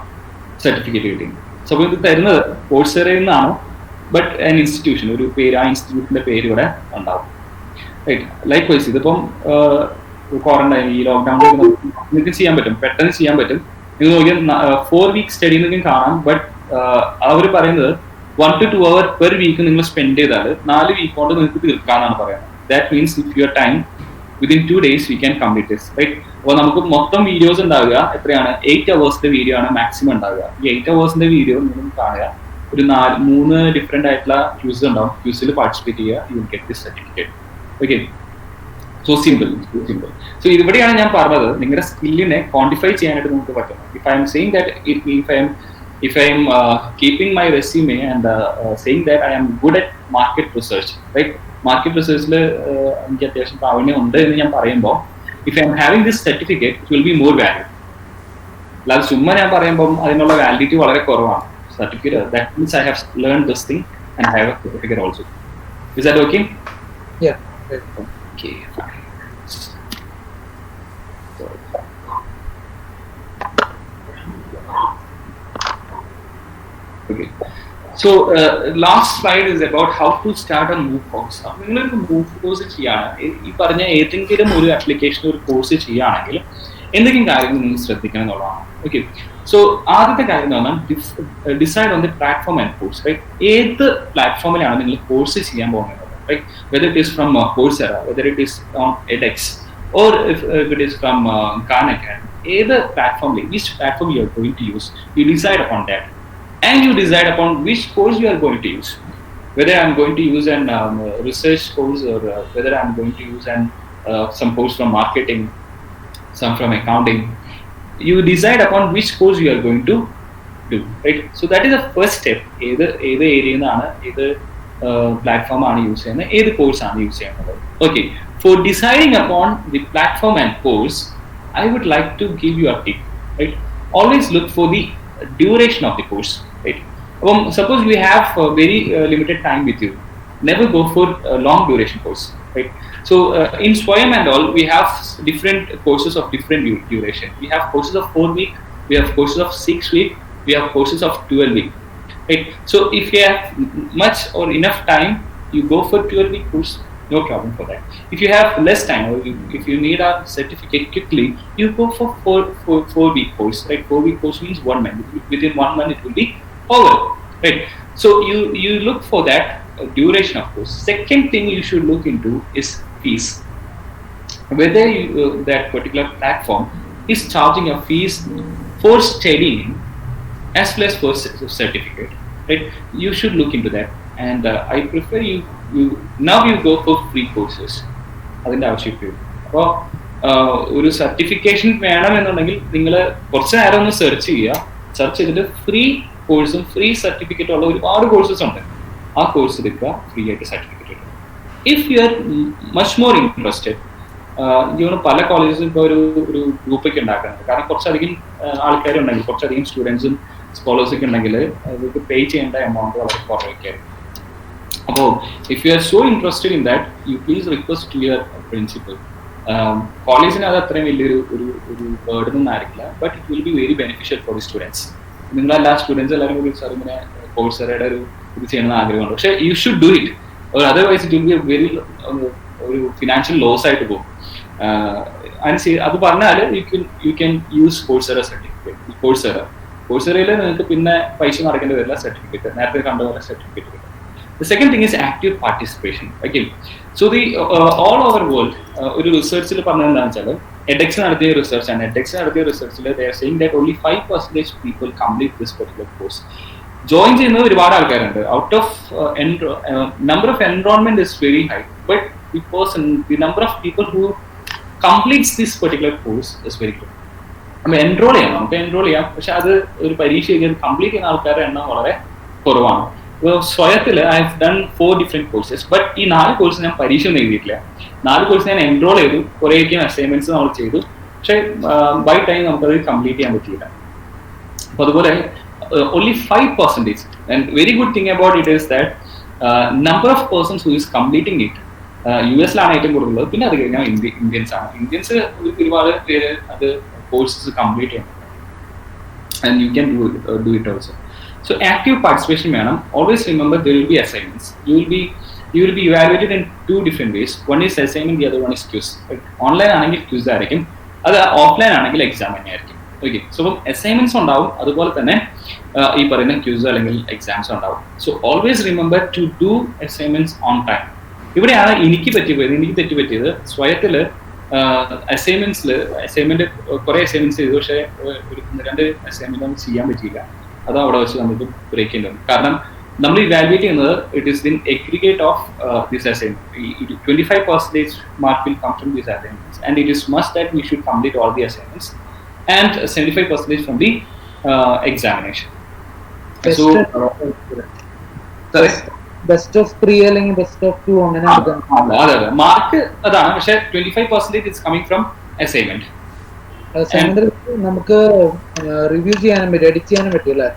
സർട്ടിഫിക്കറ്റ് കിട്ടി. സോ അപ്പോൾ ഇത് തരുന്നത് Coursera നിന്നാണ്, ബട്ട് ആൻ ഇൻസ്റ്റിറ്റ്യൂഷൻ, ഒരു പേര്, ആ ഇൻസ്റ്റിറ്റ്യൂട്ടിന്റെ പേര് ഇവിടെ ഉണ്ടാവും, റൈറ്റ്? ലൈക്ക് വൈസ് ഇതിപ്പം ക്വാറന്റൈൻ, ഈ ലോക്ക്ഡൌണിൽ നിങ്ങൾക്ക് ചെയ്യാൻ പറ്റും, പെട്ടെന്ന് ചെയ്യാൻ പറ്റും. നിങ്ങൾ നോക്കിയാൽ 4 week സ്റ്റഡി നിങ്ങൾക്ക് കാണാം. ബട്ട് അവർ പറയുന്നത് 1 to 2 hours പെർ വീക്ക് നിങ്ങൾ സ്പെൻഡ് ചെയ്താൽ 4 week കൊണ്ട് നിങ്ങൾക്ക് തീർക്കാന്നാണ് പറയുന്നത്. That means if your time within 2 days we can complete this, right? അപ്പോൾ നമുക്ക് മൊത്തം വീഡിയോസ് ഉണ്ടാവുക എത്രയാണ് 8 hours വീഡിയോ ആണ് മാക്സിമം ഉണ്ടാവുക. ഈ 8 hours വീഡിയോ നിങ്ങൾ കാണുക, ഒരു 3 ഡിഫറെന്റ് ആയിട്ടുള്ള ക്യൂസ് ഉണ്ടാവും. ക്യൂസിൽ പാർട്ടിസിപ്പേറ്റ് ചെയ്യുക, you will get this certificate. Okay, so simple. So ഇവിടെയാണ് ഞാൻ പറഞ്ഞത് നിങ്ങളുടെ സ്കില്ലിനെ ക്വാണ്ടിഫൈ ചെയ്യാനായിട്ട് നമുക്ക് പറ്റും. If I am saying that if I am keeping my resume and saying that I am good at market research, right? Market research le എനിക്ക് അത്യാവശ്യം പ്രാവീണ്യം ഉണ്ട് എന്ന് ഞാൻ പറയുമ്പോൾ, if I am having this certificate, it will be more value. അല്ലാതെ ചുമ്മാ ഞാൻ പറയുമ്പോൾ അതിനുള്ള വാലിഡിറ്റി വളരെ കുറവാണ്. Certificate, that means I have learned this thing and I have a certificate also. Is that okay? Yeah. Okay, fine. Okay. So last slide is about how to start a MOOC course. അപ്പോൾ നിങ്ങളൊരു MOOC course ചെയ്യാണ്, ഈ പറഞ്ഞ ഏതെങ്കിലും ഒരു application ഒരു course ചെയ്യുകയാണെങ്കിൽ എന്തെങ്കിലും കാര്യങ്ങൾ നിങ്ങൾ ശ്രദ്ധിക്കണം എന്നുള്ളതാണ്. ഓക്കെ, സോ ആദ്യത്തെ കാര്യം എന്ന് പറഞ്ഞാൽ decide on the platform and course, right? ഏത് പ്ലാറ്റ്ഫോമിലാണ് നിങ്ങൾ കോഴ്സ് ചെയ്യാൻ പോകുന്നത്, right? Whether it is from Coursera, whether it is on edX, or if it is from Khan Academy, ഏത് പ്ലാറ്റ്ഫോമിൽ, which platform you are going to use, you decide upon that. And you decide upon which course you are going to use. Whether I am going to use an research course, or whether I am going to use some course from marketing, some from accounting. You decide upon which course you are going to do, right? So that is the first step. Either area naana, either platform aanu use cheyna, either course aanu use cheyna. Okay, for deciding upon the platform and course, I would like to give you a tip, right? Always look for the duration of the course, right? Suppose you have very limited time with you, never go for a long duration course, right? So in Swayam and all, we have different courses of different duration. We have courses of 4 week, we have courses of 6 week, we have courses of 12 week, right? So if you have much or enough time, you go for 12-week course, no problem for that. If you have less time, or if you need a certificate quickly, you go for 4-week course, right? 4-week course means 1 month. Within 1 month it will be over, right? So you look for that duration of course. Second thing you should look into is fees. Whether that particular platform is charging a fees for studying as well as for certificate, right? You should look into that. And I prefer you now you go for free courses. അതിൻ്റെ ആവശ്യമില്ല. അപ്പോൾ ഒരു certification വേണമെന്നുണ്ടെങ്കിൽ നിങ്ങൾ കുറച്ച് നേരം ഒന്ന് search ചെയ്യുക. സെർച്ച് ചെയ്തിട്ട് ഫ്രീ കോഴ്സും ഫ്രീ സർട്ടിഫിക്കറ്റും ഉള്ള ഒരുപാട് കോഴ്സസ് ഉണ്ട്. ആ കോഴ്സ് എടുക്കുക, ഫ്രീ ആയിട്ട് സർട്ടിഫിക്കറ്റ് എടുക്കുക. If you are much more interested, ഇവന് പല കോളേജസും ഇപ്പോൾ ഒരു ഗ്രൂപ്പൊക്കെ ഉണ്ടാക്കുന്നുണ്ട്. കാരണം കുറച്ചധികം ആൾക്കാരുണ്ടെങ്കിൽ, കുറച്ചധികം സ്റ്റുഡൻസും സ്കോളേഴ്സൊക്കെ ഉണ്ടെങ്കിൽ അവർക്ക് പേ ചെയ്യേണ്ട എമൗണ്ട് വളരെ കുറവൊക്കെയായിരിക്കും. അപ്പോൾ if you are so interested in that, you please request to your principal. കോളേജിന് അത് അത്രയും വലിയൊരു ഒരു ബേർഡൻ ഒന്നും ആയിരിക്കില്ല, but it will be very beneficial for the students. നിങ്ങളെല്ലാ സ്റ്റുഡൻസ് എല്ലാവരും കൂടി സാർ ഇങ്ങനെ കോഴ്സറയുടെ ഒരു ഇത് ചെയ്യണമെന്ന് ആഗ്രഹമുണ്ട്, പക്ഷേ you should do it, otherwise it will be very ഒരു ഫിനാൻഷ്യൽ ലോസ് ആയിട്ട് പോകും. അത് പറഞ്ഞാൽ you can use Coursera certificate. Courseraയിൽ നിങ്ങൾക്ക് പിന്നെ പൈസ നടക്കേണ്ടി വരില്ല, സർട്ടിഫിക്കറ്റ് നേരത്തെ കണ്ട പോലെ സർട്ടിഫിക്കറ്റ് കിട്ടും. The second thing is active participation. Okay, so the all over world ഒരു റിസർച്ചിൽ പറഞ്ഞത് എന്താണെന്ന് വെച്ചാൽ edX നടത്തിയ റിസർച്ച് ആണ്. edX നടത്തിയ റിസർച്ചിൽ they are saying that only 5% people complete this particular course. Join ചെയ്യുന്ന ഒരുപാട് ആൾക്കാരുണ്ട്. Out of number of enrollment is very high, but the number of people who completes this particular course is very good. നമ്മൾ enrol ചെയ്യണം, നമുക്ക് enrol ചെയ്യാം, പക്ഷെ അത് ഒരു പരീക്ഷ കംപ്ലീറ്റ് ചെയ്യുന്ന ആൾക്കാരുടെ എണ്ണം വളരെ കുറവാണ്. ഇപ്പോൾ സ്വയത്തിൽ I have done 4 different courses, ബട്ട് ഈ 4 കോഴ്സ് ഞാൻ പരീക്ഷ ഒന്നും എഴുതിയിട്ടില്ല. 4 കോഴ്സ് ഞാൻ എൻറോൾ ചെയ്തു, കുറേയൊക്കെയും അസൈൻമെന്റ്സ് നമ്മൾ ചെയ്തു, പക്ഷേ ബൈ ടൈം നമുക്കത് കംപ്ലീറ്റ് ചെയ്യാൻ പറ്റിയില്ല. അപ്പോൾ അതുപോലെ only 5%, and very good thing about it is that number of persons who is completing it, US-ലാണ് ഏറ്റവും കൂടുതലുള്ളത്, പിന്നെ അത് കഴിഞ്ഞാൽ ഇന്ത്യൻസ് ആണ്. ഇന്ത്യൻസ് ഒരുപാട് പേര് അത് കോഴ്സസ് കംപ്ലീറ്റ് ചെയ്യുന്നുണ്ട്, and you can do it also. So active participation വേണം. Always remember there will be assignments. You will be evaluated in 2 different ways. One is assignment, the other one is quiz. Online ആണെങ്കിൽ quiz ആയിരിക്കും, അത് offline ആണെങ്കിൽ exam തന്നെയായിരിക്കും. Okay, so assignments ഉണ്ടാവും, അതുപോലെ തന്നെ ഈ പറയുന്ന ക്യൂസ് അല്ലെങ്കിൽ എക്സാംസ് ഉണ്ടാവും. So always remember to do assignments on time. ഇവിടെയാണ് എനിക്ക് തെറ്റുപറ്റിയത്. സ്വയത്തിൽ അസൈൻമെന്റ് കുറെ അസൈൻമെന്റ്സ് ചെയ്തു, പക്ഷേ ഒരു 2 അസൈൻമെന്റ് നമുക്ക് ചെയ്യാൻ പറ്റിയില്ല. അത് അവിടെ വെച്ച് നമുക്ക് ബ്രേക്ക് ചെയ്യേണ്ടി വന്നു. കാരണം നമ്മൾ ഇവാലുവേറ്റ് ചെയ്യുന്നത് it is then aggregate of this assignment. 25% mark will come from this assignments and it is must that we should complete all the assignments and 75% from the examination. So best of 3 അല്ലെങ്കിൽ best of 2 അങ്ങനെ അതെ mark അതാണ്, പക്ഷെ 25% it's coming from assignment. നമുക്ക് review ചെയ്യാനും പറ്റും, edit ചെയ്യാനും പറ്റും അല്ലേ?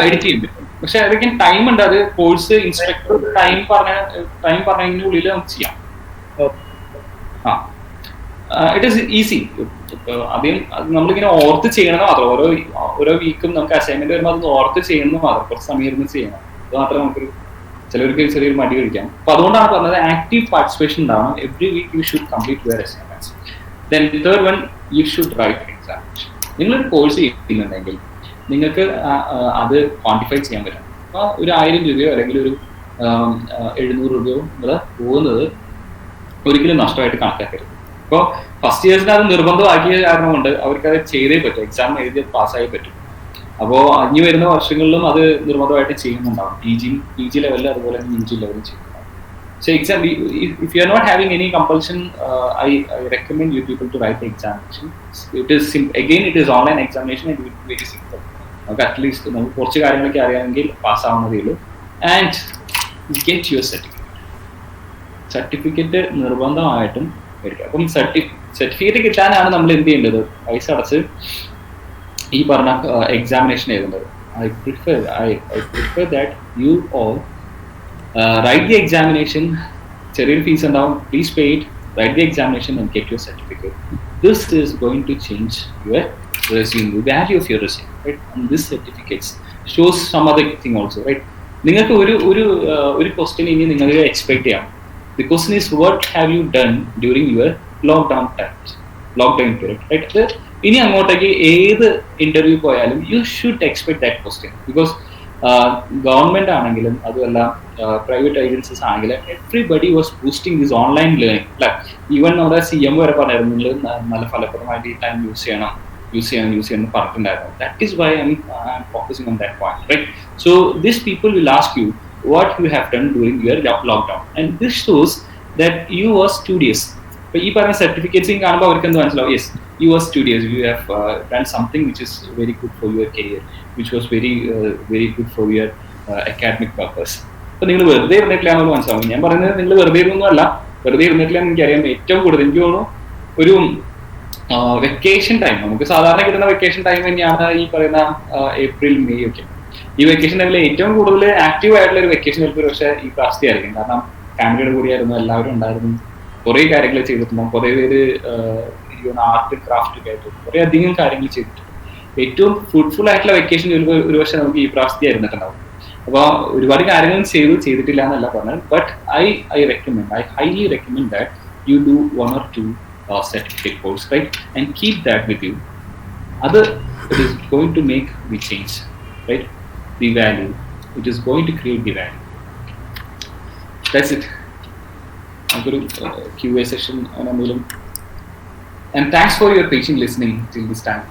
എഡിറ്റ് ചെയ്യാൻ പറ്റും, പക്ഷെ അതൊക്കെ ടൈം ഉണ്ട്. അത് കോഴ്സ് ഇൻസ്ട്രക്ടർ ടൈം പറഞ്ഞതിനുള്ളിൽ നമുക്ക് ചെയ്യാം. It is easy. ആദ്യം നമ്മളിങ്ങനെ ഓർത്ത് ചെയ്യണമെന്ന് മാത്രം. ഓരോ വീക്കും നമുക്ക് അസൈൻമെന്റ് വരുമ്പോൾ അത് ഓർത്ത് ചെയ്യണമെന്ന് മാത്രം, കുറച്ച് സമയം ഇരുന്ന് ചെയ്യണം. അത് മാത്രമേ നമുക്കൊരു ചിലവർക്ക് ചെറിയൊരു മടി കഴിക്കാം. അപ്പൊ അതുകൊണ്ടാണ് പറഞ്ഞത് ആക്റ്റീവ് പാർട്ടിസിപ്പേഷൻ ഉണ്ടാവണം. Every week you should complete your assignments. Then third one, you should write examination. നിങ്ങളൊരു കോഴ്സ് ചെയ്യുന്നുണ്ടെങ്കിൽ നിങ്ങൾക്ക് അത് ക്വാണ്ടിഫൈ ചെയ്യാൻ പറ്റണം. അപ്പോൾ ഒരു 1000 രൂപയോ അല്ലെങ്കിൽ ഒരു 700 രൂപയോ നിങ്ങൾ പോകുന്നത് ഒരിക്കലും നഷ്ടമായിട്ട് കണക്കാക്കരുത്. ഇപ്പോൾ ഫസ്റ്റ് ഇയേഴ്സിന് അത് നിർബന്ധമാക്കിയ കാരണം കൊണ്ട് അവർക്ക് അത് ചെയ്തേ പറ്റും, എക്സാം എഴുതി പാസ്സായേ പറ്റും. അപ്പോൾ ഇനി വരുന്ന വർഷങ്ങളിലും അത് നിർബന്ധമായിട്ട് ചെയ്യുന്നുണ്ടാവും. പി ജി ലെവലിൽ അതുപോലെ തന്നെ യു ജി ലെവലിൽ ചെയ്യുന്നുണ്ടാവും. So exam, if you are not having any compulsion, I recommend you people to write the examination. It is again it is online examination and it will be very simple. നമുക്ക് at least നമുക്ക് കുറച്ച് കാര്യങ്ങളൊക്കെ അറിയാമെങ്കിൽ പാസ്സാവുന്നതേ ഉള്ളൂ. And get your certificate നിർബന്ധമായിട്ടും എടുക്കുക. അപ്പം certificate കിട്ടാനാണ് നമ്മൾ എന്ത് ചെയ്യേണ്ടത്? പൈസ അടച്ച് ഈ പറഞ്ഞ എക്സാമിനേഷൻ എഴുതുന്നത്. I prefer that you all write the examination. ചെറിയൊരു ഫീസ് ഉണ്ടാവും, please pay it, write the examination and get your certificate. This is going to change your resume, the value of your resume, right? And this certificates shows some other thing also, right? നിങ്ങൾക്ക് ഒരു question ഇനി നിങ്ങൾക്ക് expect ചെയ്യാം. The question is, what have you done during your lockdown period, right? ഇനി അങ്ങോട്ടേക്ക് ഏത് interview പോയാലും you should expect that question. Because government ആണെങ്കിലും അതുമല്ല പ്രൈവറ്റ് ഏജൻസീസ് ആണെങ്കിലും everybody was boosting this online learning. അല്ലെ, ഈവൻ നമ്മുടെ CM വരെ പറഞ്ഞായിരുന്നു നിങ്ങൾ നല്ല ഫലപ്രദമായിട്ട് ഈ ടൈം യൂസ് ചെയ്യണം പറഞ്ഞിട്ടുണ്ടായിരുന്നു. That is why I am focusing on that point, right? So this people will ask you what you have done during your lockdown and this shows that you were studious. അപ്പൊ ഈ പറഞ്ഞ സർട്ടിഫിക്കറ്റ്സും കാണുമ്പോൾ അവർക്ക് എന്ത് മനസ്സിലാവും? Yes, you were studious, you have done something which is very good for your career, which was very good for your academic purpose. അപ്പോൾ നിങ്ങൾ വെറുതെ ഇരുന്നിട്ടില്ലാന്ന് മനസ്സിലാവും. ഞാൻ പറയുന്നത് നിങ്ങൾ വെറുതെ ഇരുന്നൊന്നുമല്ല, വെറുതെ ഇരുന്നിട്ടില്ല എനിക്കറിയാം. ഏറ്റവും കൂടുതൽ എനിക്ക് തോന്നുന്നു ഒരു വെക്കേഷൻ ടൈം, നമുക്ക് സാധാരണ കിട്ടുന്ന വെക്കേഷൻ ടൈം തന്നെയാണ് ഈ പറയുന്ന ഏപ്രിൽ മെയ് ഒക്കെ. ഈ വെക്കേഷൻ ടൈമിൽ ഏറ്റവും കൂടുതൽ ആക്റ്റീവ് ആയിട്ടുള്ള ഒരു വെക്കേഷൻ ചിലപ്പോൾ പക്ഷേ ഈ പ്രാവശ്യത്തെ ആയിരിക്കും. കാരണം ഫാമിലിയുടെ കൂടിയായിരുന്നു, എല്ലാവരും ഉണ്ടായിരുന്നു, കുറേ കാര്യങ്ങൾ ചെയ്തിട്ടുണ്ടാകും, കുറേ പേര് ആർട്ട് ക്രാഫ്റ്റ് ഒക്കെ ആയിട്ട് കുറെ അധികം കാര്യങ്ങൾ ചെയ്തിട്ടുണ്ട്. ഏറ്റവും ഫ്രൂട്ട്ഫുൾ ആയിട്ടുള്ള വെക്കേഷൻ ഒരു പക്ഷേ നമുക്ക് ഈ പ്രാവശ്യത്തെ ആയിരുന്നിട്ടുണ്ടാവും. അപ്പോൾ ഒരുപാട് കാര്യങ്ങൾ ചെയ്തിട്ടില്ല എന്നല്ല പറഞ്ഞത്. But I highly recommend that you do 1 or 2 certificate course, right? And keep that with you. It is going to make the change, right? The value. It is going to create the value. That's it. നമുക്കൊരു QA session എന്തെങ്കിലും. And thanks for your patient listening till this time.